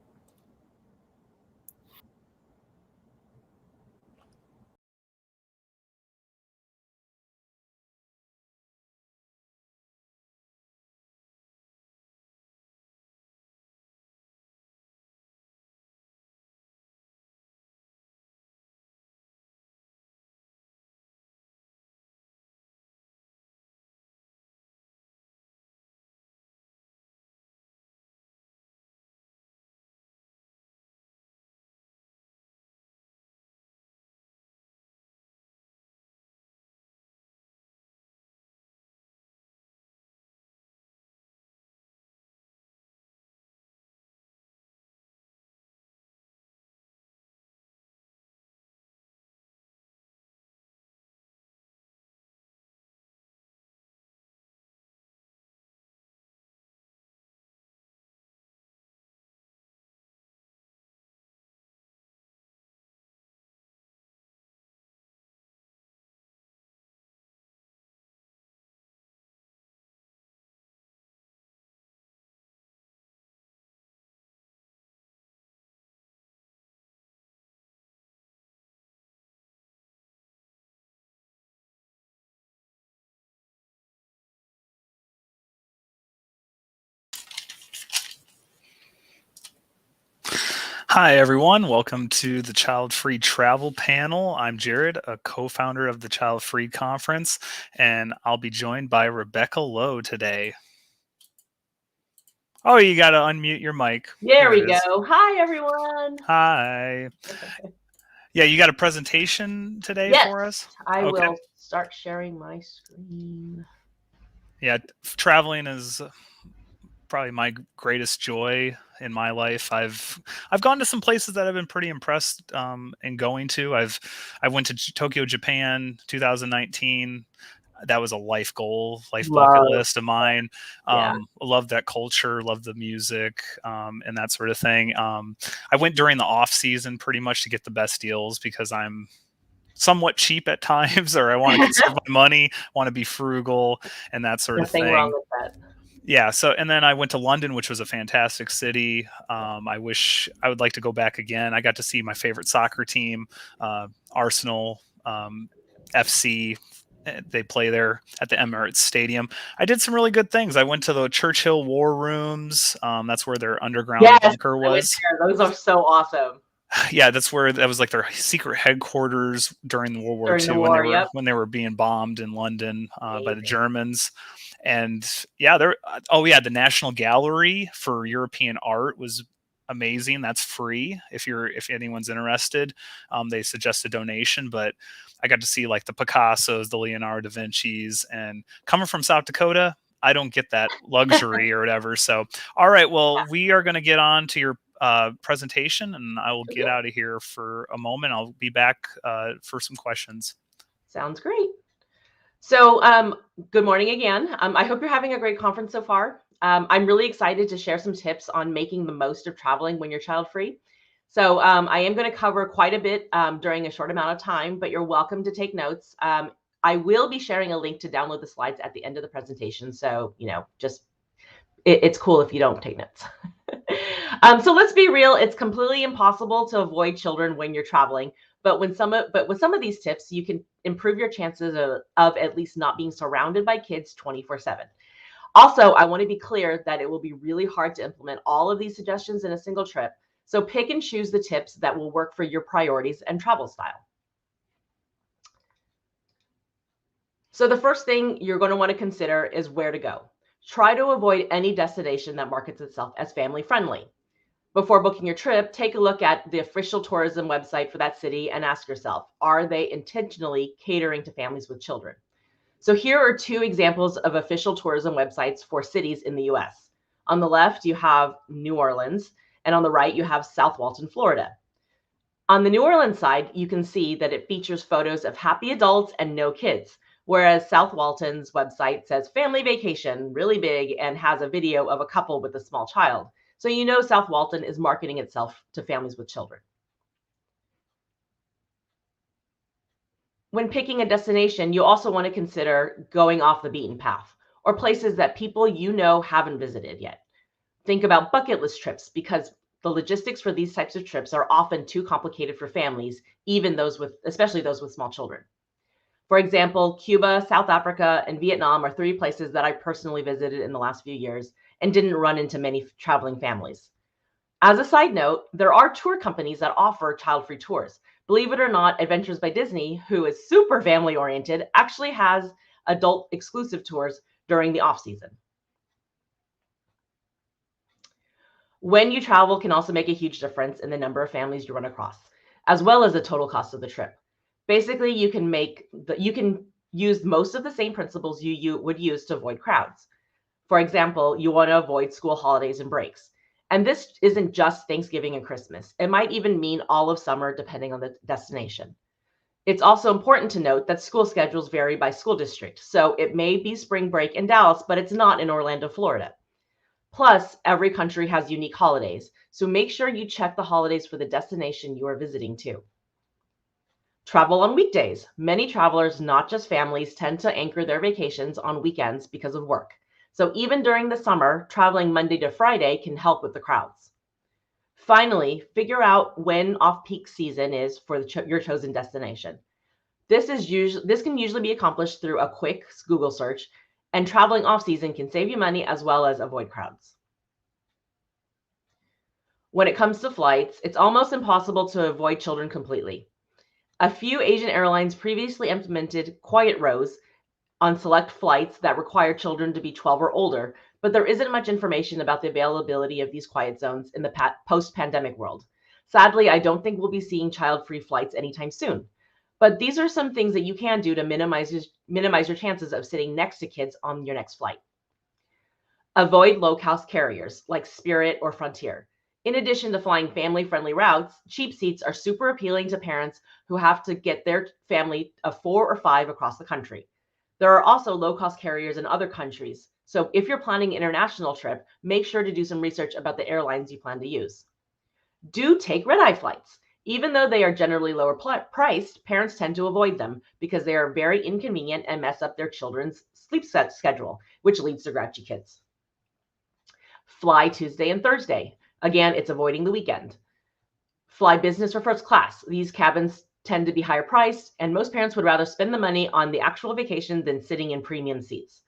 Hi, everyone. Welcome to the Child-Free Travel Panel. I'm Jared, a co-founder of the Child-Free Conference, and I'll be joined by Rebecca Lowe today. Oh, you got to unmute your mic. There we go. Hi, everyone. Hi. Yeah, you got a presentation today for us? I will start sharing my screen. Yeah, traveling is probably my greatest joy in my life. I've gone to some places that I've been pretty impressed in going to. I went to Tokyo, Japan, 2019. That was a life goal, bucket list of mine. Love that culture, love the music, and that sort of thing. I went during the off season pretty much to get the best deals because I'm somewhat cheap at times, or I want to conserve my money, want to be frugal, and that sort of thing. Nothing wrong with that. Yeah. So, and then I went to London, which was a fantastic city. I would like to go back again. I got to see my favorite soccer team, Arsenal, FC. They play there at the Emirates Stadium. I did some really good things. I went to the Churchill War Rooms. That's where their underground bunker was. Those are so awesome. Yeah, that was like their secret headquarters during World War II when they were being bombed in London by the Germans. And yeah, the National Gallery for European art was amazing. That's free if anyone's interested. They suggest a donation, but I got to see like the Picassos, the Leonardo da Vinci's, and coming from South Dakota, I don't get that luxury or whatever. So, all right, well, we are going to get on to your presentation, and I will get out of here for a moment. I'll be back for some questions. Sounds great. So good morning again. I hope you're having a great conference so far. I'm really excited to share some tips on making the most of traveling when you're child-free. So I am going to cover quite a bit during a short amount of time, but you're welcome to take notes. I will be sharing a link to download the slides at the end of the presentation. So, it's cool if you don't take notes. So let's be real. It's completely impossible to avoid children when you're traveling. But with some of these tips, you can improve your chances of at least not being surrounded by kids 24/7. Also, I want to be clear that it will be really hard to implement all of these suggestions in a single trip. So pick and choose the tips that will work for your priorities and travel style. So the first thing you're going to want to consider is where to go. Try to avoid any destination that markets itself as family friendly. Before booking your trip, take a look at the official tourism website for that city and ask yourself, are they intentionally catering to families with children? So here are two examples of official tourism websites for cities in the US. On the left, you have New Orleans, and on the right, you have South Walton, Florida. On the New Orleans side, you can see that it features photos of happy adults and no kids, whereas South Walton's website says family vacation, really big, and has a video of a couple with a small child. So you know South Walton is marketing itself to families with children. When picking a destination, you also want to consider going off the beaten path or places that people you know haven't visited yet. Think about bucket list trips because the logistics for these types of trips are often too complicated for families, especially those with small children. For example, Cuba, South Africa, and Vietnam are 3 places that I personally visited in the last few years and didn't run into many traveling families. As a side note, there are tour companies that offer child-free tours. Believe it or not, Adventures by Disney, who is super family-oriented, actually has adult exclusive tours during the off-season. When you travel can also make a huge difference in the number of families you run across, as well as the total cost of the trip. Basically, you can use most of the same principles you would use to avoid crowds. For example, you want to avoid school holidays and breaks. And this isn't just Thanksgiving and Christmas. It might even mean all of summer, depending on the destination. It's also important to note that school schedules vary by school district. So it may be spring break in Dallas, but it's not in Orlando, Florida. Plus, every country has unique holidays. So make sure you check the holidays for the destination you are visiting too. Travel on weekdays. Many travelers, not just families, tend to anchor their vacations on weekends because of work. So even during the summer, traveling Monday to Friday can help with the crowds. Finally, figure out when off-peak season is for your chosen destination. This can usually be accomplished through a quick Google search, and traveling off-season can save you money as well as avoid crowds. When it comes to flights, it's almost impossible to avoid children completely. A few Asian airlines previously implemented quiet rows on select flights that require children to be 12 or older, but there isn't much information about the availability of these quiet zones in the post-pandemic world. Sadly, I don't think we'll be seeing child-free flights anytime soon, but these are some things that you can do to minimize your chances of sitting next to kids on your next flight. Avoid low-cost carriers like Spirit or Frontier. In addition to flying family-friendly routes, cheap seats are super appealing to parents who have to get their family of 4 or 5 across the country. There are also low-cost carriers in other countries. So if you're planning an international trip, make sure to do some research about the airlines you plan to use. Do take red-eye flights. Even though they are generally lower priced, parents tend to avoid them because they are very inconvenient and mess up their children's sleep schedule, which leads to grouchy kids. Fly Tuesday and Thursday. Again, it's avoiding the weekend. Fly business or first class. These cabins tend to be higher priced, and most parents would rather spend the money on the actual vacation than sitting in premium seats.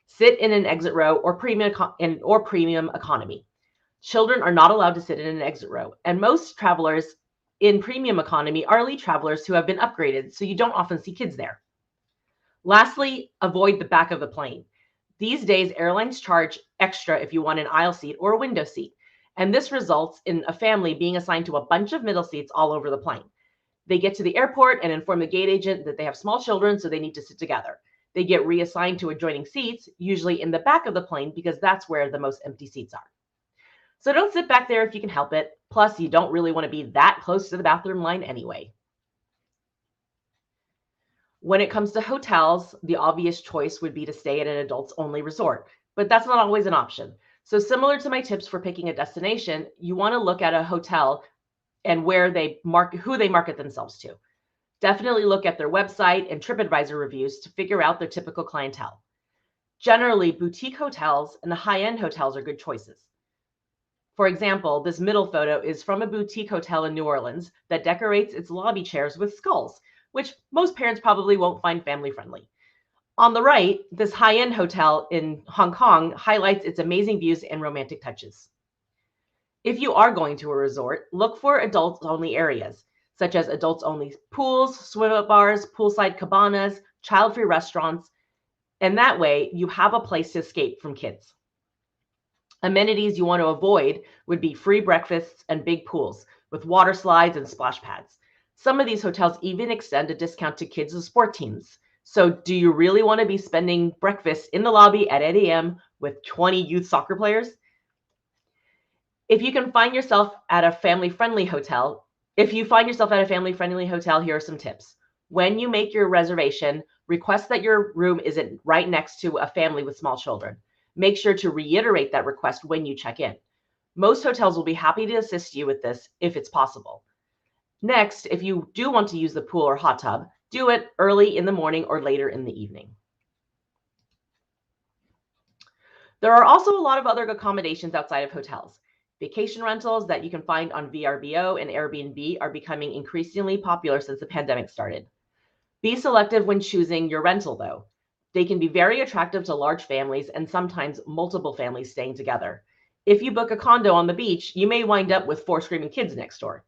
Sit in an exit row or premium economy. Children are not allowed to sit in an exit row, and most travelers in premium economy are elite travelers who have been upgraded, so you don't often see kids there. Lastly, avoid the back of the plane. These days, airlines charge extra if you want an aisle seat or a window seat, and this results in a family being assigned to a bunch of middle seats all over the plane. They get to the airport and inform the gate agent that they have small children, so they need to sit together. They get reassigned to adjoining seats, usually in the back of the plane, because that's where the most empty seats are. So don't sit back there if you can help it. Plus, you don't really want to be that close to the bathroom line anyway. When it comes to hotels, the obvious choice would be to stay at an adults-only resort, but that's not always an option. So similar to my tips for picking a destination, you want to look at a hotel and who they market themselves to. Definitely look at their website and TripAdvisor reviews to figure out their typical clientele. Generally, boutique hotels and the high-end hotels are good choices. For example, this middle photo is from a boutique hotel in New Orleans that decorates its lobby chairs with skulls, which most parents probably won't find family-friendly. On the right, this high-end hotel in Hong Kong highlights its amazing views and romantic touches. If you are going to a resort, look for adults-only areas, such as adults-only pools, swim-up bars, poolside cabanas, child-free restaurants, and that way you have a place to escape from kids. Amenities you want to avoid would be free breakfasts and big pools with water slides and splash pads. Some of these hotels even extend a discount to kids with sport teams. So do you really want to be spending breakfast in the lobby at 8 a.m. with 20 youth soccer players? If you find yourself at a family-friendly hotel, here are some tips. When you make your reservation, request that your room isn't right next to a family with small children. Make sure to reiterate that request when you check in. Most hotels will be happy to assist you with this if it's possible. Next, if you do want to use the pool or hot tub, do it early in the morning or later in the evening. There are also a lot of other accommodations outside of hotels. Vacation rentals that you can find on VRBO and Airbnb are becoming increasingly popular since the pandemic started. Be selective when choosing your rental, though. They can be very attractive to large families and sometimes multiple families staying together. If you book a condo on the beach, you may wind up with 4 screaming kids next door.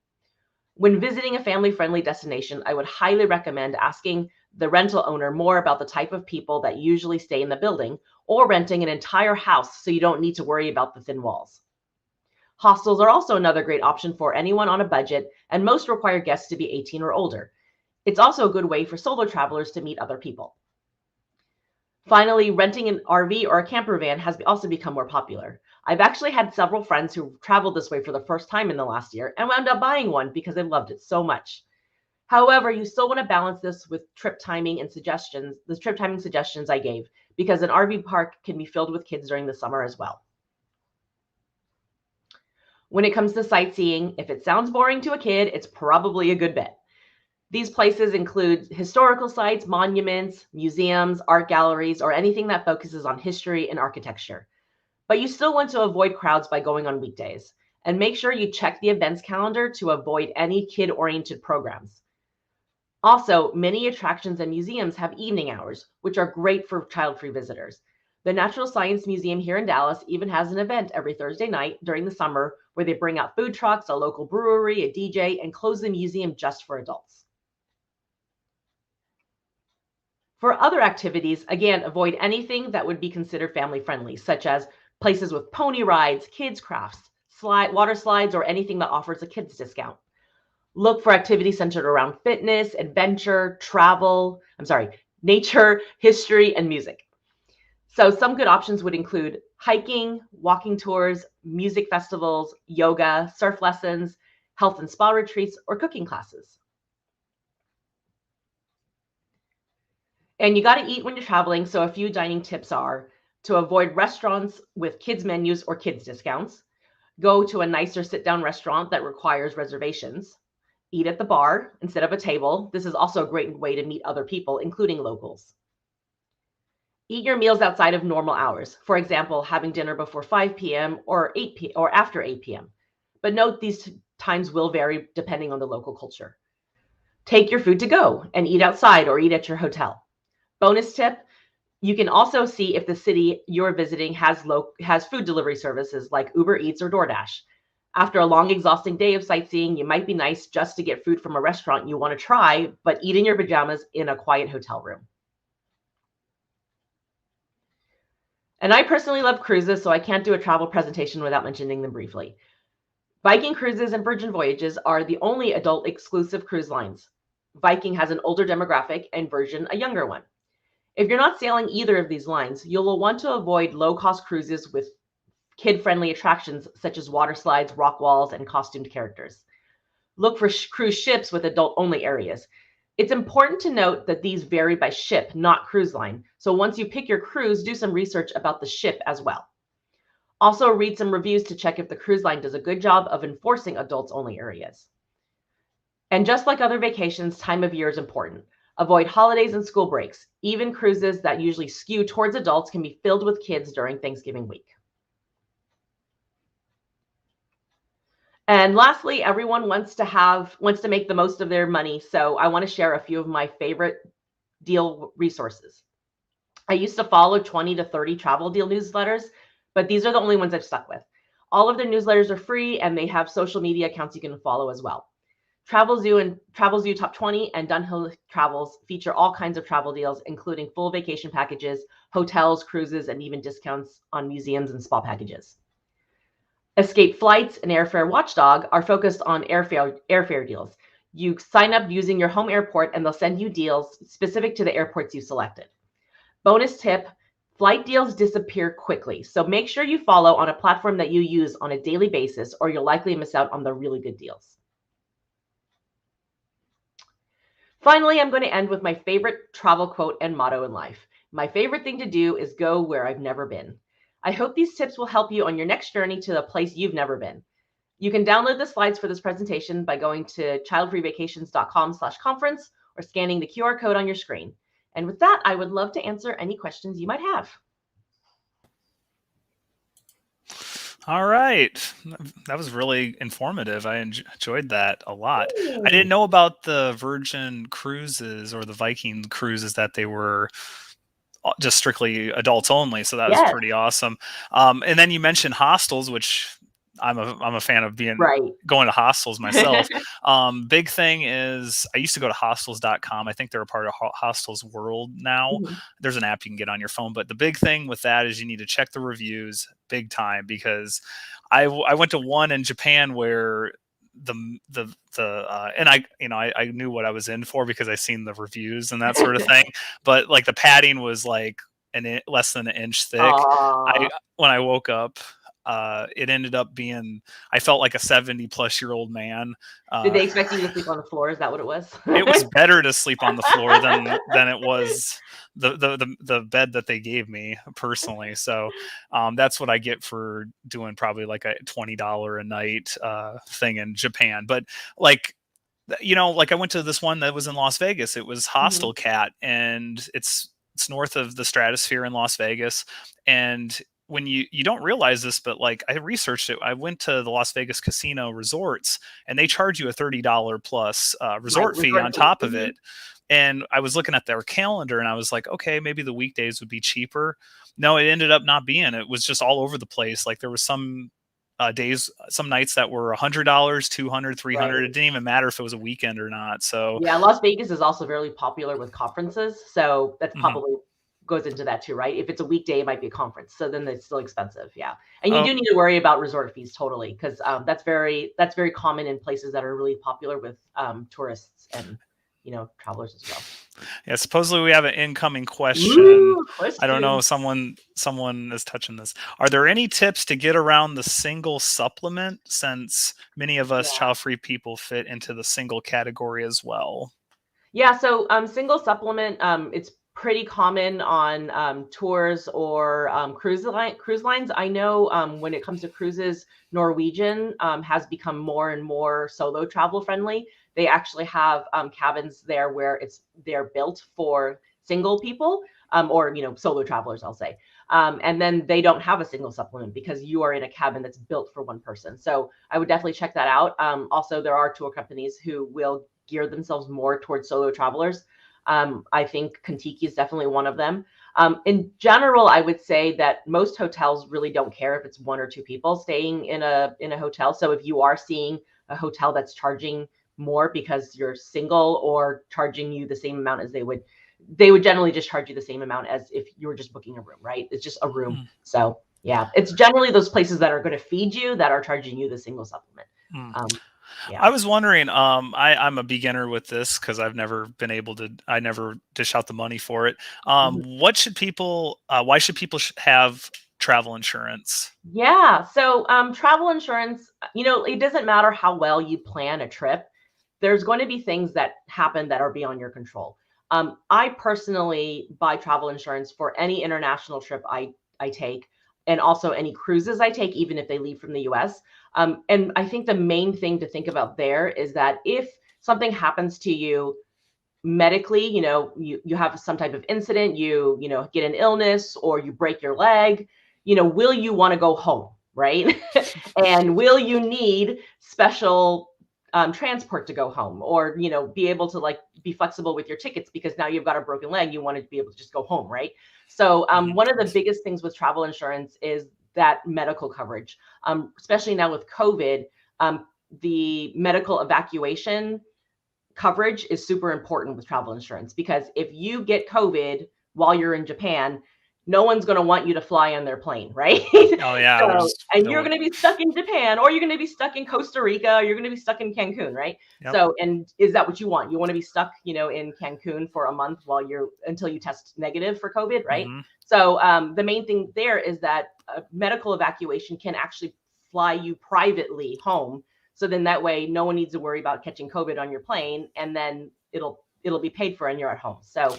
When visiting a family-friendly destination, I would highly recommend asking the rental owner more about the type of people that usually stay in the building, or renting an entire house so you don't need to worry about the thin walls. Hostels are also another great option for anyone on a budget, and most require guests to be 18 or older. It's also a good way for solo travelers to meet other people. Finally, renting an RV or a camper van has also become more popular. I've actually had several friends who traveled this way for the first time in the last year and wound up buying one because they loved it so much. However, you still want to balance this with the trip timing suggestions I gave, because an RV park can be filled with kids during the summer as well. When it comes to sightseeing, if it sounds boring to a kid, it's probably a good bet. These places include historical sites, monuments, museums, art galleries, or anything that focuses on history and architecture. But you still want to avoid crowds by going on weekdays, and make sure you check the events calendar to avoid any kid-oriented programs. Also, many attractions and museums have evening hours, which are great for child-free visitors. The Natural Science Museum here in Dallas even has an event every Thursday night during the summer where they bring out food trucks, a local brewery, a DJ, and close the museum just for adults. For other activities, again, avoid anything that would be considered family-friendly, such as places with pony rides, kids' crafts, water slides, or anything that offers a kids discount. Look for activities centered around fitness, adventure, nature, history, and music. So some good options would include hiking, walking tours, music festivals, yoga, surf lessons, health and spa retreats, or cooking classes. And you got to eat when you're traveling, so a few dining tips are to avoid restaurants with kids menus or kids discounts. Go to a nicer sit-down restaurant that requires reservations. Eat at the bar instead of a table. This is also a great way to meet other people, including locals. Eat your meals outside of normal hours. For example, having dinner before 5 p.m. or after 8 p.m. But note these times will vary depending on the local culture. Take your food to go and eat outside or eat at your hotel. Bonus tip, you can also see if the city you're visiting has food delivery services like Uber Eats or DoorDash. After a long, exhausting day of sightseeing, it might be nice just to get food from a restaurant you want to try, but eat in your pajamas in a quiet hotel room. And I personally love cruises, so I can't do a travel presentation without mentioning them briefly. Viking Cruises and Virgin Voyages are the only adult exclusive cruise lines. Viking has an older demographic and Virgin a younger one. If you're not sailing either of these lines, you'll want to avoid low-cost cruises with kid-friendly attractions such as water slides, rock walls, and costumed characters. Look for cruise ships with adult-only areas. It's important to note that these vary by ship, not cruise line. So once you pick your cruise, do some research about the ship as well. Also read some reviews to check if the cruise line does a good job of enforcing adults-only areas. And just like other vacations, time of year is important. Avoid holidays and school breaks. Even cruises that usually skew towards adults can be filled with kids during Thanksgiving week. And lastly, everyone wants to make the most of their money, so I want to share a few of my favorite deal resources. I used to follow 20 to 30 travel deal newsletters, but these are the only ones I've stuck with. All of their newsletters are free, and they have social media accounts you can follow as well. Travel Zoo Top 20 and Dunhill Travels feature all kinds of travel deals, including full vacation packages, hotels, cruises, and even discounts on museums and spa packages. Escape Flights and Airfare Watchdog are focused on airfare deals. You sign up using your home airport and they'll send you deals specific to the airports you selected. Bonus tip, Flight deals disappear quickly, so make sure you follow on a platform that you use on a daily basis, or you'll likely miss out on the really good deals. Finally, I'm going to end with my favorite travel quote and motto in life. My favorite thing to do is go where I've never been. I hope these tips will help you on your next journey to a place you've never been. You can download the slides for this presentation by going to childfreevacations.com/conference or scanning the QR code on your screen. And with that, I would love to answer any questions you might have. All right. That was really informative. I enjoyed that a lot. I didn't know about the Virgin cruises or the Viking cruises, that they were just strictly adults only. So that was pretty awesome. And then you mentioned hostels, which I'm a fan of going to hostels myself. Big thing is I used to go to hostels.com. I think they're a part of Hostels World now. There's an app you can get on your phone, but the big thing with that is you need to check the reviews big time, because I went to one in Japan where and I knew what I was in for because I seen the reviews and that sort of thing. But like the padding was like less than an inch thick. When I woke up, it ended up being, I felt like a 70-plus-year-old man. Did they expect you to sleep on the floor? Is that what it was? It was better to sleep on the floor than it was the bed that they gave me personally. So that's what I get for doing probably like a $20 a night thing in Japan. But like, like I went to this one that was in Las Vegas. It was Hostel Cat, and it's north of the Stratosphere in Las Vegas. And when you don't realize this, but like I researched it, I went to the Las Vegas casino resorts, and they charge you a $30 plus resort fee on top of it. And I was looking at their calendar, and I was like, okay, maybe the weekdays would be cheaper. No, it ended up not being. It was just all over the place. Like there was some days, some nights that were $100, $200, $300. It didn't even matter if it was a weekend or not. So yeah, Las Vegas is also very popular with conferences. So that's probably goes into that too, right? If it's a weekday, it might be a conference. So then it's still expensive. Yeah. And you do need to worry about resort fees totally. Cause that's very common in places that are really popular with tourists and, travelers as well. Yeah. Supposedly we have an incoming question. I don't know. Someone is touching this. Are there any tips to get around the single supplement, since many of us child-free people fit into the single category as well? Yeah. So single supplement, it's pretty common on tours or cruise lines. I know when it comes to cruises, Norwegian has become more and more solo travel friendly. They actually have cabins there where they're built for single people or solo travelers, I'll say. And then they don't have a single supplement because you are in a cabin that's built for one person. So I would definitely check that out. Also, there are tour companies who will gear themselves more towards solo travelers. I think Kentucky is definitely one of them. In general, I would say that most hotels really don't care if it's one or two people staying in a hotel. So if you are seeing a hotel that's charging more because you're single, or charging you the same amount as they would generally just charge you the same amount as if you were just booking a room, right? It's just a room. So yeah, it's generally those places that are going to feed you that are charging you the single supplement. Yeah. I was wondering, I'm a beginner with this because I never dish out the money for it. Why should people have travel insurance? Yeah. So travel insurance, it doesn't matter how well you plan a trip. There's going to be things that happen that are beyond your control. I personally buy travel insurance for any international trip I take, and also any cruises I take, even if they leave from the US. And I think the main thing to think about there is that if something happens to you medically, you have some type of incident, you get an illness, or you break your leg, will you want to go home, right? And will you need special transport to go home, or be able to be flexible with your tickets because now you've got a broken leg, you want to be able to just go home, right? So one of the biggest things with travel insurance is that medical coverage, especially now with COVID. The medical evacuation coverage is super important with travel insurance, because if you get COVID while you're in Japan, no one's going to want you to fly on their plane, right? Oh yeah. And you're going to be stuck in Japan, or you're going to be stuck in Costa Rica, or you're going to be stuck in Cancun, right? Yep. So, and is that what you want? You want to be stuck, in Cancun for a month until you test negative for COVID, right? Mm-hmm. So the main thing there is that medical evacuation can actually fly you privately home. So then that way, no one needs to worry about catching COVID on your plane, and then it'll be paid for and you're at home. So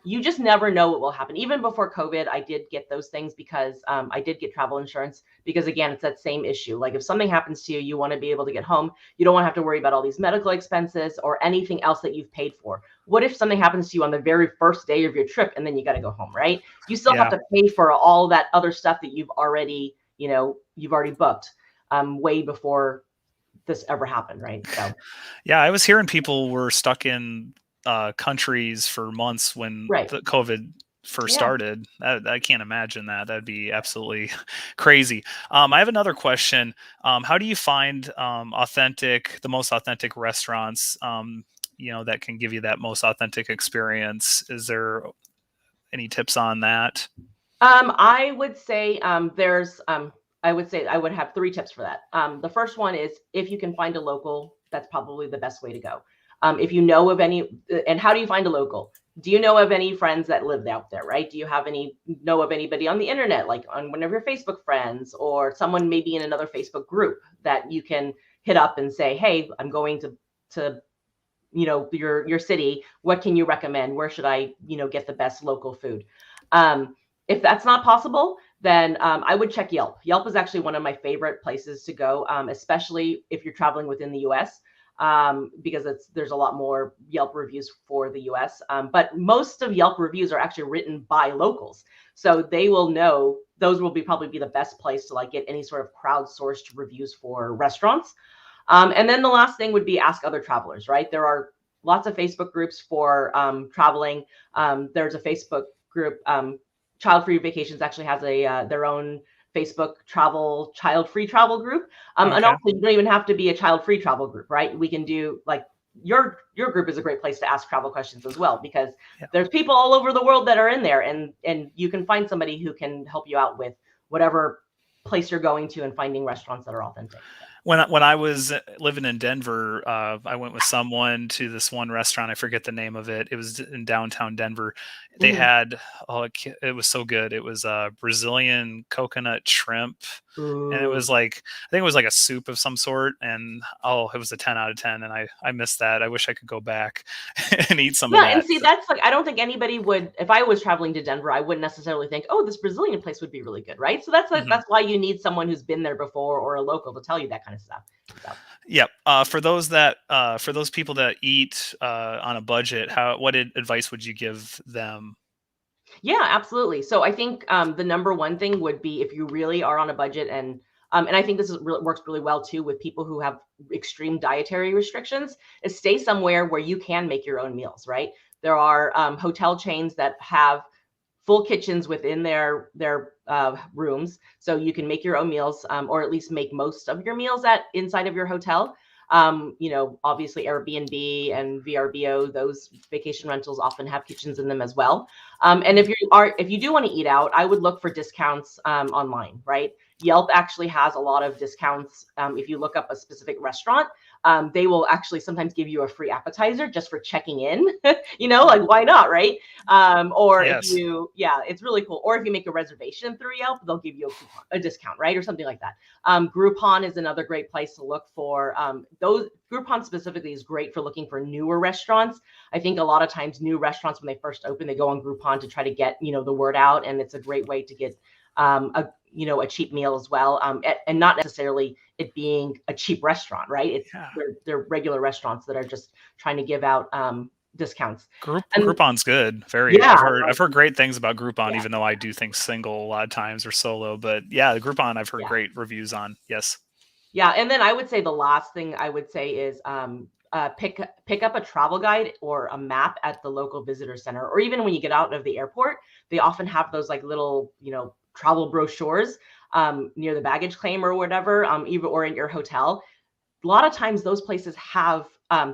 you just never know what will happen. Even before COVID, I did get those things because I did get travel insurance because, again, it's that same issue. Like if something happens to you, you want to be able to get home. You don't want to have to worry about all these medical expenses or anything else that you've paid for. What if something happens to you on the very first day of your trip and then you got to go home, right? You still have to pay for all that other stuff that you've already booked way before this ever happened, right? So yeah, I was hearing people were stuck in countries for months when the COVID first started. I can't imagine that. That'd be absolutely crazy. I have another question. How do you find the most authentic restaurants that can give you that most authentic experience? Is there any tips on that? I would say I would have 3 tips for that. The first one is, if you can find a local, that's probably the best way to go. If you know of any, and how do you find a local? Do you know of any friends that live out there, right? Do you know of anybody on the internet, like on one of your Facebook friends, or someone maybe in another Facebook group that you can hit up and say, hey, I'm going to your city. What can you recommend? Where should I, get the best local food? If that's not possible, then I would check Yelp. Yelp is actually one of my favorite places to go, especially if you're traveling within the US, because there's a lot more Yelp reviews for the US. But most of Yelp reviews are actually written by locals. So they will know, those will probably be the best place to get any sort of crowdsourced reviews for restaurants. And then the last thing would be ask other travelers, right? There are lots of Facebook groups for traveling. There's a Facebook group, Childfree Vacations actually has their own Facebook child-free travel group. And also, you don't even have to be a child-free travel group, right? We can do your group is a great place to ask travel questions as well, because there's people all over the world that are in there, and you can find somebody who can help you out with whatever place you're going to and finding restaurants that are authentic. When I was living in Denver, I went with someone to this one restaurant. I forget the name of it. It was in downtown Denver. They had, it was so good. It was Brazilian coconut shrimp. And it was I think it was like a soup of some sort. And it was a 10 out of 10. And I missed that. I wish I could go back and eat some of that. Yeah, and see, that's I don't think anybody would, if I was traveling to Denver, I wouldn't necessarily think, oh, this Brazilian place would be really good, right? So that's that's why you need someone who's been there before or a local to tell you that kind of stuff. So. Yep. For those people that eat on a budget, what advice would you give them? Yeah, absolutely. So I think the number one thing would be, if you really are on a budget, and I think this works really well too with people who have extreme dietary restrictions, is stay somewhere where you can make your own meals, right? There are hotel chains that have full kitchens within their rooms, so you can make your own meals, or at least make most of your meals inside of your hotel. Obviously Airbnb and VRBO, those vacation rentals often have kitchens in them as well. And if you do want to eat out, I would look for discounts online, right? Yelp actually has a lot of discounts. If you look up a specific restaurant, they will actually sometimes give you a free appetizer just for checking in, why not, right? It's really cool. Or if you make a reservation through Yelp, they'll give you a discount, right? Or something like that. Groupon is another great place to look for. Groupon specifically is great for looking for newer restaurants. I think a lot of times new restaurants, when they first open, they go on Groupon to try to get, the word out. And it's a great way to get a cheap meal as well. And not necessarily it being a cheap restaurant, right? They're regular restaurants that are just trying to give out discounts. Groupon's good. I've heard great things about Groupon, even though I do think single a lot of times or solo. But the Groupon I've heard great reviews on. Yes. Yeah, and then I would say the last thing I would say is pick up a travel guide or a map at the local visitor center, or even when you get out of the airport, they often have those little travel brochures near the baggage claim or whatever, or in your hotel. A lot of times those places have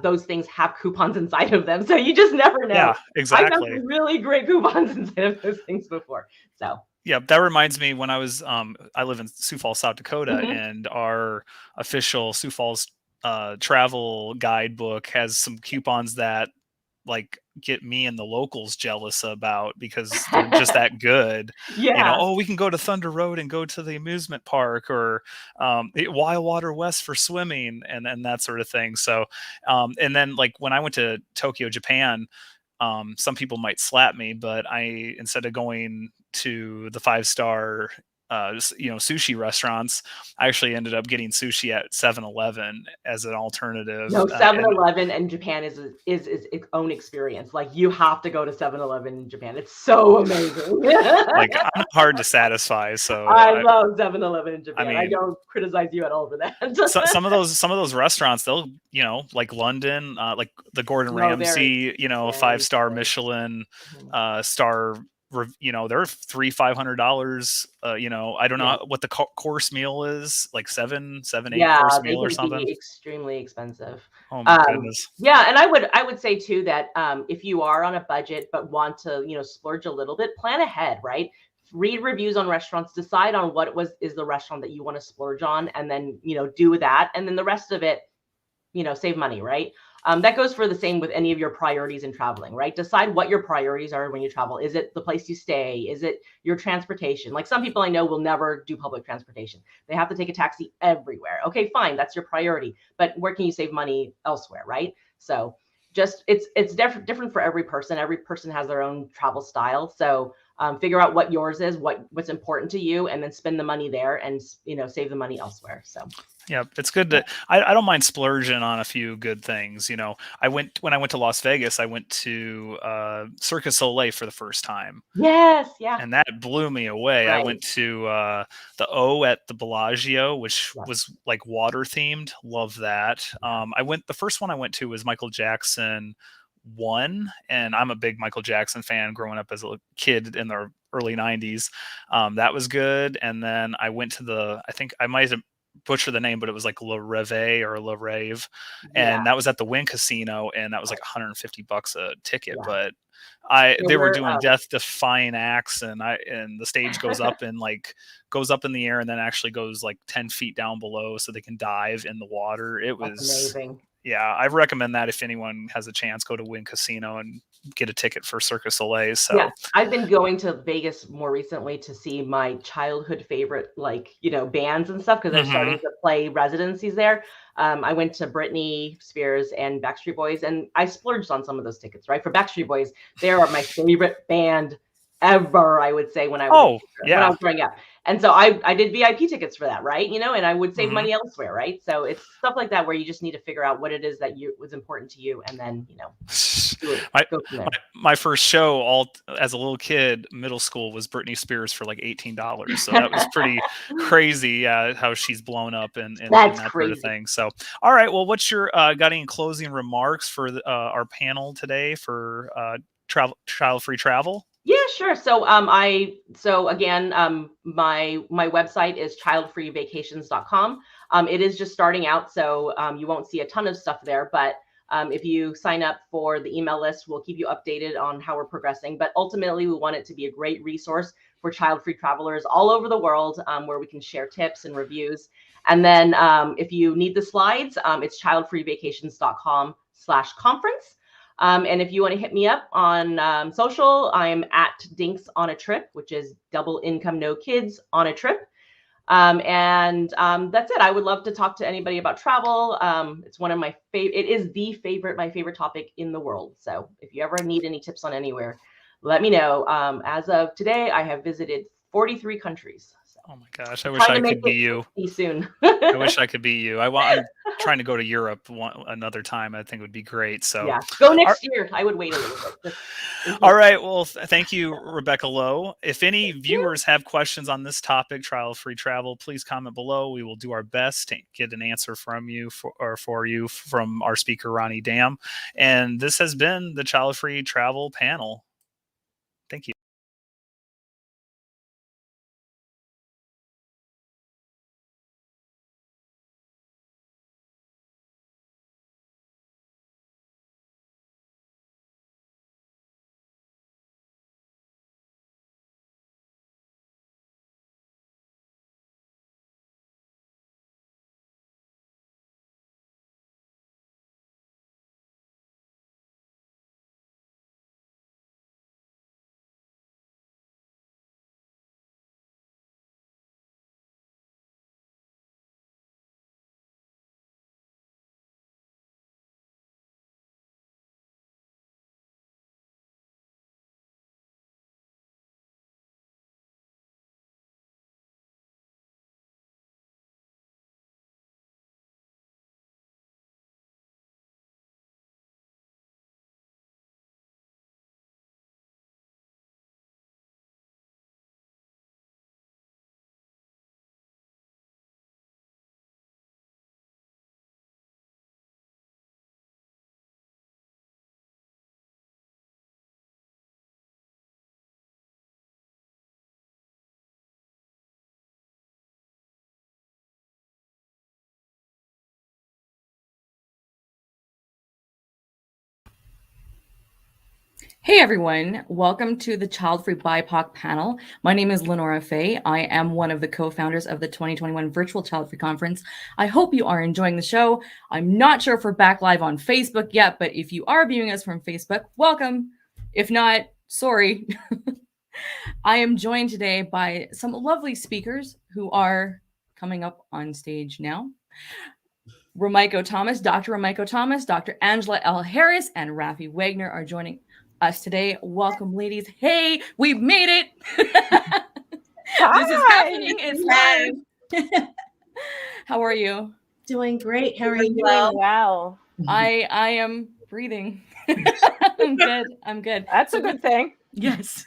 those things have coupons inside of them. So you just never know. Yeah, I've got exactly. some really great coupons inside of those things before. So Yeah, that reminds me when I was I live in Sioux Falls, South Dakota, and our official Sioux Falls travel guidebook has some coupons that like get me and the locals jealous about because they're just that good. yeah. Oh, we can go to Thunder Road and go to the amusement park, or Wild Water West for swimming, and that sort of thing. So and then like when I went to Tokyo, Japan, some people might slap me, but instead of going to the 5-star sushi restaurants, I actually ended up getting sushi at 7-Eleven as an alternative. No, 7-Eleven in Japan is its own experience. Like you have to go to 7-Eleven in Japan. It's so amazing. Like I'm hard to satisfy, so I love 7-Eleven in Japan. I I mean, don't criticize you at all for that. some of those restaurants, they'll like London, like the Gordon Ramsay, 5-star Michelin star. They're $300-$500. I don't know what the course meal is, like 7-8 course meal or something. Be extremely expensive. Oh my goodness. Yeah, and I would say too that if you are on a budget but want to splurge a little bit, plan ahead, right? Read reviews on restaurants, decide on what is the restaurant that you want to splurge on, and then do that, and then the rest of it, save money, right? That goes for the same with any of your priorities in traveling, right? Decide what your priorities are when you travel. Is it the place you stay? Is it your transportation? Like some people I know will never do public transportation. They have to take a taxi everywhere. Okay, fine, that's your priority. But where can you save money elsewhere, right? So just it's different for every person. Every person has their own travel style. So figure out what yours is, what's important to you, and then spend the money there and save the money elsewhere. So yeah, it's good to I don't mind splurging on a few good things. When I went to Las Vegas, I went to Cirque du Soleil for the first time. Yes, yeah. And that blew me away. Right. I went to the O at the Bellagio, which was like water themed. Love that. The first one I went to was Michael Jackson 1, and I'm a big Michael Jackson fan growing up as a kid in the early 90s. That was good. And then I went to I think I might have butchered the name, but it was like Le Reve or Le Rave, and that was at the Wynn Casino, and that was like $150 a ticket. But they were doing death-defying acts, and the stage goes up and goes up in the air, and then actually goes like 10 feet down below, so they can dive in the water. It was amazing. Yeah, I recommend that if anyone has a chance, go to Wynn Casino and get a ticket for Cirque du Soleil. So yeah, I've been going to Vegas more recently to see my childhood favorite, bands and stuff, because they're starting to play residencies there. I went to Britney Spears and Backstreet Boys, and I splurged on some of those tickets, right? For Backstreet Boys, they are my favorite band ever, I would say, when I was growing up. And so I did VIP tickets for that, right? And I would save money elsewhere, right? So it's stuff like that where you just need to figure out what it is that was important to you, and then go from there. My first show as a little kid, middle school, was Britney Spears for like $18. So that was pretty crazy how she's blown up and that sort of thing. So all right, well, what's your got any closing remarks for our panel today for Child-Free Travel? Yeah, sure. So again, my website is childfreevacations.com. It is just starting out, so you won't see a ton of stuff there, but if you sign up for the email list, we'll keep you updated on how we're progressing. But ultimately, we want it to be a great resource for child-free travelers all over the world, where we can share tips and reviews. And then if you need the slides, it's childfreevacations.com/conference. And if you want to hit me up on social, I'm at Dinks on a Trip, which is double income, no kids on a trip. And that's it. I would love to talk to anybody about travel. It's one of my favorite. It is my favorite topic in the world. So if you ever need any tips on anywhere, let me know. As of today, I have visited 43 countries. So oh my gosh, I wish I could be you. Soon. I wish I could be you. I'm trying to go to Europe another time. I think it would be great. So yeah, go next year. I would wait a little bit. All right. Well, thank you, Rebecca Lowe. If any viewers have questions on this topic, child-free travel, please comment below. We will do our best to get an answer from you for you from our speaker, Ronnie Dam. And this has been the Child-Free Travel panel. Thank you. Hey everyone, welcome to the Childfree BIPOC panel. My name is LeNora Faye. I am one of the co-founders of the 2021 Virtual Childfree Conference. I hope you are enjoying the show. I'm not sure if we're back live on Facebook yet, but if you are viewing us from Facebook, welcome. If not, sorry. I am joined today by some lovely speakers who are coming up on stage now. Romiko Thomas, Dr. Romiko Thomas, Dr. Angela L. Harris, and Rafi Wagner are joining us today. Welcome, ladies. Hey, we made it. This is happening. It's live. How are you? Doing great. How are you? Doing well. I am breathing. I'm good. That's a good thing. Yes.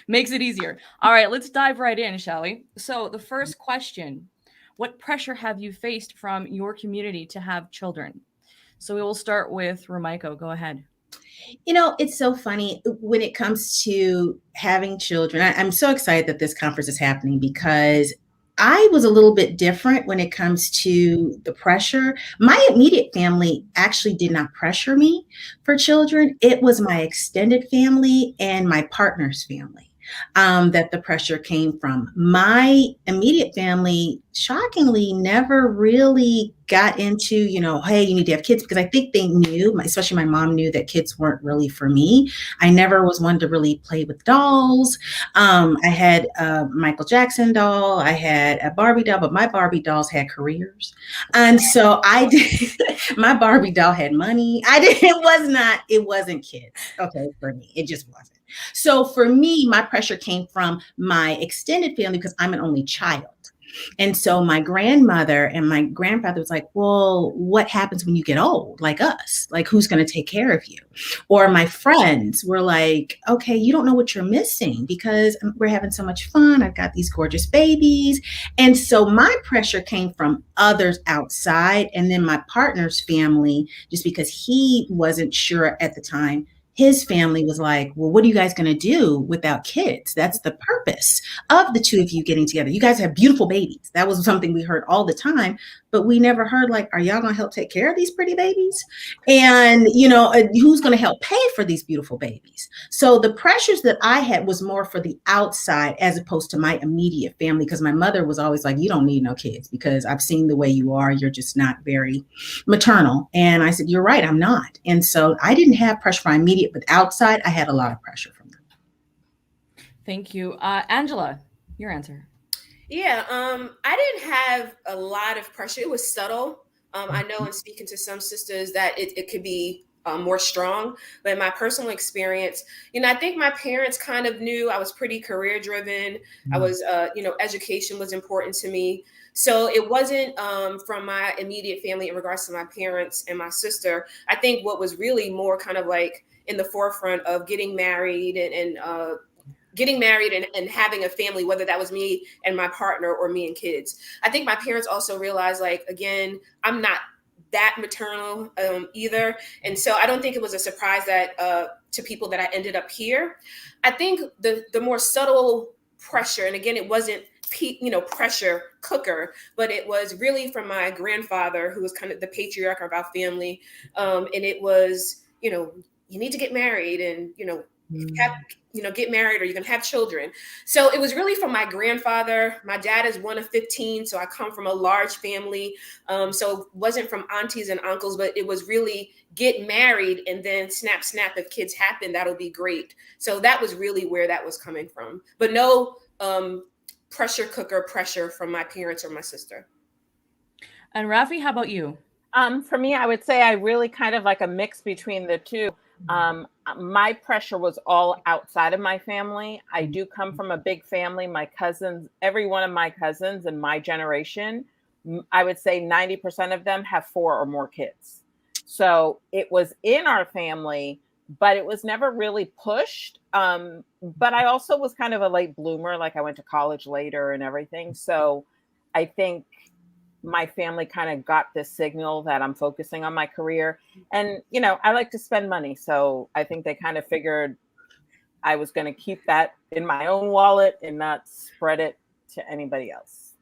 Makes it easier. All right, let's dive right in, shall we? So the first question, what pressure have you faced from your community to have children? So we will start with Romiko. Go ahead. You know, it's so funny when it comes to having children. I'm so excited that this conference is happening because I was a little bit different when it comes to the pressure. My immediate family actually did not pressure me for children. It was my extended family and my partner's family that the pressure came from. My immediate family, shockingly, never really got into, you know, hey, you need to have kids, because I think they knew, especially my mom knew that kids weren't really for me. I never was one to really play with dolls. I had a Michael Jackson doll. I had a Barbie doll, but my Barbie dolls had careers. And so my Barbie doll had money. It wasn't kids. Okay. For me, it just wasn't. So for me, my pressure came from my extended family because I'm an only child. And so my grandmother and my grandfather was like, well, what happens when you get old, like us? Like, who's going to take care of you? Or my friends were like, okay, you don't know what you're missing because we're having so much fun. I've got these gorgeous babies. And so my pressure came from others outside. And then my partner's family, just because he wasn't sure at the time, his family was like, well, what are you guys going to do without kids? That's the purpose of the two of you getting together. You guys have beautiful babies. That was something we heard all the time, but we never heard like, are y'all going to help take care of these pretty babies? And, you know, who's going to help pay for these beautiful babies? So the pressures that I had was more for the outside as opposed to my immediate family, because my mother was always like, you don't need no kids because I've seen the way you are. You're just not very maternal. And I said, you're right, I'm not. And so I didn't have pressure from my immediate, but outside, I had a lot of pressure from them. Thank you. Angela, your answer. Yeah, I didn't have a lot of pressure. It was subtle. I know in speaking to some sisters that it could be more strong, but in my personal experience, you know, I think my parents kind of knew I was pretty career driven. I was, you know, education was important to me. So it wasn't from my immediate family in regards to my parents and my sister. I think what was really more kind of like in the forefront of getting married and having a family, whether that was me and my partner or me and kids. I think my parents also realized, like, again, I'm not that maternal either. And so I don't think it was a surprise that to people that I ended up here. I think the more subtle pressure, and again, it wasn't pressure cooker, but it was really from my grandfather, who was kind of the patriarch of our family. And it was, you know, you need to get married and, you know, get married or you're going to have children. So it was really from my grandfather. My dad is one of 15. So I come from a large family. So it wasn't from aunties and uncles, but it was really get married and then snap. If kids happen, that'll be great. So that was really where that was coming from, but no pressure cooker pressure from my parents or my sister. And Rafi, how about you? For me, I would say I really kind of like a mix between the two. My pressure was all outside of my family. I do come from a big family. My cousins, every one of my cousins in my generation, I would say 90% of them have 4 or more kids. So it was in our family, but it was never really pushed. But I also was kind of a late bloomer. Like I went to college later and everything. So I think my family kind of got this signal that I'm focusing on my career. And, you know, I like to spend money. So I think they kind of figured I was going to keep that in my own wallet and not spread it to anybody else.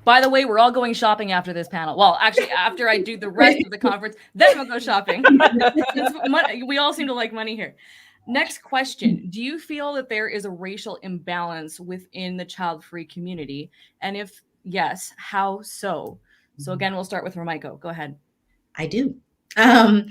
By the way, we're all going shopping after this panel. Well, actually, after I do the rest of the conference, then we'll go shopping. We all seem to like money here. Next question. Do you feel that there is a racial imbalance within the child-free community? And if yes, how so? So again, we'll start with Romaiko. Go ahead. I do. Yeah,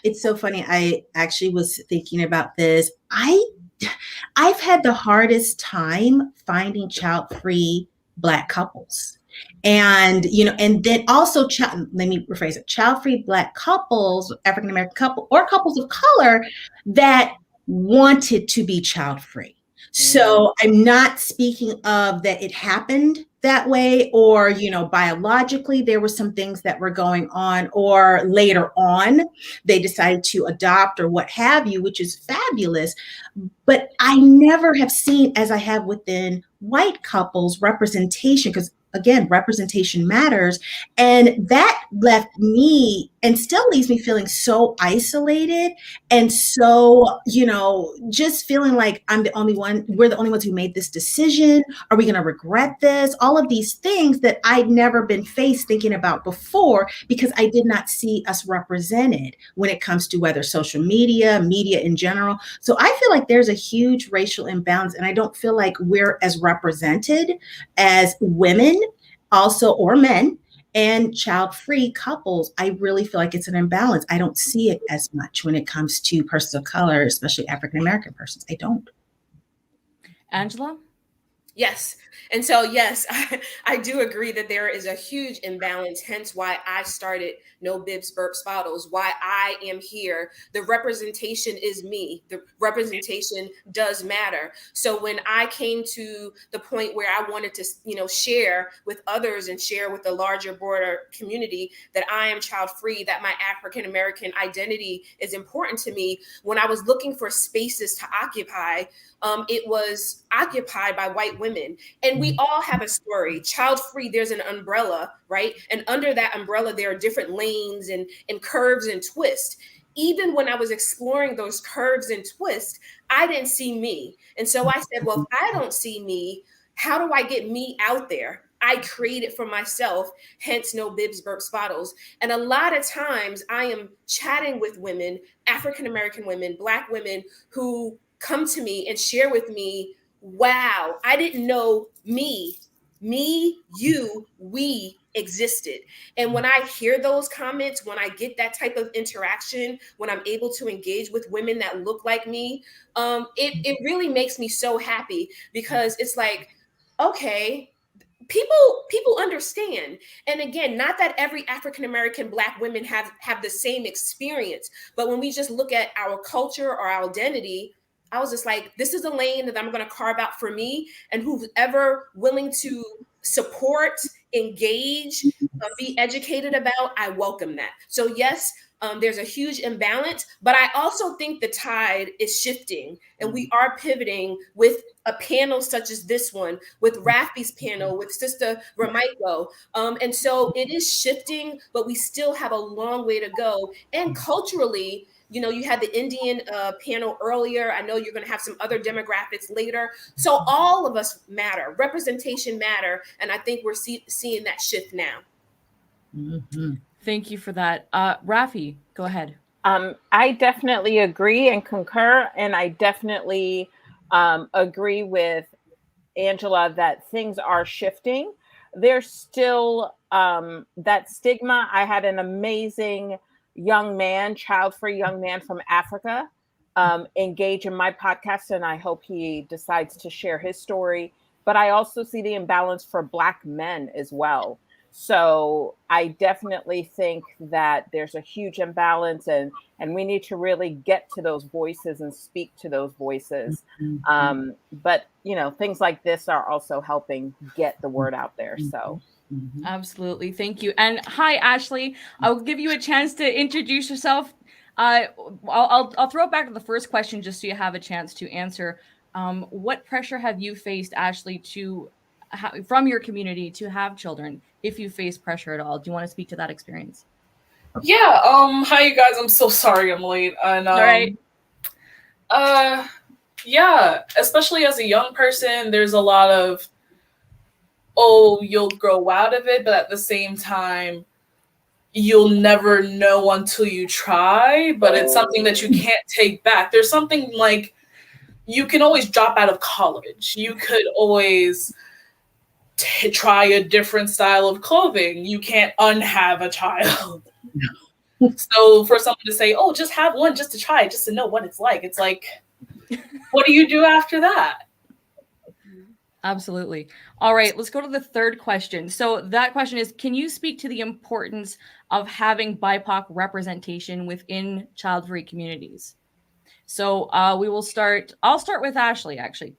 it's so funny. I actually was thinking about this. I've had the hardest time finding child-free Black couples. And and then also let me rephrase it, child-free Black couples, African American couple, or couples of color that wanted to be child-free. So I'm not speaking of that it happened that way, or biologically there were some things that were going on, or later on they decided to adopt or what have you, which is fabulous. But I never have seen, as I have within white couples, representation, because again, representation matters. And that left me, and still leaves me, feeling so isolated, and so, just feeling like I'm the only one, we're the only ones who made this decision. Are we going to regret this? All of these things that I'd never been faced thinking about before, because I did not see us represented when it comes to whether social media in general. So I feel like there's a huge racial imbalance, and I don't feel like we're as represented as women also, or men, and child-free couples. I really feel like it's an imbalance. I don't see it as much when it comes to persons of color, especially African American persons. I don't. Angela? Yes. And so, yes, I do agree that there is a huge imbalance, hence why I started No Bibs, Burps, Bottles, why I am here. The representation is me. The representation does matter. So when I came to the point where I wanted to, share with others and share with the larger, broader community that I am child-free, that my African-American identity is important to me, when I was looking for spaces to occupy, it was occupied by white women. And we all have a story. Child-free, there's an umbrella, right? And under that umbrella, there are different lanes and curves and twists. Even when I was exploring those curves and twists, I didn't see me. And so I said, well, if I don't see me, how do I get me out there? I created for myself, hence No Bibs, Burps, Bottles. And a lot of times I am chatting with women, African-American women, Black women, who come to me and share with me, wow, I didn't know me, you, we existed. And when I hear those comments, when I get that type of interaction, when I'm able to engage with women that look like me, it really makes me so happy, because it's like, okay, people understand. And again, not that every African-American Black women have the same experience, but when we just look at our culture or our identity, I was just like, this is a lane that I'm going to carve out for me, and who's ever willing to support, engage, be educated about, I welcome that. So yes, there's a huge imbalance, but I also think the tide is shifting, and we are pivoting with a panel such as this one, with Rafi's panel, with Sister Romaiko. And so it is shifting, but we still have a long way to go. And culturally, you had the Indian panel earlier. I know you're going to have some other demographics later. So all of us matter. Representation matter. And I think we're seeing that shift now. Mm-hmm. Thank you for that. Rafi, go ahead. I definitely agree and concur. And I definitely agree with Angela that things are shifting. There's still that stigma. I had an amazing young man, child-free young man from Africa, engage in my podcast, and I hope he decides to share his story. But I also see the imbalance for Black men as well. So I definitely think that there's a huge imbalance, and we need to really get to those voices and speak to those voices. Mm-hmm. But things like this are also helping get the word out there. So. Mm-hmm. Absolutely. Thank you. And hi, Ashley. I'll give you a chance to introduce yourself. I'll throw it back to the first question just so you have a chance to answer. What pressure have you faced, Ashley, from your community to have children, if you face pressure at all? Do you want to speak to that experience? Yeah. Hi, you guys. I'm so sorry I'm late. And all right. Yeah, especially as a young person, there's a lot of, oh, you'll grow out of it, but at the same time, you'll never know until you try, but it's something that you can't take back. There's something like you can always drop out of college. You could always try a different style of clothing. You can't unhave a child. So for someone to say, oh, just have one just to try it, just to know what it's like, what do you do after that? Absolutely. All right, let's go to the third question. So that question is, can you speak to the importance of having BIPOC representation within child-free communities? So I'll start with Ashley, actually.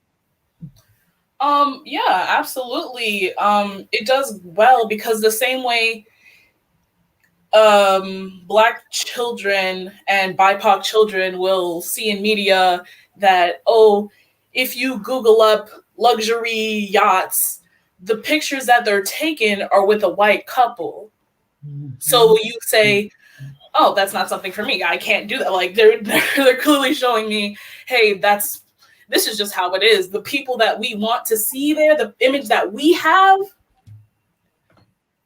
Yeah, absolutely. It does well because the same way Black children and BIPOC children will see in media that, oh, if you Google up luxury yachts, the pictures that they're taken are with a white couple. So you say, oh, that's not something for me. I can't do that. Like they're clearly showing me, hey, this is just how it is. The people that we want to see there, the image that we have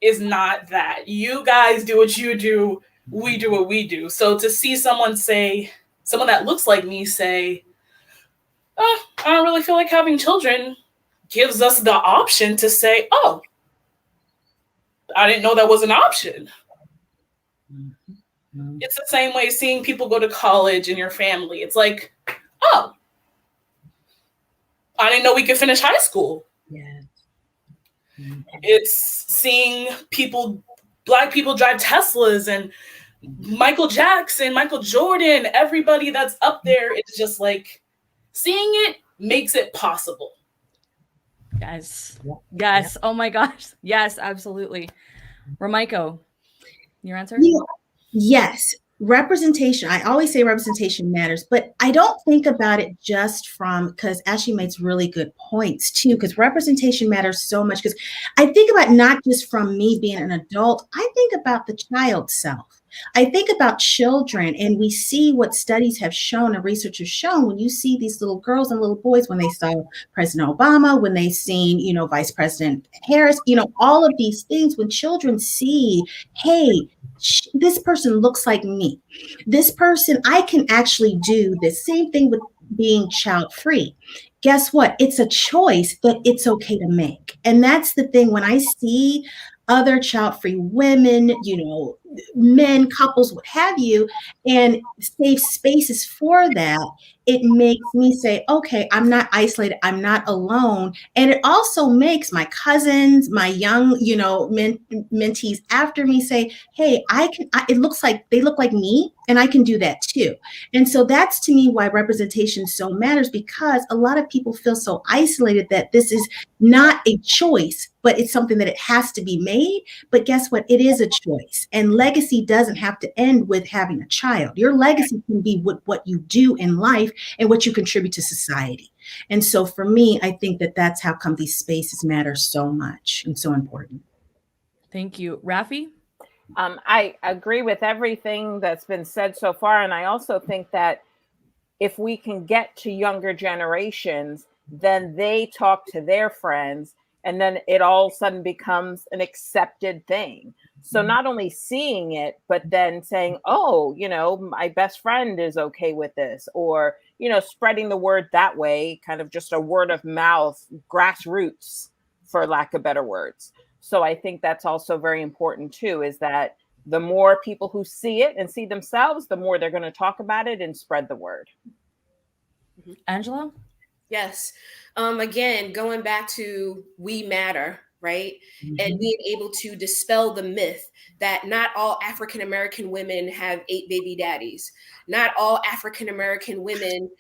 is not that. You guys do what you do, we do what we do. So to see someone that looks like me say, oh, I don't really feel like having children, gives us the option to say, oh, I didn't know that was an option. It's the same way seeing people go to college in your family. It's like, oh, I didn't know we could finish high school. Yeah. It's seeing Black people drive Teslas and Michael Jackson, Michael Jordan, everybody that's up there. It's just like seeing it makes it possible. Yes. Yes. Oh my gosh. Yes, absolutely. Ramaiko, your answer? Yes. Representation. I always say representation matters, but I don't think about it just because Ashley makes really good points too, because representation matters so much. Because I think about not just from me being an adult, I think about the child self. I think about children, and we see what studies have shown and research has shown when you see these little girls and little boys, when they saw President Obama, when they seen, Vice President Harris, all of these things, when children see, hey, this person looks like me. This person, I can actually do the same thing with being child free. Guess what? It's a choice that it's okay to make. And that's the thing when I see other child-free women, men, couples, what have you, and safe spaces for that, it makes me say, okay, I'm not isolated, I'm not alone. And it also makes my cousins, my young, mentees after me say, hey, it looks like they look like me, and I can do that too. And so that's to me why representation so matters, because a lot of people feel so isolated that this is not a choice, but it's something that it has to be made. But guess what? It is a choice. And legacy doesn't have to end with having a child. Your legacy can be with what you do in life and what you contribute to society. And so for me, I think that that's how come these spaces matter so much and so important. Thank you. Rafi? I agree with everything that's been said so far. And I also think that if we can get to younger generations, then they talk to their friends, and then it all of a sudden becomes an accepted thing. So not only seeing it, but then saying, oh, my best friend is okay with this, or, spreading the word that way, kind of just a word of mouth, grassroots, for lack of better words. So I think that's also very important too, is that the more people who see it and see themselves, the more they're going to talk about it and spread the word. Angela? Yes. Again, going back to we matter, right? And being able to dispel the myth that not all African-American women have 8 baby daddies. Not all African-American women,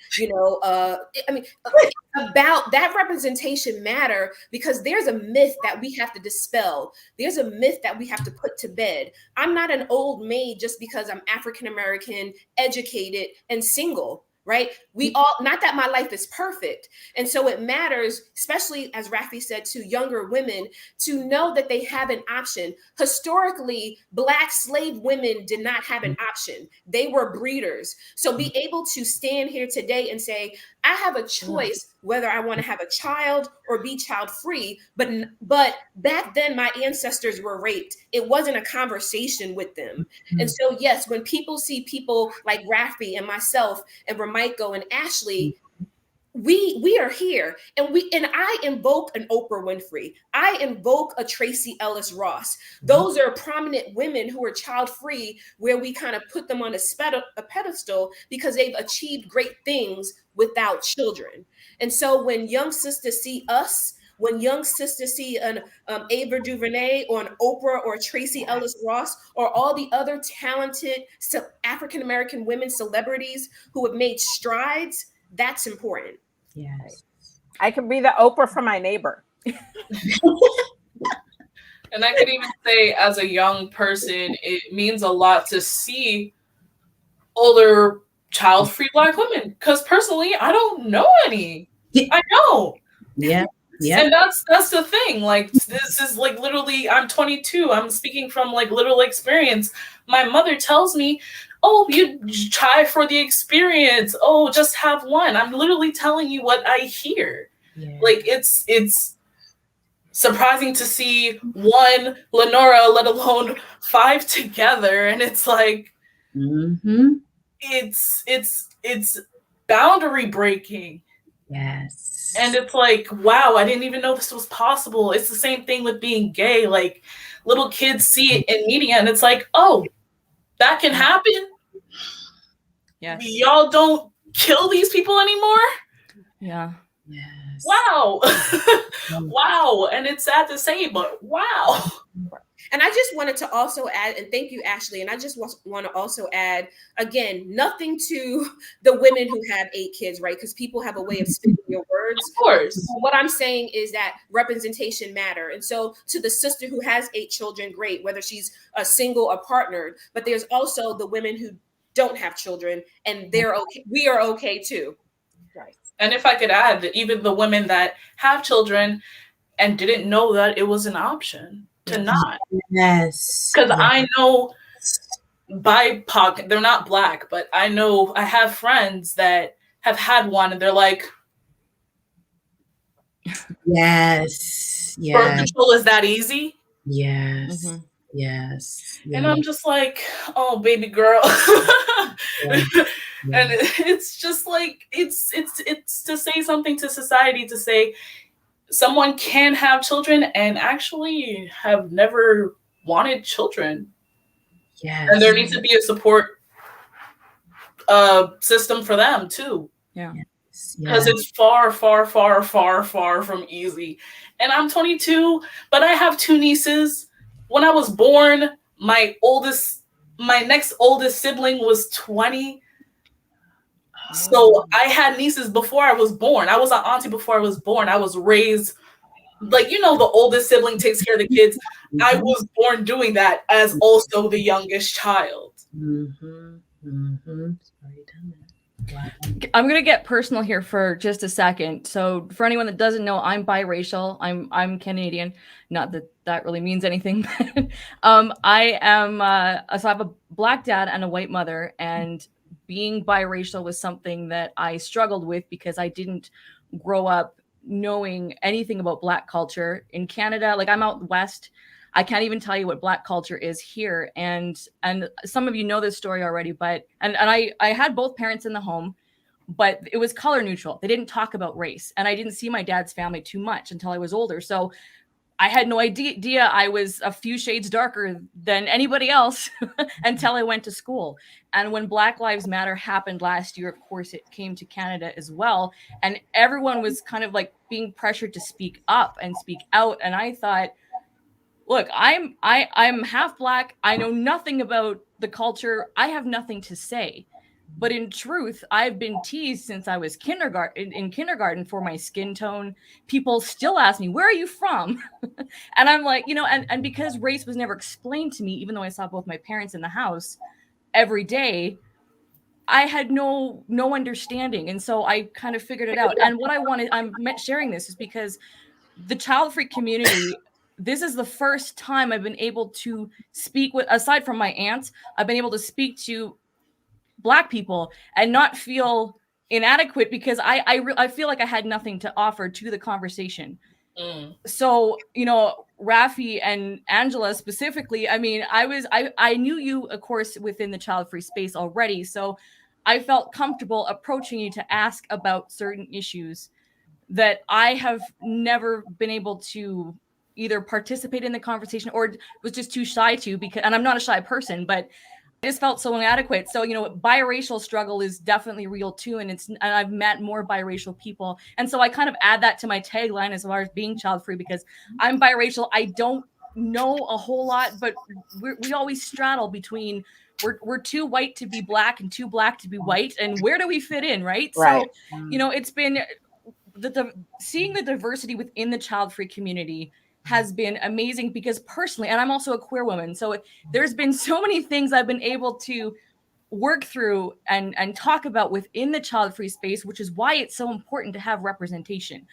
about that representation matter, because there's a myth that we have to dispel. There's a myth that we have to put to bed. I'm not an old maid just because I'm African-American, educated, and single. Right? We all, not that my life is perfect. And so it matters, especially as Rafi said, to younger women, to know that they have an option. Historically, Black slave women did not have an option. They were breeders. So be able to stand here today and say, I have a choice whether I want to have a child or be child free. But back then, my ancestors were raped. It wasn't a conversation with them. And so, yes, when people see people like Rafi and myself and Ramaiko and Ashley, we are here, and I invoke an Oprah Winfrey. I invoke a Tracy Ellis Ross. Those are prominent women who are child free, where we kind of put them on a pedestal because they've achieved great things without children. And so when young sisters see us, when young sisters see an Ava DuVernay or an Oprah or Tracy Ellis Ross or all the other talented African-American women celebrities who have made strides, that's important. Yes. I could be the Oprah for my neighbor. And I could even say, as a young person, it means a lot to see older child-free Black women. Because personally, I don't know any. I don't. Yeah. Yeah. And that's the thing. Like, this is like literally, I'm 22. I'm speaking from like literal experience. My mother tells me, oh, you try for the experience. Oh, just have one. I'm literally telling you what I hear. Yeah. Like, it's surprising to see one LeNora, let alone 5 together. And it's like, it's boundary breaking. Yes. And it's like, wow, I didn't even know this was possible. It's the same thing with being gay. Like, little kids see it in media and it's like, oh, that can happen. Yes. Y'all don't kill these people anymore. Yeah. Yes. Wow. Wow. And it's sad to say, but wow. And I just wanted to also add, and thank you, Ashley. And I just want to also add, again, nothing to the women who have 8 kids, right? Because people have a way of spinning your words. Of course. So what I'm saying is that representation matter. And so to the sister who has 8 children, great, whether she's a single or partnered, but there's also the women who don't have children, and they're okay. We are okay too. Right. And if I could add that even the women that have children and didn't know that it was an option to not. Yes. Because I know BIPOC, they're not Black, but I know I have friends that have had one and they're like, yes. birth control is that easy? Yes. Mm-hmm. Yes. And I'm just like, oh, baby girl. And it's just like, it's to say something to society, to say someone can have children and actually have never wanted children. Yes. And there needs to be a support system for them too. Yeah. Because it's far, far, far, far, far from easy. And I'm 22, but I have 2 nieces. When I was born, my next oldest sibling was 20. So I had nieces before I was born. I was an auntie before I was born. I was raised, like, the oldest sibling takes care of the kids. I was born doing that as also the youngest child. I'm gonna get personal here for just a second. So for anyone that doesn't know, I'm biracial. I'm Canadian. Not that that really means anything. But, I am. So I have a Black dad and a white mother, and being biracial was something that I struggled with because I didn't grow up knowing anything about Black culture in Canada. Like, I'm out west. I can't even tell you what Black culture is here. And some of you know this story already, but I had both parents in the home, but it was color neutral. They didn't talk about race. And I didn't see my dad's family too much until I was older. So I had no idea I was a few shades darker than anybody else until I went to school. And when Black Lives Matter happened last year, of course, it came to Canada as well. And everyone was kind of like being pressured to speak up and speak out. And I thought, look, I'm half Black. I know nothing about the culture. I have nothing to say. But in truth, I've been teased since I was in kindergarten for my skin tone. People still ask me, where are you from? And I'm like, and because race was never explained to me, even though I saw both my parents in the house every day, I had no understanding. And so I kind of figured it out. And what I'm sharing this is because the child-free community, this is the first time I've been able to speak with, aside from my aunts, I've been able to speak to Black people and not feel inadequate because I feel like I had nothing to offer to the conversation. So, you know, Rafi and Angela specifically, I mean, I knew you, of course, within the child-free space already. So I felt comfortable approaching you to ask about certain issues that I have never been able to either participate in the conversation or was just too shy to, because, and I'm not a shy person, but I just felt so inadequate. So, you know, biracial struggle is definitely real too. And I've met more biracial people. And so I kind of add that to my tagline as far as being child free, because I'm biracial. I don't know a whole lot, but we always straddle between we're too white to be black and too black to be white. And where do we fit in? Right. So, you know, it's been seeing the diversity within the child free community has been amazing, because personally, and I'm also a queer woman, so there's been so many things I've been able to work through and talk about within the child-free space, which is why it's so important to have representation.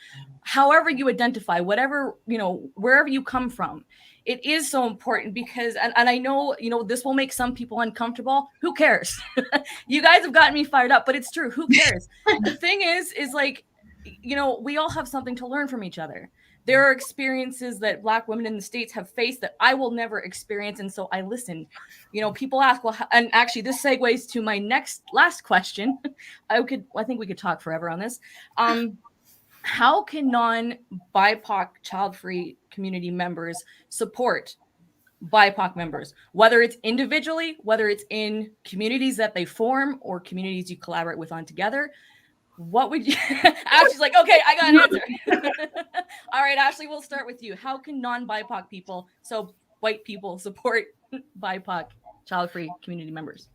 However you identify, whatever, you know, wherever you come from, it is so important, because, and I know, you know, this will make some people uncomfortable. Who cares? You guys have gotten me fired up, but it's true. Who cares? The thing is like, you know, we all have something to learn from each other. There are experiences that Black women in the States have faced that I will never experience. And so I listen. You know, people ask, well, and actually this segues to my last question. I think we could talk forever on this. How can non-BIPOC child-free community members support BIPOC members, whether it's individually, whether it's in communities that they form or communities you collaborate with on together? What would you Ashley's like, okay, I got an answer. All right, Ashley, we'll start with you. How can non-BIPOC people, so white people, support BIPOC child-free community members?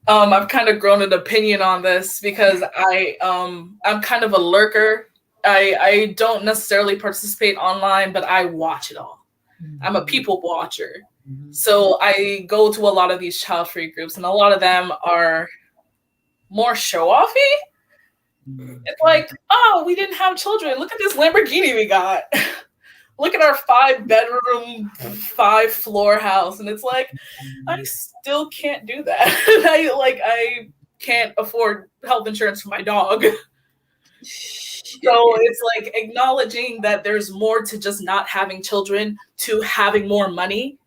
I've kind of grown an opinion on this because I'm kind of a lurker. I don't necessarily participate online, but I watch it all. I'm a people watcher. So I go to a lot of these child-free groups, and a lot of them are more show-offy. It's like, oh, we didn't have children. Look at this Lamborghini we got. Look at our 5-bedroom, 5-floor house. And it's like, I still can't do that. I can't afford health insurance for my dog. So it's like acknowledging that there's more to just not having children to having more money.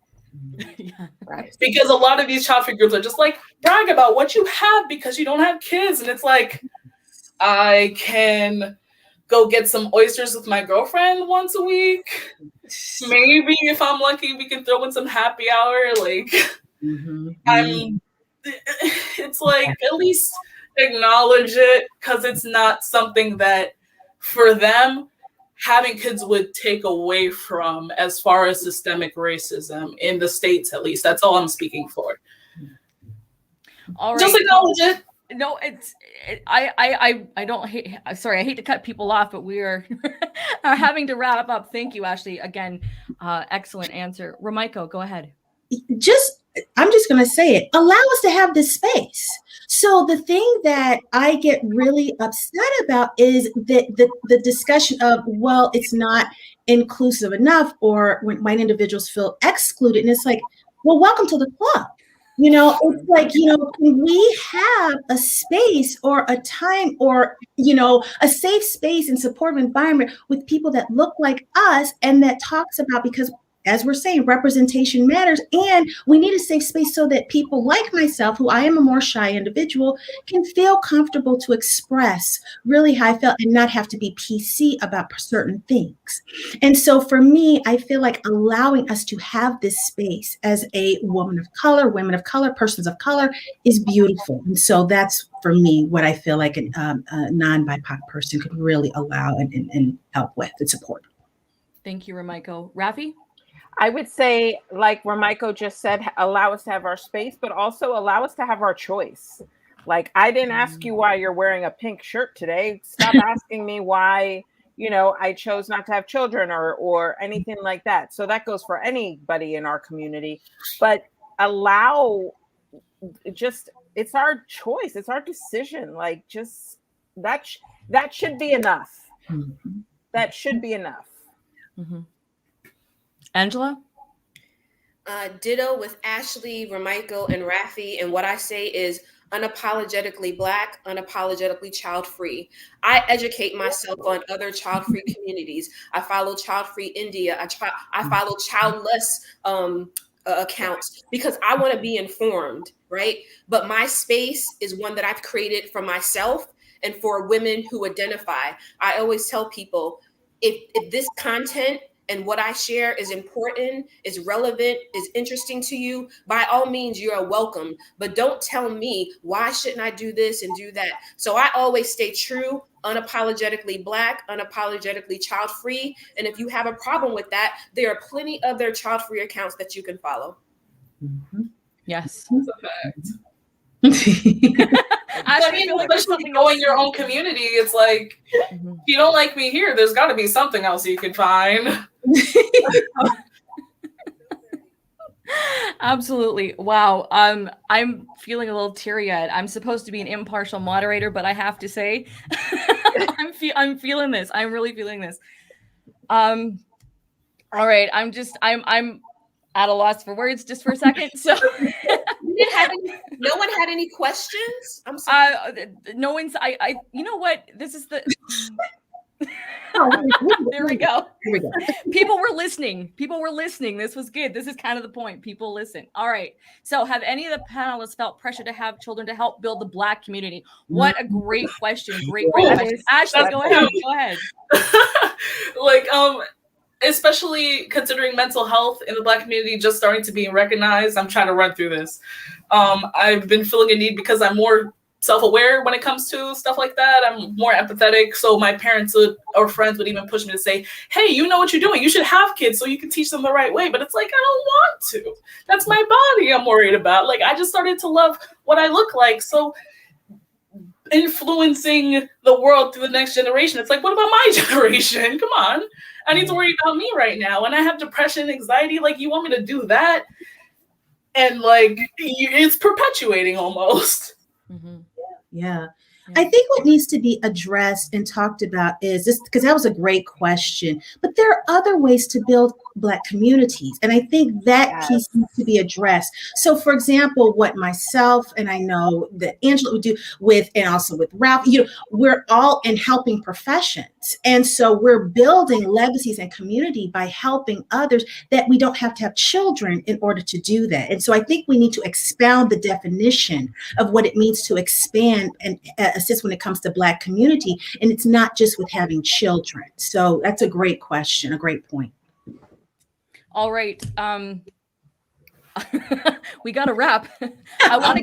Yeah, right. Because a lot of these child-free groups are just like, brag about what you have because you don't have kids. And it's like, I can go get some oysters with my girlfriend once a week. Maybe if I'm lucky, we can throw in some happy hour. Like, it's like, at least acknowledge it, because it's not something that for them having kids would take away from, as far as systemic racism in the States, at least. That's all I'm speaking for. All right. Just acknowledge it. No, I don't hate. Sorry, I hate to cut people off, but we are having to wrap up. Thank you, Ashley. Again, excellent answer. Romaiko, go ahead. I'm just going to say it. Allow us to have this space. So the thing that I get really upset about is the discussion of, well, it's not inclusive enough, or when white individuals feel excluded. And it's like, well, welcome to the club. You know, it's like, you know, can we have a space or a time or, you know, a safe space and supportive environment with people that look like us and that talks about, because as we're saying, representation matters, and we need a safe space so that people like myself, who I am a more shy individual, can feel comfortable to express really how I felt and not have to be PC about certain things. And so for me, I feel like allowing us to have this space as a woman of color, women of color, persons of color is beautiful. And so that's, for me, what I feel like a non-BIPOC person could really allow and help with and support. Thank you, Romaiko. Rafi? I would say, like Romaiko just said, allow us to have our space, but also allow us to have our choice. Like, I didn't ask you why you're wearing a pink shirt today. Stop asking me why, you know, I chose not to have children or anything like that. So that goes for anybody in our community. But allow, just, it's our choice. It's our decision. Like, just that should be enough. That should be enough. Angela? Ditto with Ashley, Romaiko, and Rafi. And what I say is unapologetically Black, unapologetically child-free. I educate myself on other child-free communities. I follow Child-Free India. I follow childless accounts because I want to be informed, right? But my space is one that I've created for myself and for women who identify. I always tell people, if this content and what I share is important, is relevant, is interesting to you, by all means, you are welcome. But don't tell me, why shouldn't I do this and do that? So I always stay true, unapologetically Black, unapologetically child-free. And if you have a problem with that, there are plenty of other child-free accounts that you can follow. Yes. That's a fact. I mean, especially knowing your own community, it's like, if you don't like me here, there's got to be something else you can find. Absolutely. Wow. I'm feeling a little teary-eyed. I'm supposed to be an impartial moderator, but I have to say, I'm feeling this. I'm really feeling this. All right. I'm at a loss for words just for a second. So no one had any questions? I'm sorry. No one's, you know what? This is the, there we go. People were listening. This was good. This is kind of the point. People listen. All right. So have any of the panelists felt pressure to have children to help build the Black community? What a great question. Great question. Ashley, go ahead. Like, especially considering mental health in the Black community just starting to be recognized. I'm trying to run through this. I've been feeling a need because I'm more self-aware when it comes to stuff like that. I'm more empathetic. So my parents or friends would even push me to say, hey, you know what you're doing. You should have kids so you can teach them the right way. But it's like, I don't want to. That's my body I'm worried about. Like, I just started to love what I look like. So influencing the world through the next generation. It's like, what about my generation? Come on. I need to worry about me right now. And I have depression, anxiety. Like, you want me to do that? And like, it's perpetuating almost. Yeah. I think what needs to be addressed and talked about is this, because that was a great question, but there are other ways to build Black communities. And I think that piece needs to be addressed. So for example, what myself and I know that Angela would do with, and also with Ralph, we're all in helping professions. And so we're building legacies and community by helping others that we don't have to have children in order to do that. And so I think we need to expound the definition of what it means to expand and assist when it comes to Black community. And it's not just with having children. So that's a great question, a great point. All right. We got to wrap. I want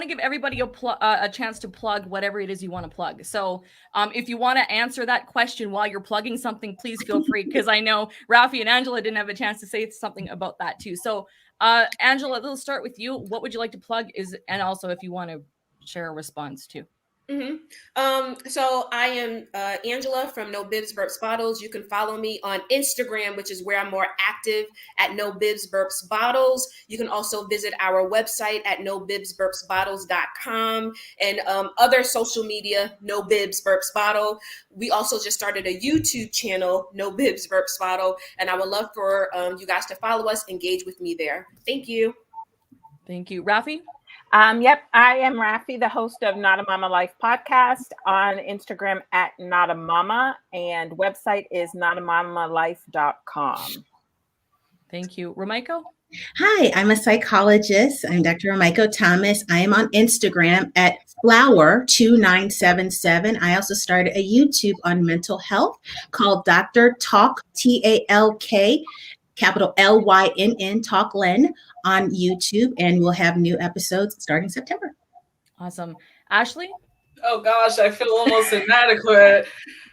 to give everybody a chance to plug whatever it is you want to plug. So if you want to answer that question while you're plugging something, please feel free, because I know Rafi and Angela didn't have a chance to say something about that too. So Angela, let's start with you. What would you like to plug? And also if you want to share a response too. So I am Angela from No Bibs Burps Bottles. You can follow me on Instagram, which is where I'm more active, at No Bibs Burps Bottles. You can also visit our website at nobibsburpsbottles.com and other social media, No Bibs Burps Bottle. We also just started a YouTube channel, No Bibs Burps Bottle, and I would love for you guys to follow us, engage with me there. Thank you. Thank you. Rafi? Yep, I am Rafi, the host of Not a Mama Life podcast, on Instagram at Not a Mama, and website is notamamalife.com. Thank you. Romaiko? Hi, I'm a psychologist. I'm Dr. Romaiko Thomas. I am on Instagram at Flower2977. I also started a YouTube on mental health called Dr. Talk, TALK, capital LYNN, Talk Len, on YouTube, and we'll have new episodes starting September. Awesome. Ashley? Oh gosh, I feel almost inadequate.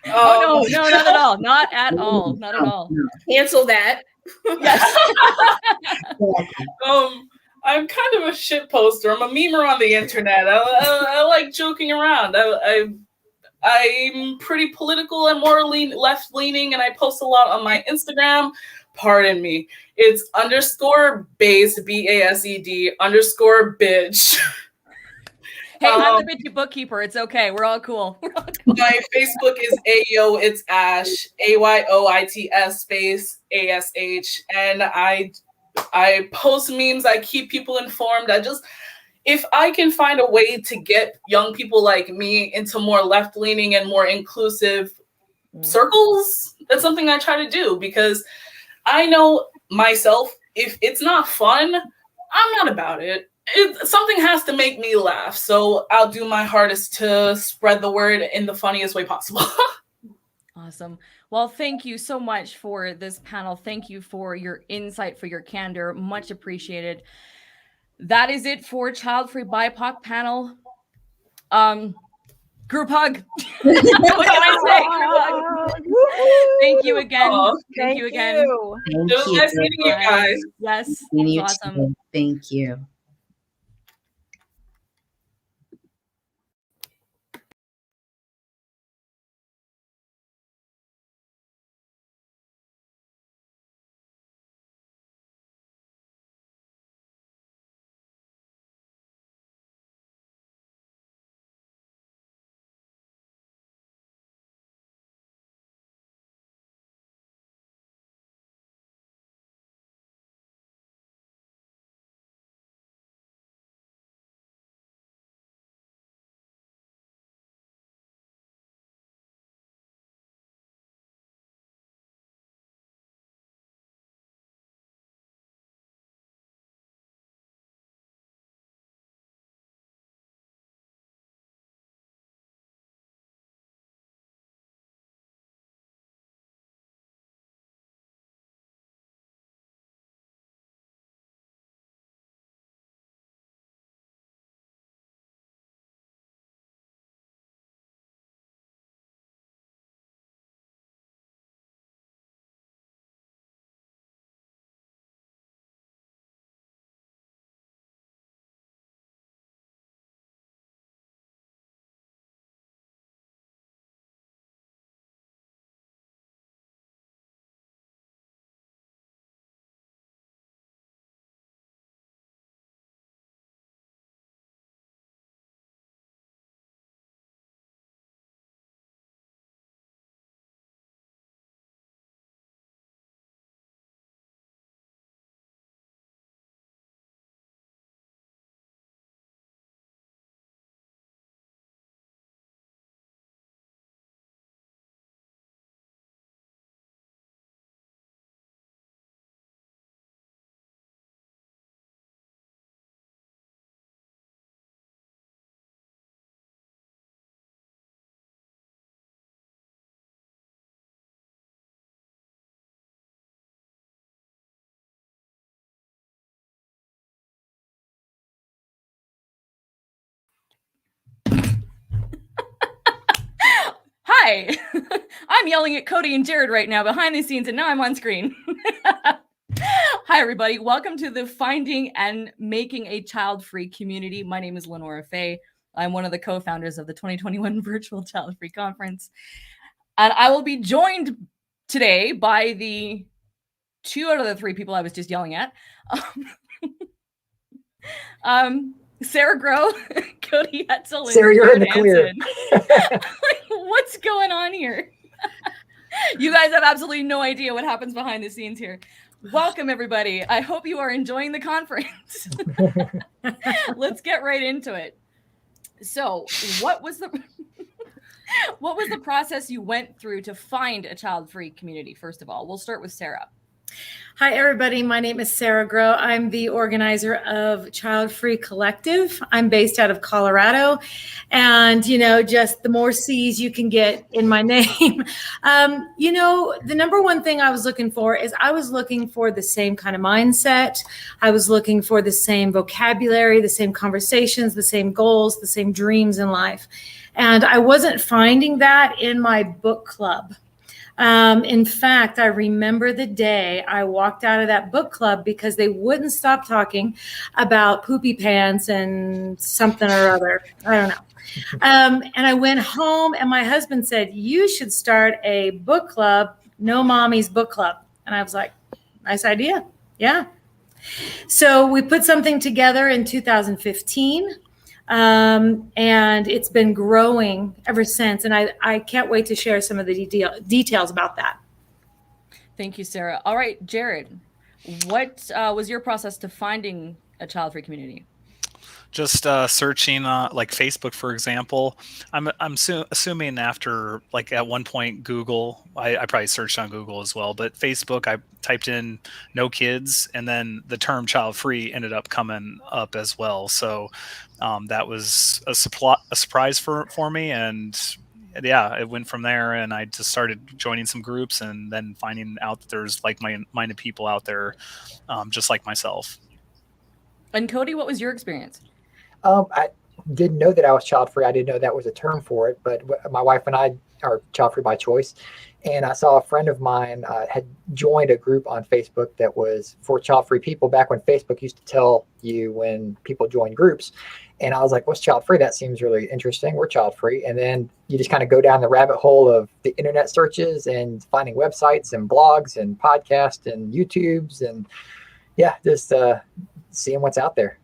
Oh no, not at all. Not at all. Not at all. Cancel that. Yes. I'm kind of a shit poster. I'm a memer on the internet. I like joking around. I'm pretty political and more left leaning, and I post a lot on my Instagram. Pardon me. It's _based, BASED _bitch. Hey, I'm the bitchy bookkeeper. It's okay. We're all cool. My Facebook is Ayo It's Ash, AYOITS space ASH, and I post memes. I keep people informed. if I can find a way to get young people like me into more left-leaning and more inclusive circles, that's something I try to do, because I know myself, if it's not fun, I'm not about it. Something has to make me laugh. So I'll do my hardest to spread the word in the funniest way possible. Awesome. Well, thank you so much for this panel. Thank you for your insight, for your candor. Much appreciated. That is it for Child Free BIPOC panel. Group hug. What can I say? Group hug. Thank you again. Thank you again. Thank It was you. nice meeting you guys. Yes. Meeting you Awesome. too. Thank you. Hi. I'm yelling at Cody and Jared right now behind the scenes, and now I'm on screen. Hi, everybody. Welcome to the Finding and Making a Child-Free Community. My name is LeNora Faye. I'm one of the co-founders of the 2021 Virtual Child-Free Conference. And I will be joined today by the 2 out of the 3 people I was just yelling at. Sarah Grow, Cody Hetzel, and Sarah, you're in Jared the clear. Hansen. What's going on here? You guys have absolutely no idea what happens behind the scenes here. Welcome, everybody. I hope you are enjoying the conference. Let's get right into it. So, what was the process you went through to find a child-free community? First of all, we'll start with Sarah. Hi, everybody. My name is Sarah Grow. I'm the organizer of Childfree Collective. I'm based out of Colorado. And, just the more C's you can get in my name. The number one thing I was looking for is I was looking for the same kind of mindset. I was looking for the same vocabulary, the same conversations, the same goals, the same dreams in life. And I wasn't finding that in my book club. In fact, I remember the day I walked out of that book club because they wouldn't stop talking about poopy pants and something or other. I don't know. And I went home and my husband said, you should start a book club, No Mommy's Book Club. And I was like, nice idea. Yeah. So we put something together in 2015. And it's been growing ever since. And I can't wait to share some of the details about that. Thank you, Sarah. All right, Jared, what was your process to finding a child-free community? Just searching like Facebook, for example. I'm assuming after like at one point Google, I probably searched on Google as well, but Facebook, I typed in no kids, and then the term child free ended up coming up as well. So that was a surprise for me, and yeah, it went from there, and I just started joining some groups, and then finding out that there's like-minded people out there, just like myself. And Cody, what was your experience? I didn't know that I was child free. I didn't know that was a term for it, but my wife and I are child free by choice. And I saw a friend of mine had joined a group on Facebook that was for child free people back when Facebook used to tell you when people join groups. And I was like, what's child free? That seems really interesting. We're child free. And then you just kind of go down the rabbit hole of the internet searches and finding websites and blogs and podcasts and YouTubes and just seeing what's out there.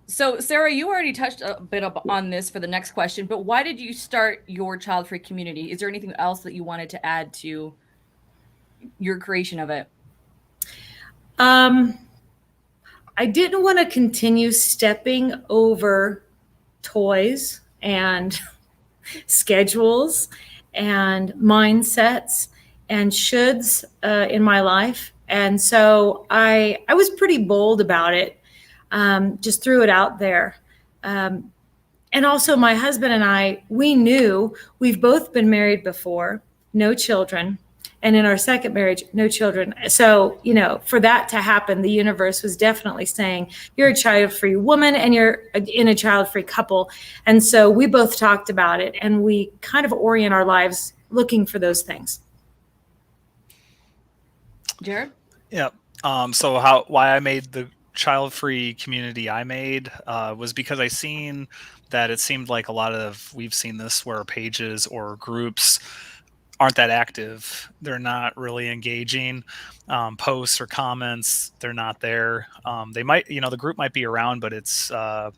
So, Sarah, you already touched a bit up on this for the next question, but why did you start your child-free community? Is there anything else that you wanted to add to your creation of it? I didn't want to continue stepping over toys and schedules and mindsets and shoulds in my life. And so I was pretty bold about it. Just threw it out there. And also my husband and I, we knew we've both been married before, no children. And in our second marriage, no children. So, for that to happen, the universe was definitely saying, you're a child-free woman and you're in a child-free couple. And so we both talked about it, and we kind of orient our lives looking for those things. Jared? Yeah. So why I made the child-free community I made was because I seen that it seemed like we've seen this where pages or groups aren't that active. They're not really engaging. Posts or comments, they're not there. They might, the group might be around, but it's a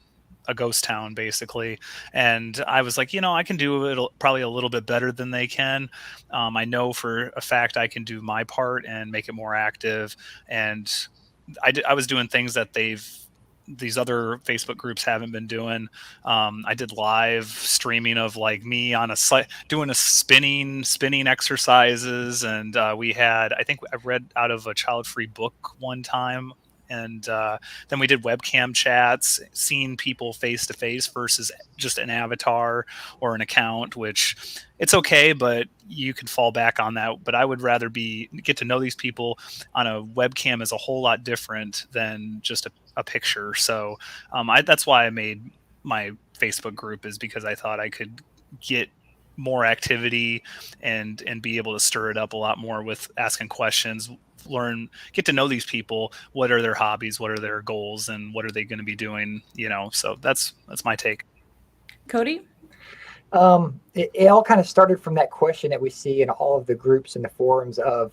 ghost town basically. And I was like, I can do it probably a little bit better than they can. I know for a fact I can do my part and make it more active. And I was doing things that these other Facebook groups haven't been doing. I did live streaming of like me on doing a spinning exercises. And I think I read out of a child-free book one time. And then we did webcam chats, seeing people face to face versus just an avatar or an account, which it's okay, but you can fall back on that. But I would rather get to know these people on a webcam is a whole lot different than just a picture. So that's why I made my Facebook group, is because I thought I could get more activity and be able to stir it up a lot more with asking questions, get to know these people. What are their hobbies? What are their goals? And what are they going to be doing? So that's my take. Cody? It all kind of started from that question that we see in all of the groups and the forums of,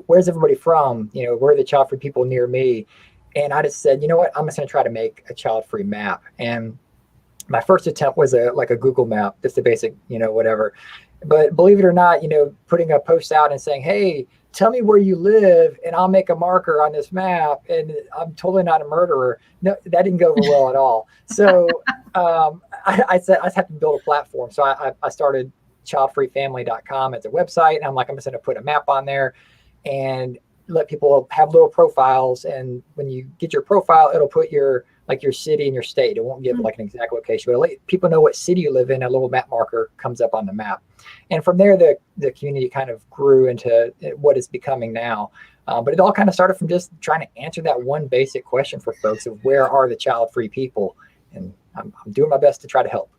where's everybody from? Where are the child-free people near me? And I just said, you know what, I'm just going to try to make a child-free map. And my first attempt was a Google map, just a basic, whatever. But believe it or not, putting a post out and saying, hey, tell me where you live and I'll make a marker on this map. And I'm totally not a murderer. No, that didn't go over well at all. So I said, I just have to build a platform. So I started childfreefamily.com as a website. And I'm like, I'm just going to put a map on there and let people have little profiles. And when you get your profile, it'll put your city and your state. It won't give like an exact location, but it'll let people know what city you live in. A little map marker comes up on the map. And from there, the community kind of grew into what it's becoming now. But it all kind of started from just trying to answer that one basic question for folks of where are the child-free people? And I'm doing my best to try to help.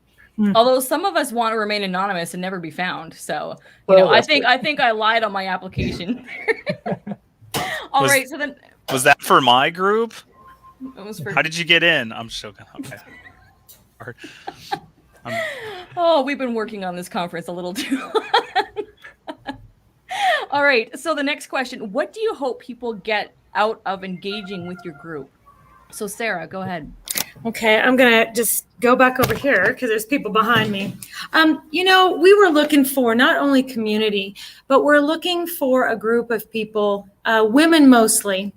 Although some of us want to remain anonymous and never be found. So, I think I lied on my application. All right. So then, was that for my group? It was for... How did you get in? I'm just joking. Okay. We've been working on this conference a little too long. All right. So the next question, what do you hope people get out of engaging with your group? So Sarah, go ahead. Okay, I'm going to just go back over here because there's people behind me. We were looking for not only community, but we're looking for a group of people, women mostly.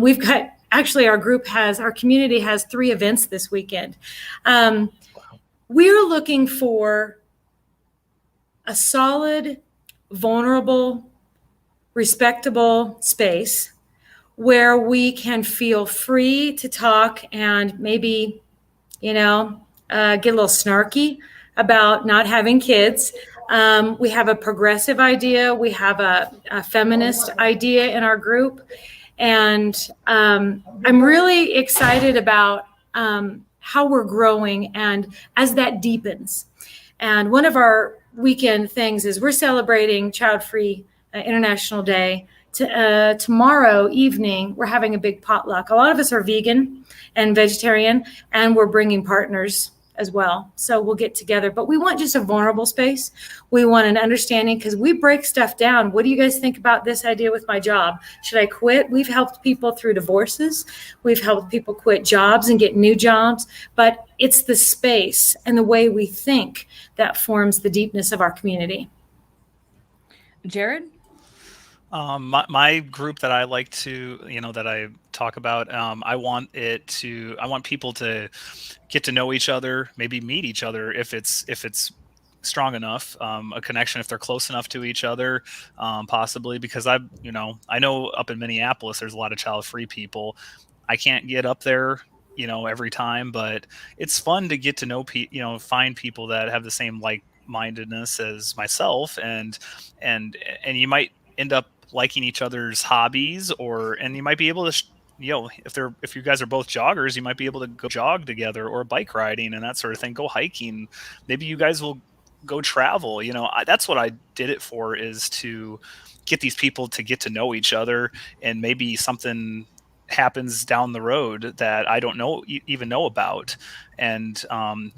We've got actually our community has 3 events this weekend. We're looking for a solid, vulnerable, respectable space where we can feel free to talk and maybe, get a little snarky about not having kids. We have a progressive idea. We have a feminist idea in our group. And I'm really excited about how we're growing and as that deepens. And one of our weekend things is we're celebrating Child-Free International Day. Tomorrow evening, we're having a big potluck. A lot of us are vegan and vegetarian, and we're bringing partners as well. So we'll get together, but we want just a vulnerable space. We want an understanding because we break stuff down. What do you guys think about this idea with my job? Should I quit? We've helped people through divorces. We've helped people quit jobs and get new jobs, but it's the space and the way we think that forms the deepness of our community. Jared? My group that I like to, that I talk about, I want people to get to know each other, maybe meet each other if it's strong enough, a connection if they're close enough to each other, possibly, because I know up in Minneapolis there's a lot of child-free people. I can't get up there, every time, but it's fun to get to know find people that have the same like-mindedness as myself, and you might end up liking each other's hobbies, and you might be able to if you guys are both joggers, you might be able to go jog together, or bike riding and that sort of thing, go hiking. Maybe you guys will go travel. That's what I did it for, is to get these people to get to know each other, and maybe something happens down the road that I don't even know about, and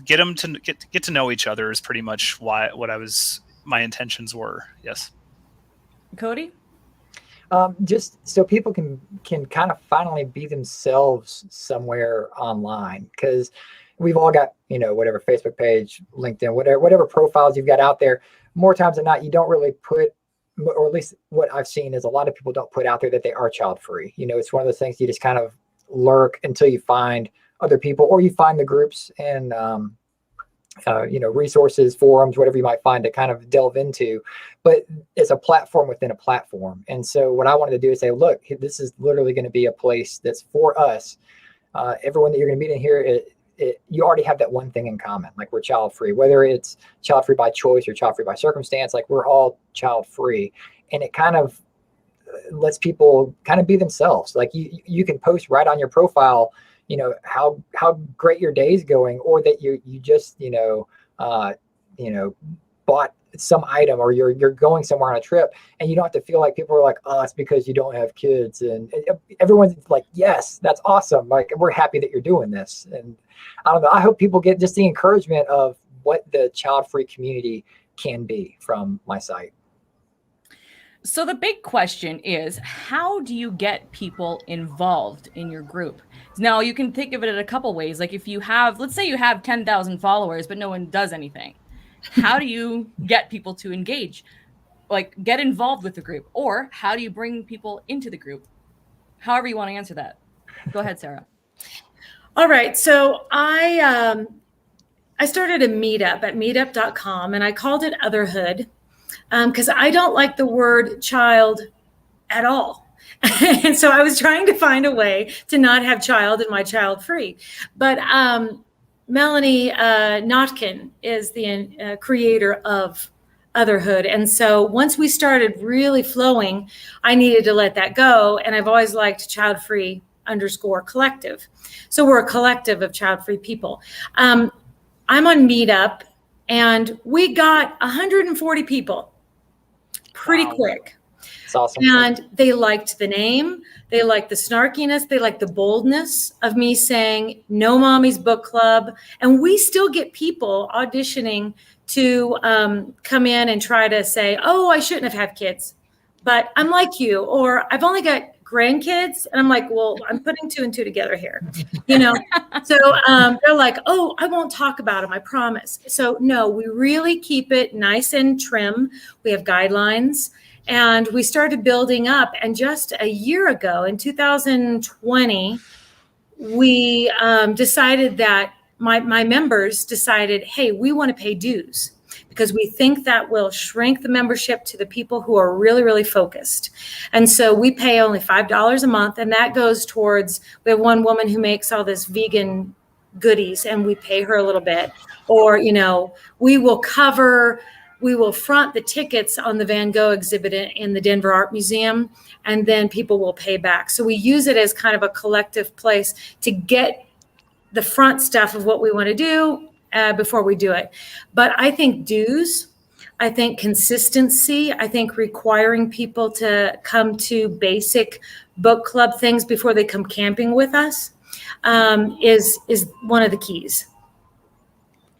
get them to get to know each other is pretty much what my intentions were. Yes. Cody? Just so people can kind of finally be themselves somewhere online, because we've all got, whatever Facebook page, LinkedIn, whatever profiles you've got out there. More times than not, you don't really put, or at least what I've seen is a lot of people don't put out there that they are child-free. It's one of those things you just kind of lurk until you find other people, or you find the groups and resources, forums, whatever you might find to kind of delve into. But it's a platform within a platform. And so what I wanted to do is say, look, this is literally going to be a place that's for us. Everyone that you're going to meet in here, you already have that one thing in common. Like, we're child-free, whether it's child-free by choice or child-free by circumstance, like, we're all child-free. And it kind of lets people kind of be themselves. Like, you can post right on your profile, how great your day's going, or that you just, bought some item, or you're going somewhere on a trip, and you don't have to feel like people are like, oh, it's because you don't have kids. And everyone's like, yes, that's awesome. Like, we're happy that you're doing this. And I don't know, I hope people get just the encouragement of what the child-free community can be from my site. So the big question is, how do you get people involved in your group? Now, you can think of it in a couple ways. Like, if you have, let's say you have 10,000 followers, but no one does anything. How do you get people to engage, like get involved with the group? Or how do you bring people into the group? However you want to answer that. Go ahead, Sarah. All right. So I started a meetup at meetup.com, and I called it Otherhood. Because I don't like the word child at all. And so I was trying to find a way to not have child in my child-free. But Melanie Notkin is the creator of Otherhood. And so once we started really flowing, I needed to let that go. And I've always liked Childfree_collective. So we're a collective of child-free people. I'm on Meetup, and we got 140 people pretty quick. It's awesome. And they liked the name. They liked the snarkiness. They liked the boldness of me saying, no mommy's book club. And we still get people auditioning to come in and try to say, oh, I shouldn't have had kids, but I'm like you, or I've only got grandkids. And I'm like, well, I'm putting 2 and 2 together here, So they're like, oh, I won't talk about them, I promise. So no, we really keep it nice and trim. We have guidelines, And we started building up. And just a year ago, in 2020, we decided that my members decided, hey, we want to pay dues because we think that will shrink the membership to the people who are really, really focused. And so we pay only $5 a month, and that goes towards, we have one woman who makes all this vegan goodies, and we pay her a little bit. Or, you know, we will front the tickets on the Van Gogh exhibit in the Denver Art Museum, and then people will pay back. So we use it as kind of a collective place to get the front stuff of what we want to do before we do it. But I think dues, I think consistency, I think requiring people to come to basic book club things before they come camping with us is one of the keys.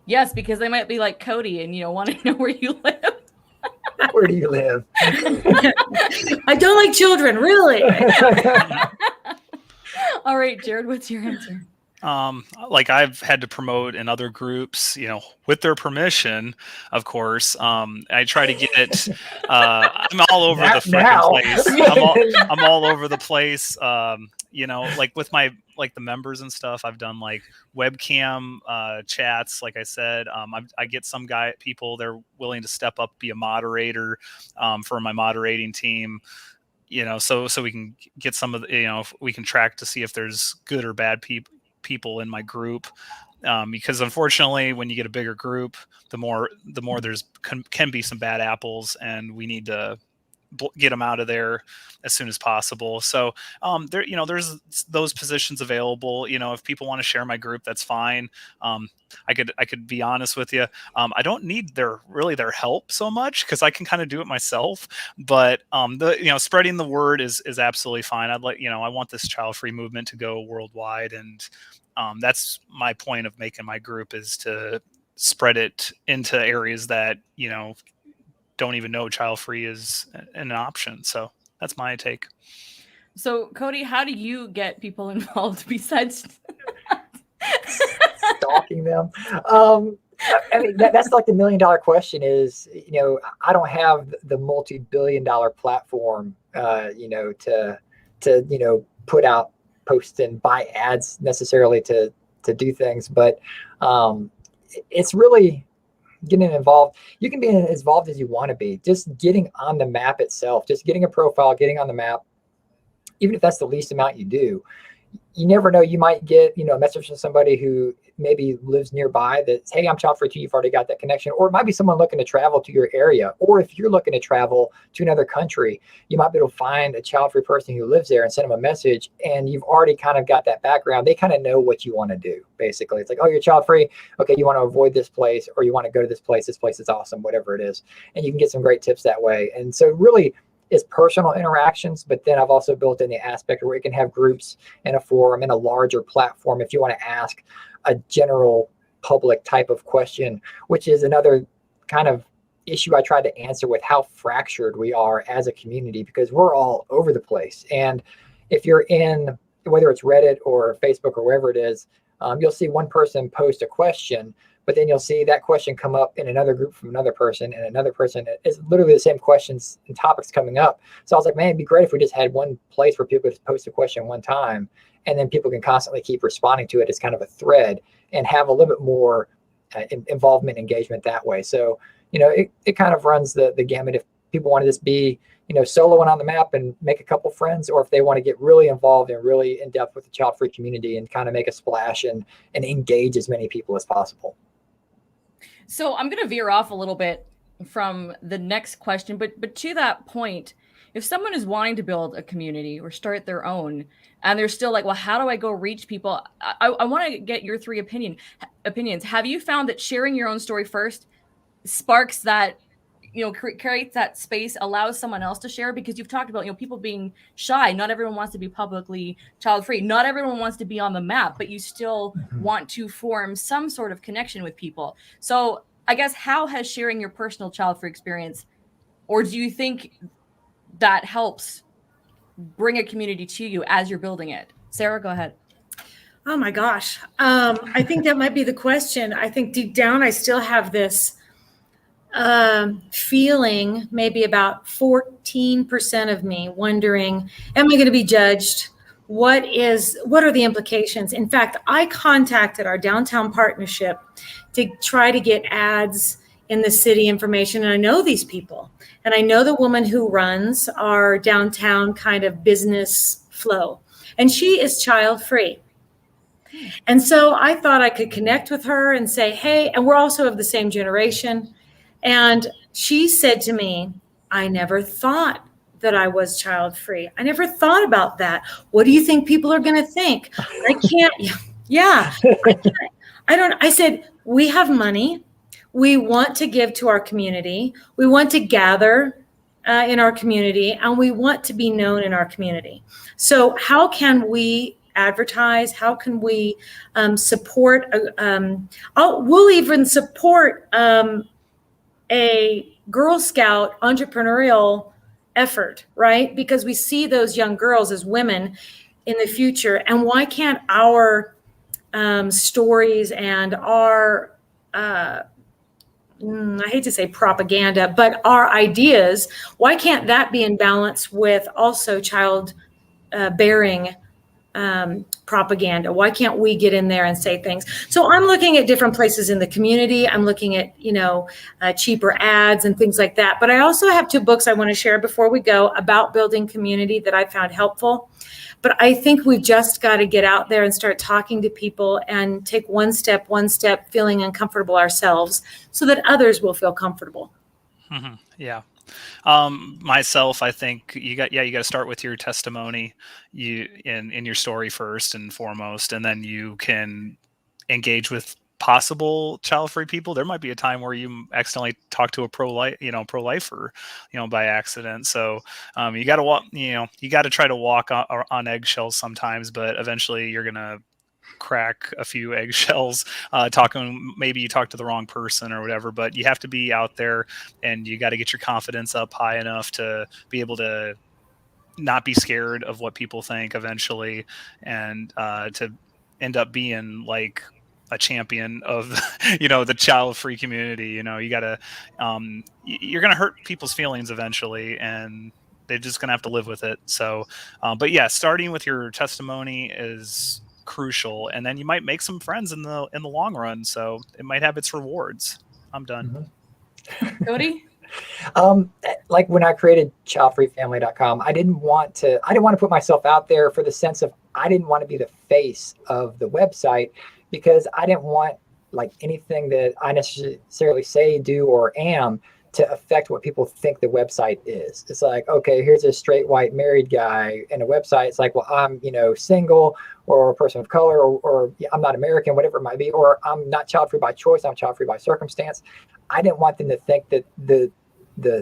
Yes, because they might be like Cody and, you know, want to know where you live. Where do you live? I don't like children, really. All right, Jared, what's your answer? Like I've had to promote in other groups, you know, with their permission, of course. I try to get, I'm all over the freaking place. I'm all over the place. You know, like with like the members and stuff, I've done like webcam chats. Like I said, I get some people, they're willing to step up, be a moderator for my moderating team. You know, so we can get some of the, you know, we can track to see if there's good or bad people in my group, because unfortunately when you get a bigger group, the more there's can be some bad apples, and we need to get them out of there as soon as possible. So there, you know, there's those positions available. You know, if people want to share my group, that's fine. I could be honest with you. I don't need their help so much, because I can kind of do it myself. But spreading the word is absolutely fine. I want this child-free movement to go worldwide, and that's my point of making my group, is to spread it into areas that, you know, don't even know child-free is an option. So that's my take. So Cody, how do you get people involved besides stalking them? I mean, that's like the $1 million question is, you know, I don't have the multi-billion-dollar platform, you know, to you know, put out posts and buy ads necessarily to do things, but it's really getting involved. You can be as involved as you want to be. Just getting on the map itself, just getting a profile, getting on the map, even if that's the least amount you do. You never know, you might get, you know, a message from somebody who maybe lives nearby that's, hey, I'm child free too, you've already got that connection. Or it might be someone looking to travel to your area. Or if you're looking to travel to another country, you might be able to find a child free person who lives there and send them a message, and you've already kind of got that background. They kind of know what you want to do, basically. It's like, oh, you're child free. Okay, you want to avoid this place, or you want to go to this place. This place is awesome, whatever it is. And you can get some great tips that way. And so really, is personal interactions, but then I've also built in the aspect where you can have groups in a forum, in a larger platform, if you want to ask a general public type of question, which is another kind of issue I tried to answer with how fractured we are as a community, because we're all over the place. And if you're in, whether it's Reddit or Facebook or wherever it is, you'll see one person post a question, but then you'll see that question come up in another group from another person and another person. It's literally the same questions and topics coming up. So I was like, man, it'd be great if we just had one place where people just post a question one time, and then people can constantly keep responding to it as kind of a thread and have a little bit more involvement, engagement that way. So, you know, it kind of runs the gamut. If people want to just be, you know, soloing on the map and make a couple friends, or if they want to get really involved and really in depth with the child-free community and kind of make a splash and engage as many people as possible. So I'm going to veer off a little bit from the next question, but to that point, if someone is wanting to build a community or start their own, and they're still like, well, how do I go reach people? I want to get your three opinions. Have you found that sharing your own story first sparks that, you know, creates that space, allows someone else to share? Because you've talked about, you know, people being shy. Not everyone wants to be publicly child-free. Not everyone wants to be on the map, but you still want to form some sort of connection with people. So I guess, how has sharing your personal child-free experience, or do you think that helps bring a community to you as you're building it? Sarah, go ahead. Oh my gosh. I think that might be the question. I think deep down, I still have this feeling, maybe about 14% of me wondering, am I going to be judged? What are the implications? In fact, I contacted our downtown partnership to try to get ads in the city information. And I know these people, and I know the woman who runs our downtown kind of business flow, and she is child free. And so I thought I could connect with her and say, hey, and we're also of the same generation. And she said to me, I never thought that I was child free. I never thought about that. What do you think people are going to think? I can't. Yeah. I said, we have money. We want to give to our community. We want to gather in our community, and we want to be known in our community. So how can we advertise? How can we support? We'll even support a Girl Scout entrepreneurial effort, right? Because we see those young girls as women in the future. And why can't our stories and our, I hate to say propaganda, but our ideas, why can't that be in balance with also child bearing propaganda? Why can't we get in there and say things? So I'm looking at different places in the community. I'm looking at, cheaper ads and things like that. But I also have 2 books I want to share before we go about building community that I found helpful. But I think we've just got to get out there and start talking to people and take one step, feeling uncomfortable ourselves so that others will feel comfortable. Mm-hmm. Yeah. Myself, I think you got to start with your testimony, in your story first and foremost, and then you can engage with possible child-free people. There might be a time where you accidentally talk to a pro-lifer, by accident. So you got to walk, you got to try to walk on eggshells sometimes, but eventually you're gonna crack a few eggshells maybe you talk to the wrong person or whatever, but you have to be out there and you got to get your confidence up high enough to be able to not be scared of what people think eventually, and to end up being like a champion of the child-free community. You gotta you're gonna hurt people's feelings eventually, and they're just gonna have to live with it. So but yeah, starting with your testimony is crucial, and then you might make some friends in the long run, so it might have its rewards. I'm done. Mm-hmm. Cody? Like when I created childfreefamily.com, I didn't want to put myself out there for the sense of, I didn't want to be the face of the website, because I didn't want like anything that I necessarily say, do, or am to affect what people think the website is. It's like, okay, here's a straight white married guy in a website. It's like, well, I'm, single, or a person of color, or I'm not American, whatever it might be, or I'm not child-free by choice, I'm child-free by circumstance. I didn't want them to think that the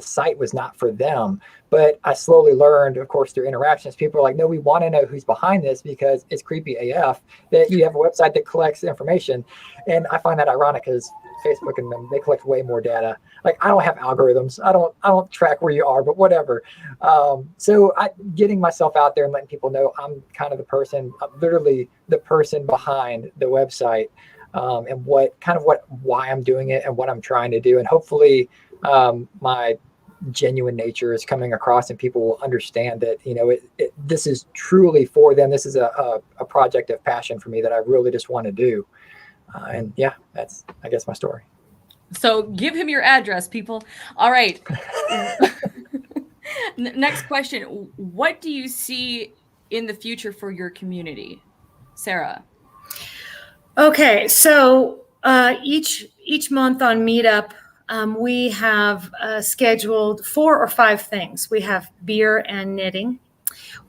site was not for them. But I slowly learned, of course, through interactions, people are like, no, we want to know who's behind this, because it's creepy AF that you have a website that collects information. And I find that ironic, because Facebook and them, they collect way more data. Like, I don't have algorithms. I don't track where you are, but whatever. So getting myself out there and letting people know I'm kind of the person, literally the person behind the website, and why I'm doing it and what I'm trying to do. And hopefully my genuine nature is coming across, and people will understand that, this is truly for them. This is a project of passion for me that I really just want to do. And yeah, that's, I guess, my story. So give him your address, people. All right. Next question. What do you see in the future for your community? Sarah. Okay. So each month on Meetup, we have scheduled 4 or 5 things. We have beer and knitting.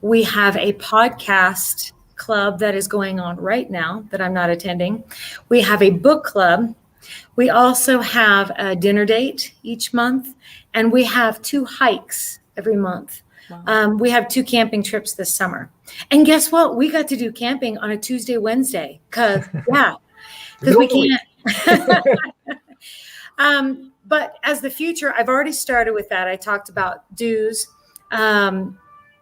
We have a podcast club that is going on right now that I'm not attending. We have a book club. We also have a dinner date each month, and we have 2 hikes every month. Wow. We have 2 camping trips this summer. And guess what? We got to do camping on a Tuesday, Wednesday, because we can't. But as the future, I've already started with that. I talked about dues.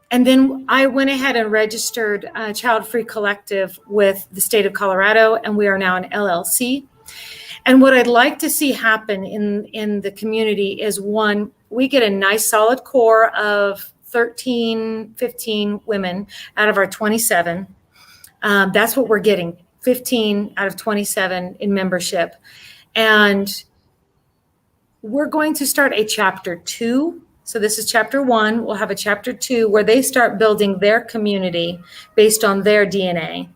And then I went ahead and registered Child Free Collective with the state of Colorado, and we are now an LLC. And what I'd like to see happen in the community is, one, we get a nice solid core of 13, 15 women out of our 27. That's what we're getting, 15 out of 27 in membership. And we're going to start a chapter 2. So this is chapter 1. We'll have a chapter 2 where they start building their community based on their DNA.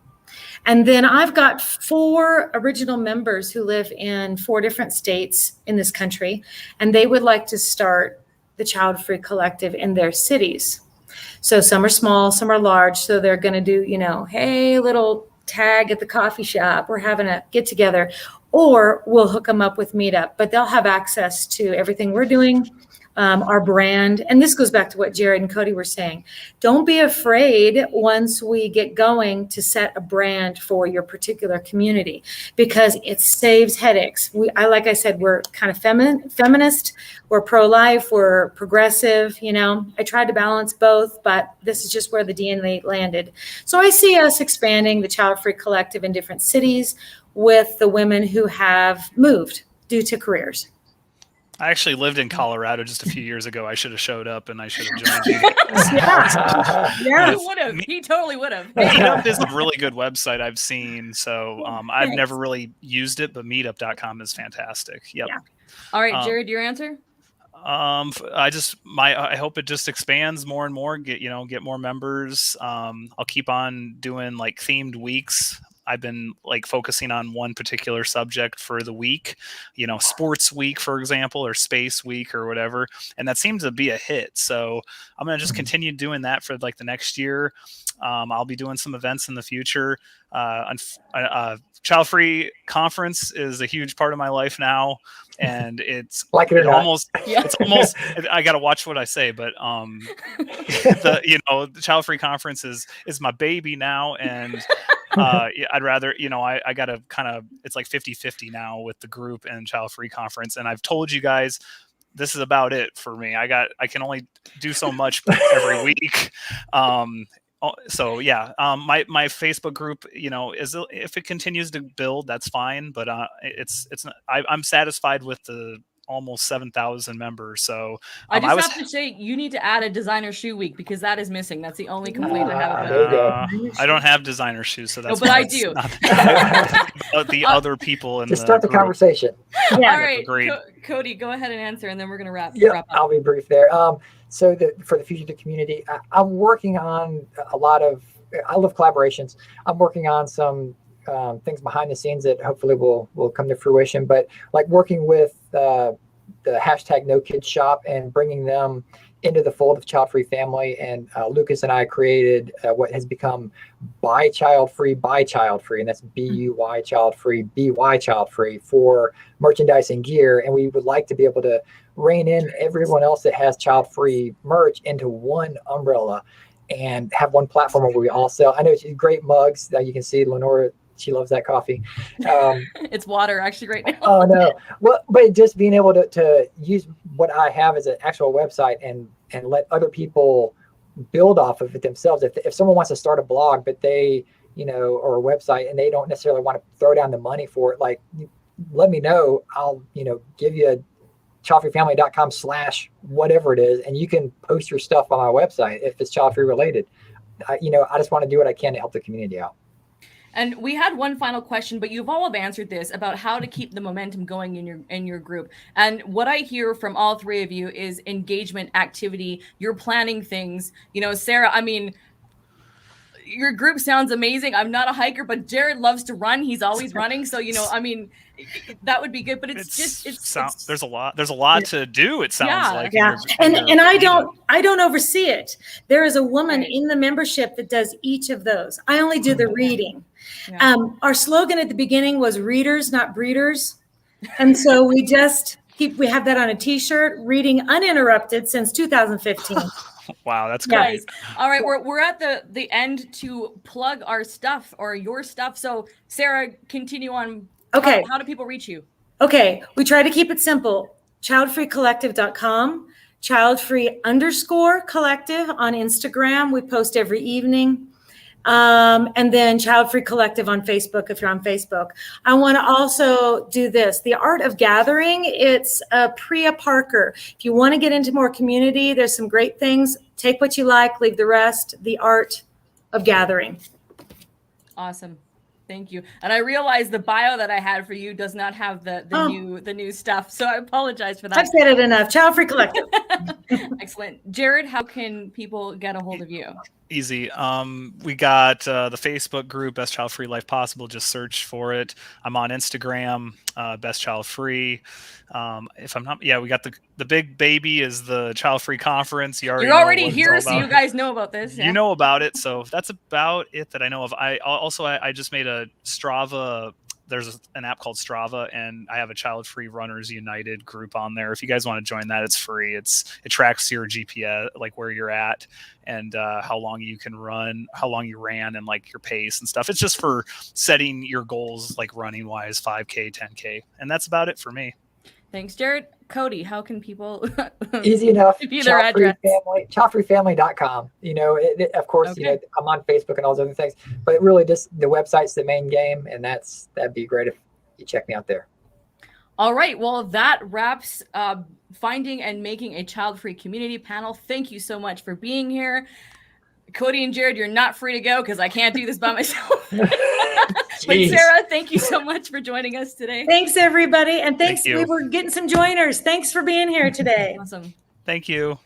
And then I've got 4 original members who live in 4 different states in this country, and they would like to start the Childfree Collective in their cities. So some are small, some are large. So they're going to do, hey, little tag at the coffee shop. We're having a get together, or we'll hook them up with Meetup, but they'll have access to everything we're doing. Our brand. And this goes back to what Jared and Cody were saying. Don't be afraid once we get going to set a brand for your particular community, because it saves headaches. Like I said, we're kind of feminist, we're pro-life, we're progressive. I tried to balance both, but this is just where the DNA landed. So I see us expanding the Childfree Collective in different cities with the women who have moved due to careers. I actually lived in Colorado just a few years ago. I should have showed up and I should have joined you. Yeah. He would have. He totally would have. Meetup is a really good website I've seen. So I've never really used it, but meetup.com is fantastic. Yep. Yeah. All right, Jared, your answer? I hope it just expands more and more, get more members. I'll keep on doing like themed weeks. I've been like focusing on one particular subject for the week, sports week, for example, or space week or whatever. And that seems to be a hit. So I'm going to just continue doing that for like the next year. I'll be doing some events in the future. Childfree Conference is a huge part of my life now. And it's like it almost, I got to watch what I say, but the Childfree Conference is my baby now. And I'd rather, I got to kind of, it's like 50-50 now with the group and Childfree Conference. And I've told you guys, this is about it for me. I can only do so much every week. So yeah, my Facebook group, if it continues to build, that's fine. But I'm satisfied with the almost 7,000 members. So I have to say, you need to add a designer shoe week, because that is missing. That's the only complaint I have about it. I don't have designer shoes, so that's but I do. The other people in just start the conversation. Yeah. All right, Cody, go ahead and answer, and then we're gonna wrap up. I'll be brief there. So for the future of the community, I'm working on a lot of. I love collaborations. I'm working on some things behind the scenes that hopefully will come to fruition. But like working with the hashtag No Kids Shop and bringing them into the fold of Childfree Family. And Lucas and I created what has become Buy Childfree, and that's BUY Childfree, BY Childfree for merchandise and gear. And we would like to be able to rein in everyone else that has Childfree merch into one umbrella and have one platform where we all sell. I know it's great mugs that you can see. LeNora, she loves that coffee. It's water actually right now. Oh no. Well, but just being able to use what I have as an actual website and let other people build off of it themselves. If someone wants to start a blog, but they, or a website, and they don't necessarily want to throw down the money for it, like, let me know. I'll, give you a childfreefamily.com/whatever it is, and you can post your stuff on my website if it's Childfree related. I just want to do what I can to help the community out. And we had one final question, but you've all have answered this about how to keep the momentum going in your group. And what I hear from all three of you is engagement, activity. You're planning things. Sarah, I mean, your group sounds amazing. I'm not a hiker, but Jared loves to run. He's always running. So, that would be good, but it's there's a lot to do. It sounds like. Yeah. And I don't oversee it. There is a woman in the membership that does each of those. I only do the reading. Yeah. Our slogan at the beginning was readers, not breeders. And so we have that on a t-shirt, reading uninterrupted since 2015. Wow, that's great. Nice. All right, we're at the end to plug our stuff or your stuff. So Sarah, continue on. Okay. How do people reach you? Okay, we try to keep it simple. Childfreecollective.com, Childfree_collective on Instagram. We post every evening. And then Child Free Collective on Facebook if you're on Facebook. I want to also do this, The Art of Gathering. It's Priya Parker. If you want to get into more community, there's some great things. Take what you like, leave the rest. The Art of Gathering. Awesome. Thank you. And I realize the bio that I had for you does not have the new stuff. So I apologize for that. I've said it enough. Child Free Collective. Excellent. Jared, how can people get a hold of you? Easy. We got the Facebook group, Best Child Free Life Possible. Just search for it. I'm on Instagram, Best Child Free. If I'm not, we got the big baby is the Child Free Conference. You're already here, so you guys know about this. You know about it, so that's about it that I know of. I just made a Strava. There's an app called Strava, and I have a Child Free Runners United group on there. If you guys want to join that, it's free. It tracks your GPS, like where you're at and how long you can run, how long you ran, and like your pace and stuff. It's just for setting your goals, like running wise, 5K, 10K, and that's about it for me. Thanks, Jared. Cody, how can people easy enough? View their address? Childfreefamily.com. Of course, okay. I'm on Facebook and all those other things, but really just the website's the main game, and that'd be great if you check me out there. All right. Well, that wraps Finding and Making a Child-Free Community panel. Thank you so much for being here. Cody and Jared, you're not free to go because I can't do this by myself. But Sarah, thank you so much for joining us today. Thanks, everybody. And thanks. We were getting some joiners. Thanks for being here today. Awesome. Thank you.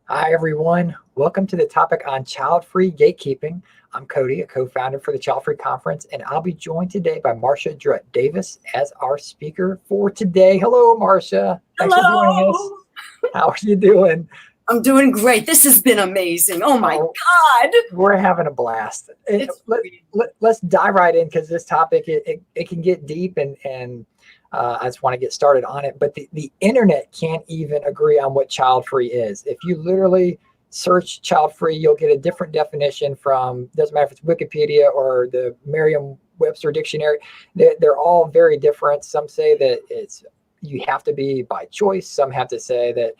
Hi, everyone. Welcome to the topic on child-free gatekeeping. I'm Cody, a co-founder for the Childfree Conference, and I'll be joined today by Marcia Drutt Davis as our speaker for today. Hello, Marcia. Thanks for joining us. How are you doing? I'm doing great. This has been amazing. Oh my God. We're having a blast. Let's dive right in because this topic, it can get deep and I just want to get started on it. But the internet can't even agree on what child-free is. If you literally search child-free, you'll get a different definition from, doesn't matter if it's Wikipedia or the Merriam-Webster dictionary. They're all very different. Some say that you have to be by choice. Some have to say that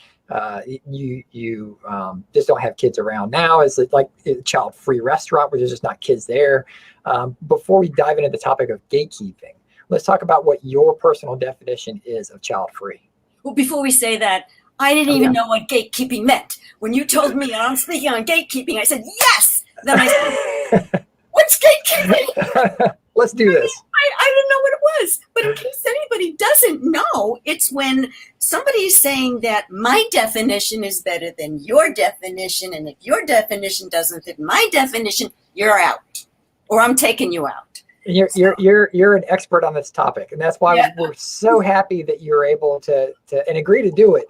you just don't have kids around. Now is like a child-free restaurant where there's just not kids there. Before we dive into the topic of gatekeeping, let's talk about what your personal definition is of child-free. Well, before we say that, I didn't even know what gatekeeping meant. When you told me I'm speaking on gatekeeping, I said, yes. Then I said, what's gatekeeping? Let's do this. I didn't know what it was. But in case anybody doesn't know, it's when somebody is saying that my definition is better than your definition. And if your definition doesn't fit my definition, you're out. Or I'm taking you out. You're an expert on this topic, and that's why we're so happy that you're able to and agree to do it.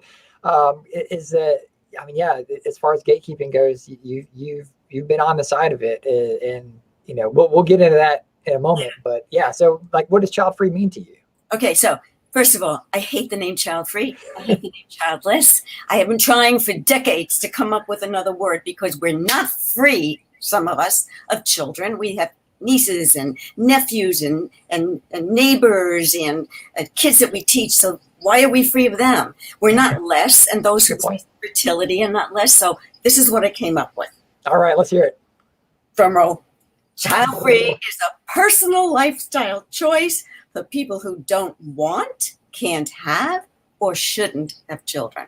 Is that, I mean, as far as gatekeeping goes, you've been on the side of it, and we'll get into that in a moment. But so like, what does child-free mean to you? Okay, so first of all, I hate the name child-free. I hate the name childless. I have been trying for decades to come up with another word because we're not free, some of us, of children. We have nieces and nephews and neighbors and kids that we teach. So why are we free of them? We're not less, and those who teach fertility are not less. So this is what I came up with. All right, let's hear it. Drum roll. Child-free is a personal lifestyle choice for people who don't want, can't have, or shouldn't have children.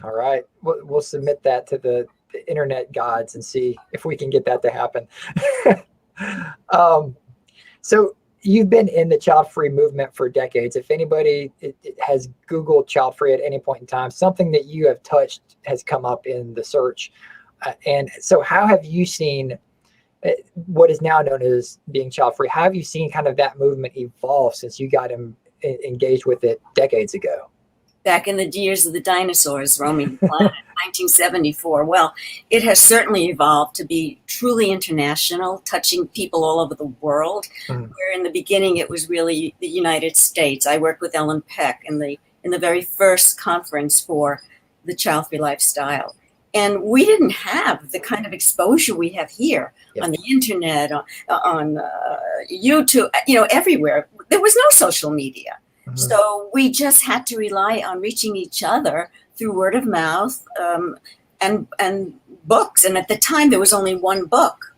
All right, we'll submit that to the internet gods and see if we can get that to happen. So you've been in the child-free movement for decades. If anybody has Googled child-free at any point in time, something that you have touched has come up in the search. And so how have you seen what is now known as being child-free? How have you seen kind of that movement evolve since you got engaged with it decades ago? Back in the years of the dinosaurs roaming the planet, 1974. Well, it has certainly evolved to be truly international, touching people all over the world. Where in the beginning it was really the United States. I worked with Ellen Peck in the very first conference for the child-free lifestyle. And we didn't have the kind of exposure we have here on the internet, on YouTube, everywhere. There was no social media. So we just had to rely on reaching each other through word of mouth and books. And at the time, there was only one book.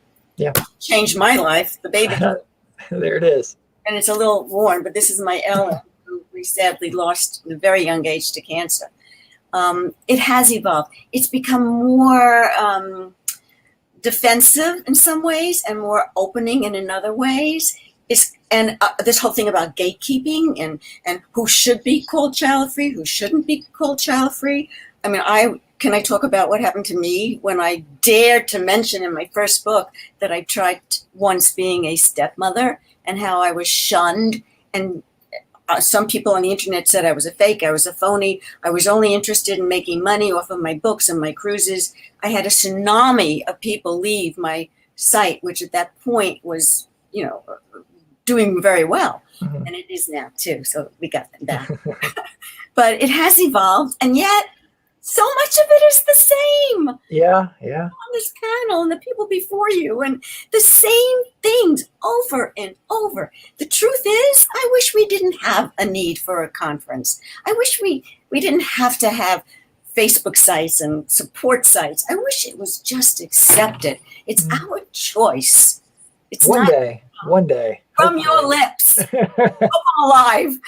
Changed my life, The Baby. There it is. And it's a little worn, but this is my Ellen, who we sadly lost at a very young age to cancer. It has evolved. It's become more defensive in some ways and more opening in other ways. This whole thing about gatekeeping and who should be called child-free, who shouldn't be called child-free. I mean, can I talk about what happened to me when I dared to mention in my first book that I tried once being a stepmother and how I was shunned, and some people on the internet said I was a fake, I was a phony, I was only interested in making money off of my books and my cruises. I had a tsunami of people leave my site, which at that point was, doing very well. And it is now too, so we got them back. But it has evolved, and yet so much of it is the same. On this panel and the people before you, and the same things over and over. The truth is, I wish we didn't have a need for a conference. I wish we didn't have to have Facebook sites and support sites. I wish it was just accepted. It's our choice. It's one day. From your lips. I'm alive.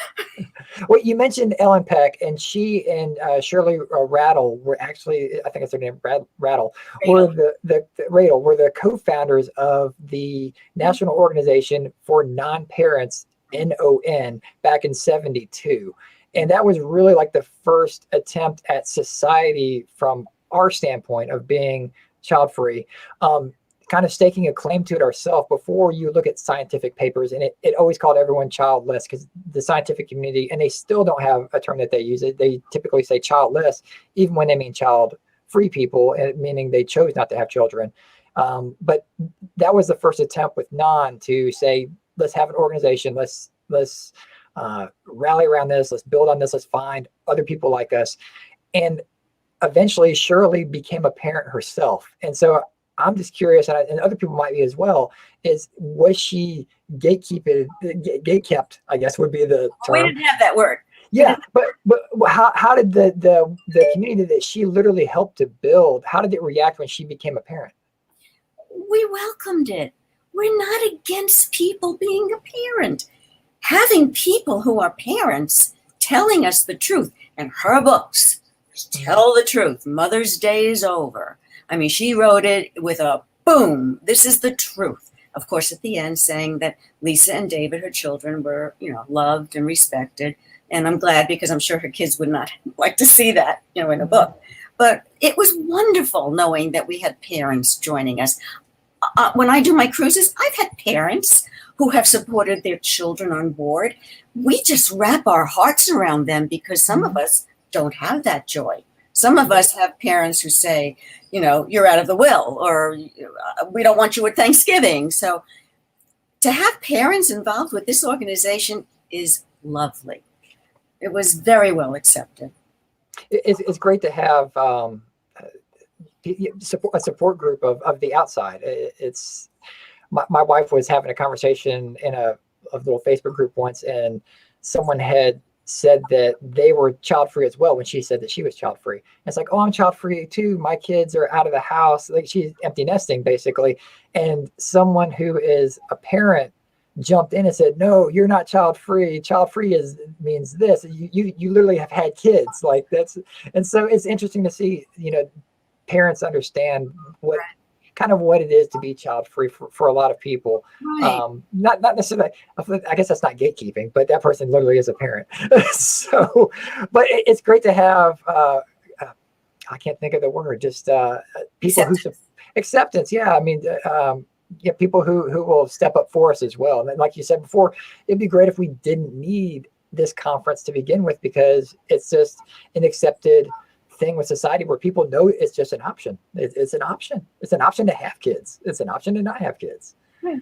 Well, you mentioned Ellen Peck, and she and Shirley Rattle were actually, I think it's her name, Rattle, were the co-founders of the National Organization for Non-Parents, NON, back in '72. And that was really like the first attempt at society from our standpoint of being child free, kind of staking a claim to it ourselves before you look at scientific papers. And it always called everyone childless because the scientific community, and they still don't have a term that they use it. They typically say childless, even when they mean child free people, meaning they chose not to have children. But that was the first attempt with NON to say, let's have an organization. Let's rally around this. Let's build on this. Let's find other people like us. And eventually Shirley became a parent herself. And so I'm just curious, and other people might be as well, was she gatekept, I guess would be the term. We didn't have that word. Yeah, but how did the community that she literally helped to build, how did it react when she became a parent? We welcomed it. We're not against people being a parent. Having people who are parents telling us the truth, and her books tell the truth. Mother's Day is over. I mean, she wrote it with a boom. This is the truth. Of course, at the end, saying that Lisa and David, her children, were, loved and respected. And I'm glad, because I'm sure her kids would not like to see that, in a book. But it was wonderful knowing that we had parents joining us. When I do my cruises, I've had parents who have supported their children on board. We just wrap our hearts around them because some of us don't have that joy. Some of us have parents who say, you're out of the will, or we don't want you at Thanksgiving. So to have parents involved with this organization is lovely. It was very well accepted. It's great to have a support group of the outside. It's my wife was having a conversation in a little Facebook group once, and someone had said that they were child free as well when she said that she was child free. It's like, oh, I'm child free too. My kids are out of the house. Like, she's empty nesting basically. And someone who is a parent jumped in and said, no, you're not child free. Child free means this. You literally have had kids like that's. And so it's interesting to see, parents understand what it is to be child free for a lot of people. Right. Not necessarily, I guess that's not gatekeeping, but that person literally is a parent. So, but it's great to have, I can't think of the word, just people acceptance. Yeah. I mean, people who will step up for us as well. And then, like you said before, it'd be great if we didn't need this conference to begin with, because it's just an accepted thing with society where people know it's just an option. It's an option. It's an option to have kids. It's an option to not have kids. Yeah.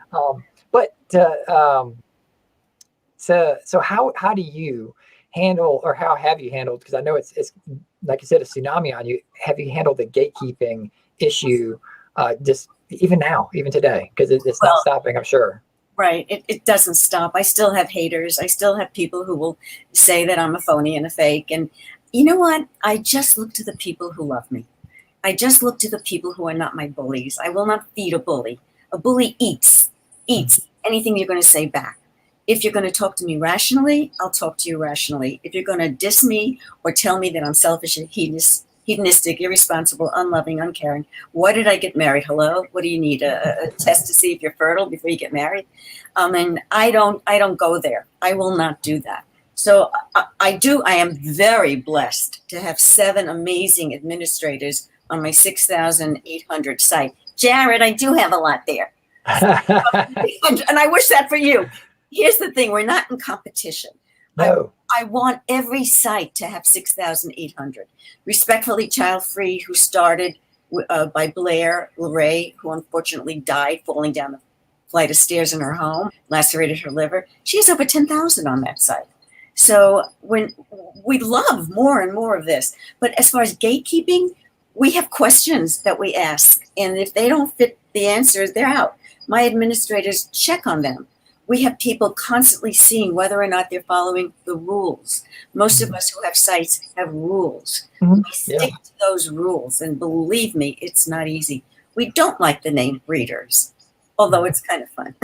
So how do you handle, or how have you handled, because I know it's like you said, a tsunami on you. Have you handled the gatekeeping issue just even now, even today? Because it's not stopping, I'm sure. Right. It doesn't stop. I still have haters. I still have people who will say that I'm a phony and a fake. And you know what? I just look to the people who love me. I just look to the people who are not my bullies. I will not feed a bully. A bully eats anything you're going to say back. If you're going to talk to me rationally, I'll talk to you rationally. If you're going to diss me or tell me that I'm selfish and hedonistic, irresponsible, unloving, uncaring, why did I get married? Hello? What do you need? A test to see if you're fertile before you get married? And I don't go there. I will not do that. So I am very blessed to have 7 amazing administrators on my 6,800 site. Jared, I do have a lot there. And I wish that for you. Here's the thing. We're not in competition. No. I want every site to have 6,800. Respectfully Child Free, who started by Blair LeRae, who unfortunately died falling down the flight of stairs in her home, lacerated her liver. She has over 10,000 on that site. So when we love more and more of this, but as far as gatekeeping, we have questions that we ask, and if they don't fit the answers, they're out. My administrators check on them. We have people constantly seeing whether or not they're following the rules. Most of us who have sites have rules. Mm-hmm. We stick to those rules, and believe me, it's not easy. We don't like the name breeders, although it's kind of fun,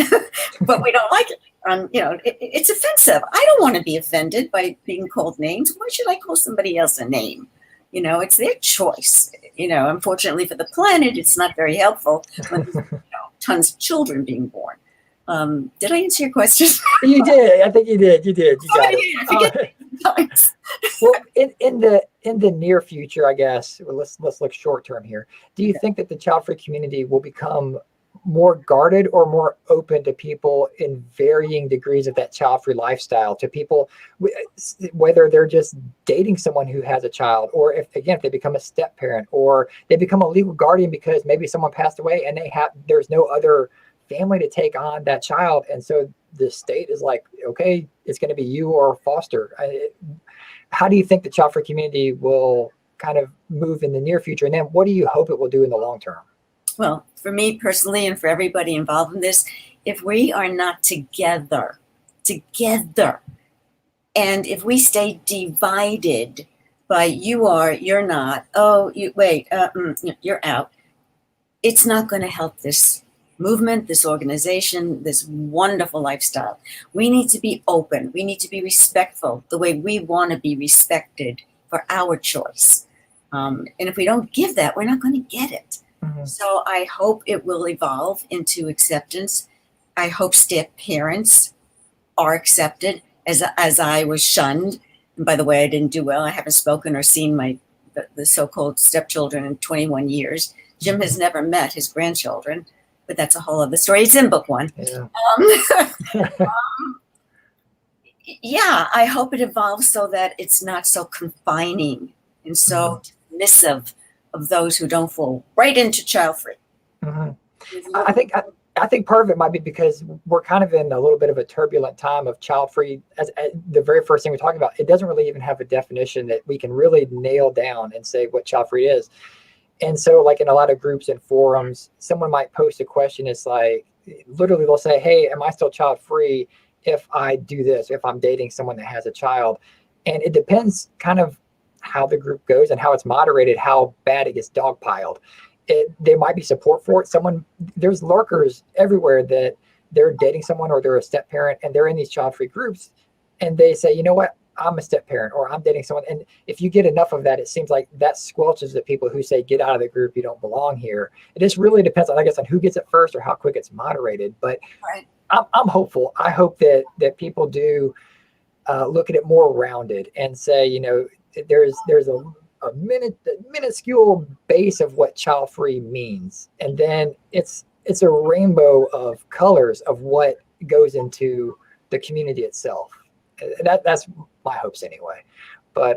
but we don't like it. It's offensive. I don't want to be offended by being called names. Why should I call somebody else a name? It's their choice. Unfortunately for the planet, it's not very helpful when there's tons of children being born. Did I answer your question? You did. I think you did. You did. You got it. Well, in the near future, I guess, well, let's look short term here. Do you think that the child-free community will become more guarded or more open to people in varying degrees of that child-free lifestyle, to people, whether they're just dating someone who has a child, or if they become a step parent, or they become a legal guardian because maybe someone passed away and there's no other family to take on that child, and so the state is like, okay, it's going to be you or foster. How do you think the child-free community will kind of move in the near future, and then what do you hope it will do in the long term? Well, for me personally and for everybody involved in this, if we are not together, and if we stay divided by you are, you're not, oh, you wait, you're out, it's not going to help this movement, this organization, this wonderful lifestyle. We need to be open. We need to be respectful the way we want to be respected for our choice. And if we don't give that, we're not going to get it. Mm-hmm. So I hope it will evolve into acceptance. I hope step parents are accepted as I was shunned. And by the way, I didn't do well. I haven't spoken or seen the so-called stepchildren in 21 years. Jim has never met his grandchildren, but that's a whole other story. It's in book 1. Yeah. Yeah, I hope it evolves so that it's not so confining and so dismissive of those who don't fall right into child-free. Mm-hmm. I think part of it might be because we're kind of in a little bit of a turbulent time of child-free. As the very first thing we talked about, it doesn't really even have a definition that we can really nail down and say what child-free is. And so, like in a lot of groups and forums, someone might post a question. It's like, literally, they'll say, "Hey, am I still child-free if I do this? If I'm dating someone that has a child?" And it depends kind of how the group goes and how it's moderated, how bad it gets dogpiled. There might be support for it. There's lurkers everywhere that they're dating someone or they're a step parent and they're in these child-free groups, and they say, you know what, I'm a step parent or I'm dating someone. And if you get enough of that, it seems like that squelches the people who say, get out of the group, you don't belong here. It just really depends on, I guess, on who gets it first or how quick it's moderated. But right. I'm hopeful. I hope that people do look at it more rounded and say, you know, there's a minuscule base of what child-free means, and then it's a rainbow of colors of what goes into the community itself. That's my hopes anyway. But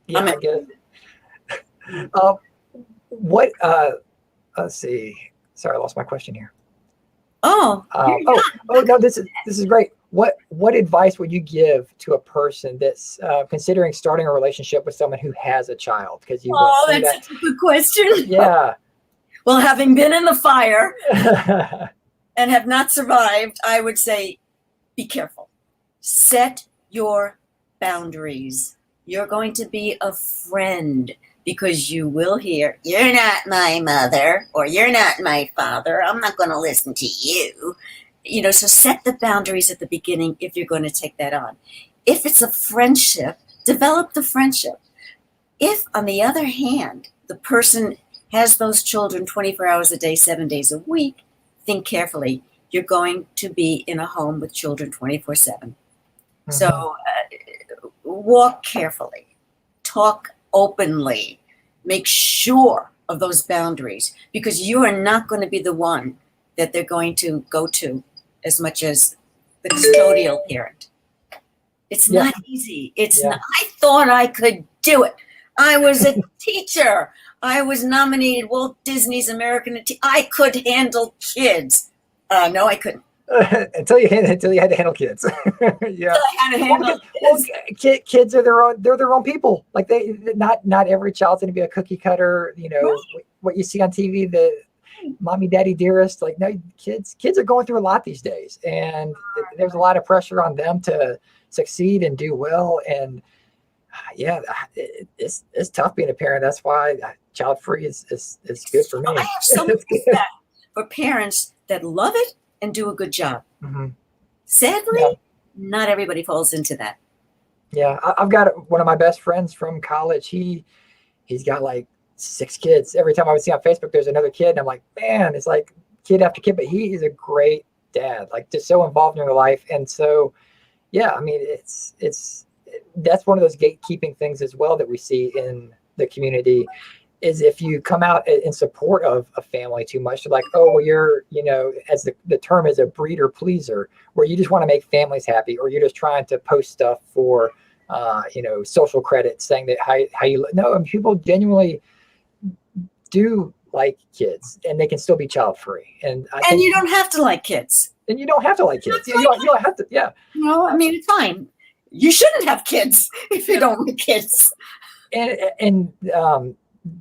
yeah, I get it. What? Let's see. Sorry, I lost my question here. Oh no, this is great. What advice would you give to a person that's considering starting a relationship with someone who has a child? Because that's such a good question. Yeah. Well, having been in the fire and have not survived, I would say, be careful. Set your boundaries. You're going to be a friend because you will hear, you're not my mother or you're not my father. I'm not going to listen to you. You know, so set the boundaries at the beginning if you're going to take that on. If it's a friendship, develop the friendship. If, on the other hand, the person has those children 24 hours a day, 7 days a week, think carefully. You're going to be in a home with children 24/7. Mm-hmm. So walk carefully, talk openly, make sure of those boundaries, because you are not going to be the one that they're going to go to as much as the custodial parent. It's not easy. It's not, I thought I could do it. I was a teacher. I was nominated Walt Disney's American. I could handle kids. No, I couldn't. Until you had to handle kids. Yeah. Until I had to handle kids. Kids are they're their own people. Like not every child's going to be a cookie cutter. You know, right. What you see on TV, the mommy, daddy, dearest. Like, no, kids are going through a lot these days, and there's a lot of pressure on them to succeed and do well. And yeah, it's tough being a parent. That's why child-free is good for me. I have so much respect for parents that love it and do a good job. Mm-hmm. Sadly, not everybody falls into that. Yeah, I've got one of my best friends from college. He's got like 6 kids. Every time I would see on Facebook, there's another kid, and I'm like, man, it's like kid after kid. But he is a great dad, like just so involved in their life. And so, yeah, I mean, that's one of those gatekeeping things as well that we see in the community, is if you come out in support of a family too much, like, oh, well, you're, as the term is, a breeder pleaser, where you just want to make families happy, or you're just trying to post stuff for, social credit, saying that how you, no, and people genuinely do like kids, and they can still be child free. And you don't have to like kids. And you don't have to like kids. You don't have to. Yeah. No, I mean, it's fine. You shouldn't have kids if you don't like kids. And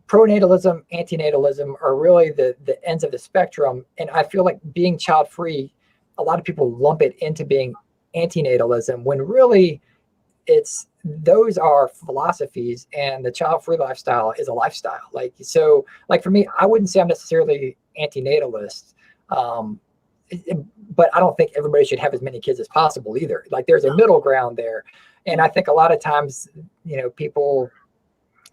pronatalism, antinatalism are really the ends of the spectrum. And I feel like being child free, a lot of people lump it into being antinatalism, when really those are philosophies, and the child free lifestyle is a lifestyle. Like for me, I wouldn't say I'm necessarily antinatalist, but I don't think everybody should have as many kids as possible either. Like, there's a middle ground there. And I think a lot of times, people,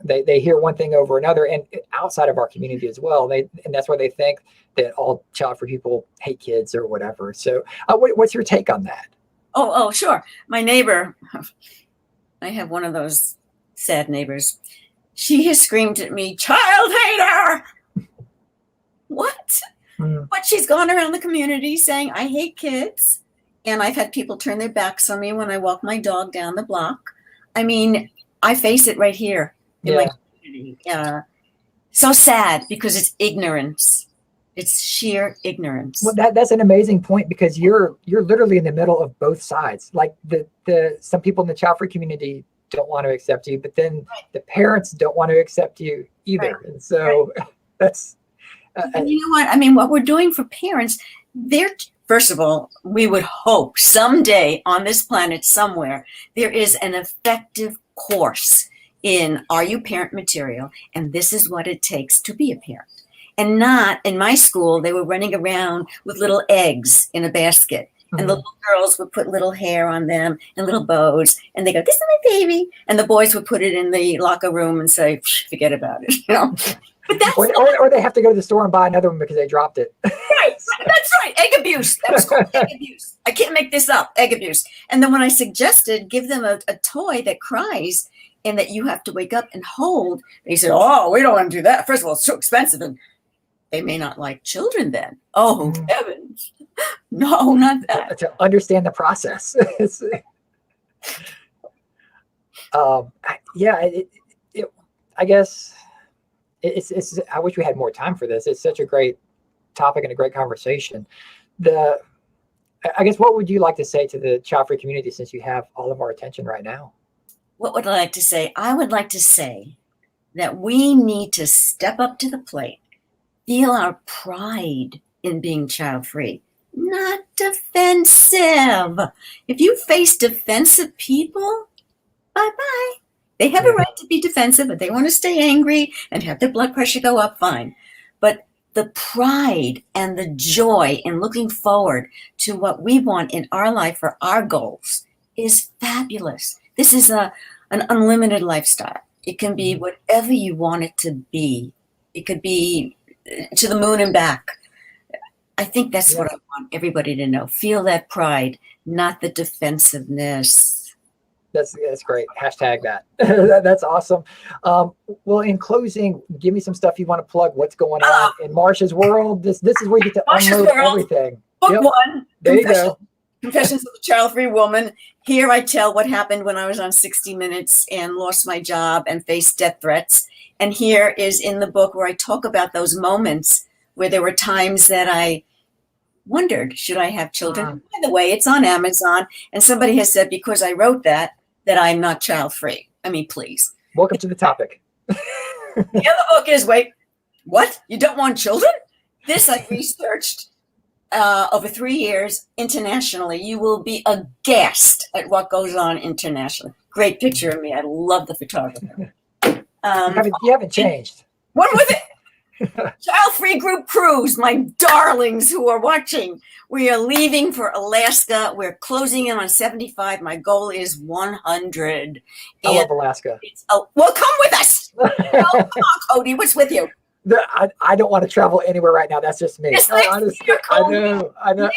they hear one thing over another, and outside of our community as well. And that's why they think that all child-free people hate kids or whatever. So what's your take on that? Oh, sure. My neighbor, I have one of those sad neighbors. She has screamed at me, "Child hater!" What? But she's gone around the community saying, "I hate kids." And I've had people turn their backs on me when I walk my dog down the block. I mean, I face it right here in my community. So sad, because it's ignorance. It's sheer ignorance. Well, that's an amazing point, because you're literally in the middle of both sides. Like some people in the child-free community don't want to accept you, but then the parents don't want to accept you either. Right. And so that's. And you know what? I mean, what we're doing for parents, first of all, we would hope someday on this planet somewhere, there is an effective course in Are You Parent material, and this is what it takes to be a parent. And not, in my school, they were running around with little eggs in a basket. Mm-hmm. And the little girls would put little hair on them and little bows. And they go, "This is my baby." And the boys would put it in the locker room and say, "Forget about it." But that's or they have to go to the store and buy another one because they dropped it. Right. That's right. Egg abuse. That's called egg abuse. I can't make this up. Egg abuse. And then when I suggested give them a toy that cries and that you have to wake up and hold, they said, "Oh, we don't want to do that. First of all, it's so expensive." And they may not like children then. Oh, heavens. No, not that. To understand the process. I guess it's. I wish we had more time for this. It's such a great topic and a great conversation. I guess, what would you like to say to the child-free community, since you have all of our attention right now? What would I like to say? I would like to say that we need to step up to the plate, feel our pride in being child-free, not defensive. If you face defensive people, bye-bye. They have a right to be defensive, but they want to stay angry and have their blood pressure go up, fine. But the pride and the joy in looking forward to what we want in our life for our goals is fabulous. This is an unlimited lifestyle. It can be whatever you want it to be. It could be to the moon and back. I think that's what I want everybody to know. Feel that pride, not the defensiveness. That's great. Hashtag that. That's awesome. Well, in closing, give me some stuff you want to plug. What's going on in Marsha's world? This is where you get to unload everything. Book 1. There you go. Confessions of a Child-Free Woman. Here I tell what happened when I was on 60 Minutes and lost my job and faced death threats. And here is in the book where I talk about those moments where there were times that I wondered, should I have children? By the way, it's on Amazon. And somebody has said, because I wrote that I'm not child-free. I mean, please. Welcome to the topic. The other book is, wait, what? You don't want children? This I researched over 3 years internationally. You will be aghast at what goes on internationally. Great picture of me. I love the photographer. You haven't changed. What was it? Child-free group cruise, my darlings who are watching. We are leaving for Alaska. We're closing in on 75. My goal is 100. I love Alaska. Well, come with us. Come on, Cody. What's with you? I don't want to travel anywhere right now. That's just me. It's I know.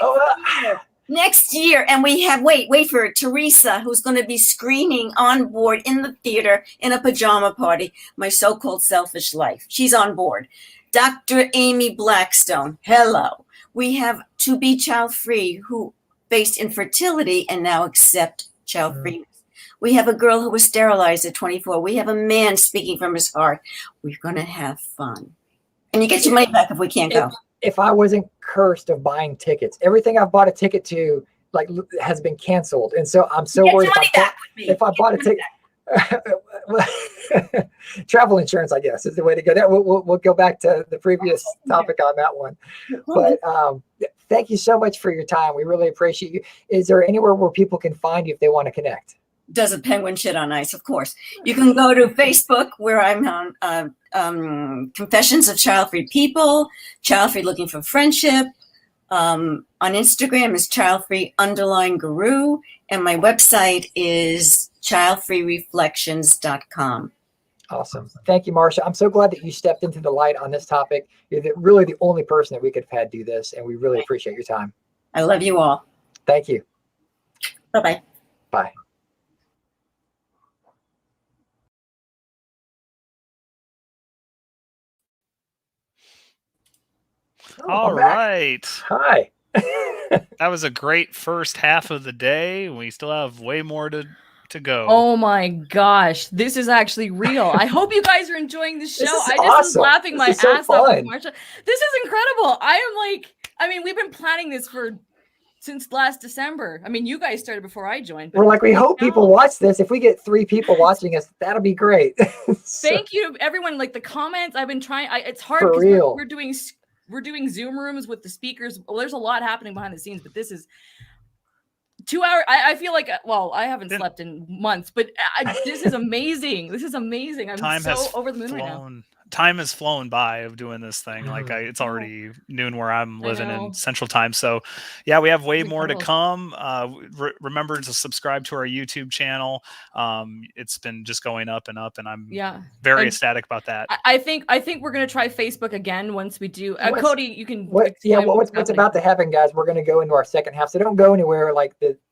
Next year, and we have, wait for it, Teresa, who's going to be screening on board in the theater in a pajama party, My So-Called Selfish Life. She's on board. Dr. Amy Blackstone, hello. We have To Be Child Free, who faced infertility and now accept child freeness. We have a girl who was sterilized at 24. We have a man speaking from his heart. We're going to have fun. And you get your money back if we can't go. If I wasn't cursed of buying tickets, everything I've bought a ticket to has been canceled, and so I'm so worried if I bought a ticket. Travel insurance, I guess, is the way to go. That we'll go back to the previous topic on that one. But thank you so much for your time. We really appreciate you. Is there anywhere where people can find you if they want to connect? Does a penguin shit on ice? Of course. You can go to Facebook, where I'm on Confessions of Child-Free People, Child-Free Looking for Friendship. On Instagram is childfree_guru, and my website is childfreereflections.com. Awesome. Thank you, Marsha. I'm so glad that you stepped into the light on this topic. You're really the only person that we could have had do this, and we really appreciate your time. I love you all. Thank you. Bye-bye. Bye. All right. Hi. That was a great first half of the day. We still have way more to go. Oh my gosh, this is actually real. I hope you guys are enjoying the show. I just was laughing my ass off with Marsha. This is incredible. We've been planning this since last December. I mean, you guys started before I joined. We're like, we hope people watch this. If we get 3 people watching us, that'll be great. Thank you to everyone. Like the comments, I've been trying. It's hard For because real. we're doing Zoom rooms with the speakers. Well, there's a lot happening behind the scenes, but this is 2 hours. I feel like, I haven't slept in months, but this is amazing. This is amazing. I'm so over the moon right now. Time has flown by of doing this thing. It's already noon where I'm living in Central Time. So yeah, we have way more to come. Remember to subscribe to our YouTube channel. It's been just going up and up, and I'm very ecstatic about that. I think we're gonna try Facebook again once we do. Cody, you can. What's about to happen, guys? We're gonna go into our second half, so don't go anywhere.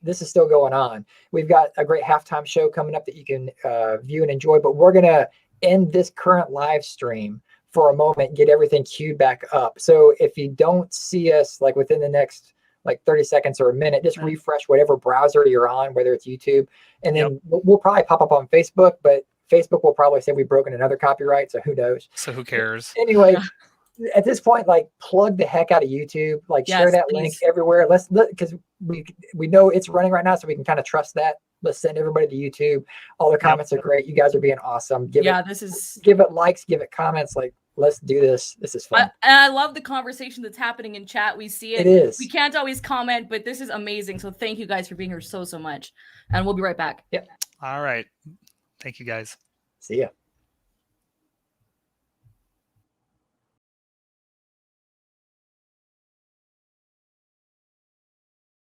This is still going on. We've got a great halftime show coming up that you can view and enjoy, but we're gonna end this current live stream for a moment, get everything queued back up. So if you don't see us within the next 30 seconds or a minute, just refresh whatever browser you're on, whether it's YouTube, and then we'll probably pop up on Facebook, but Facebook will probably say we've broken another copyright, so who knows? So who cares? Anyway, at this point, plug the heck out of YouTube, share that link everywhere. Because we know it's running right now, so we can kind of trust that. Let's send everybody to YouTube. All the comments are great. You guys are being awesome. Give it likes, give it comments. Let's do this. This is fun. I love the conversation that's happening in chat. We see it. It is. We can't always comment, but this is amazing. So thank you guys for being here so much. And we'll be right back. Yep. All right. Thank you guys. See ya.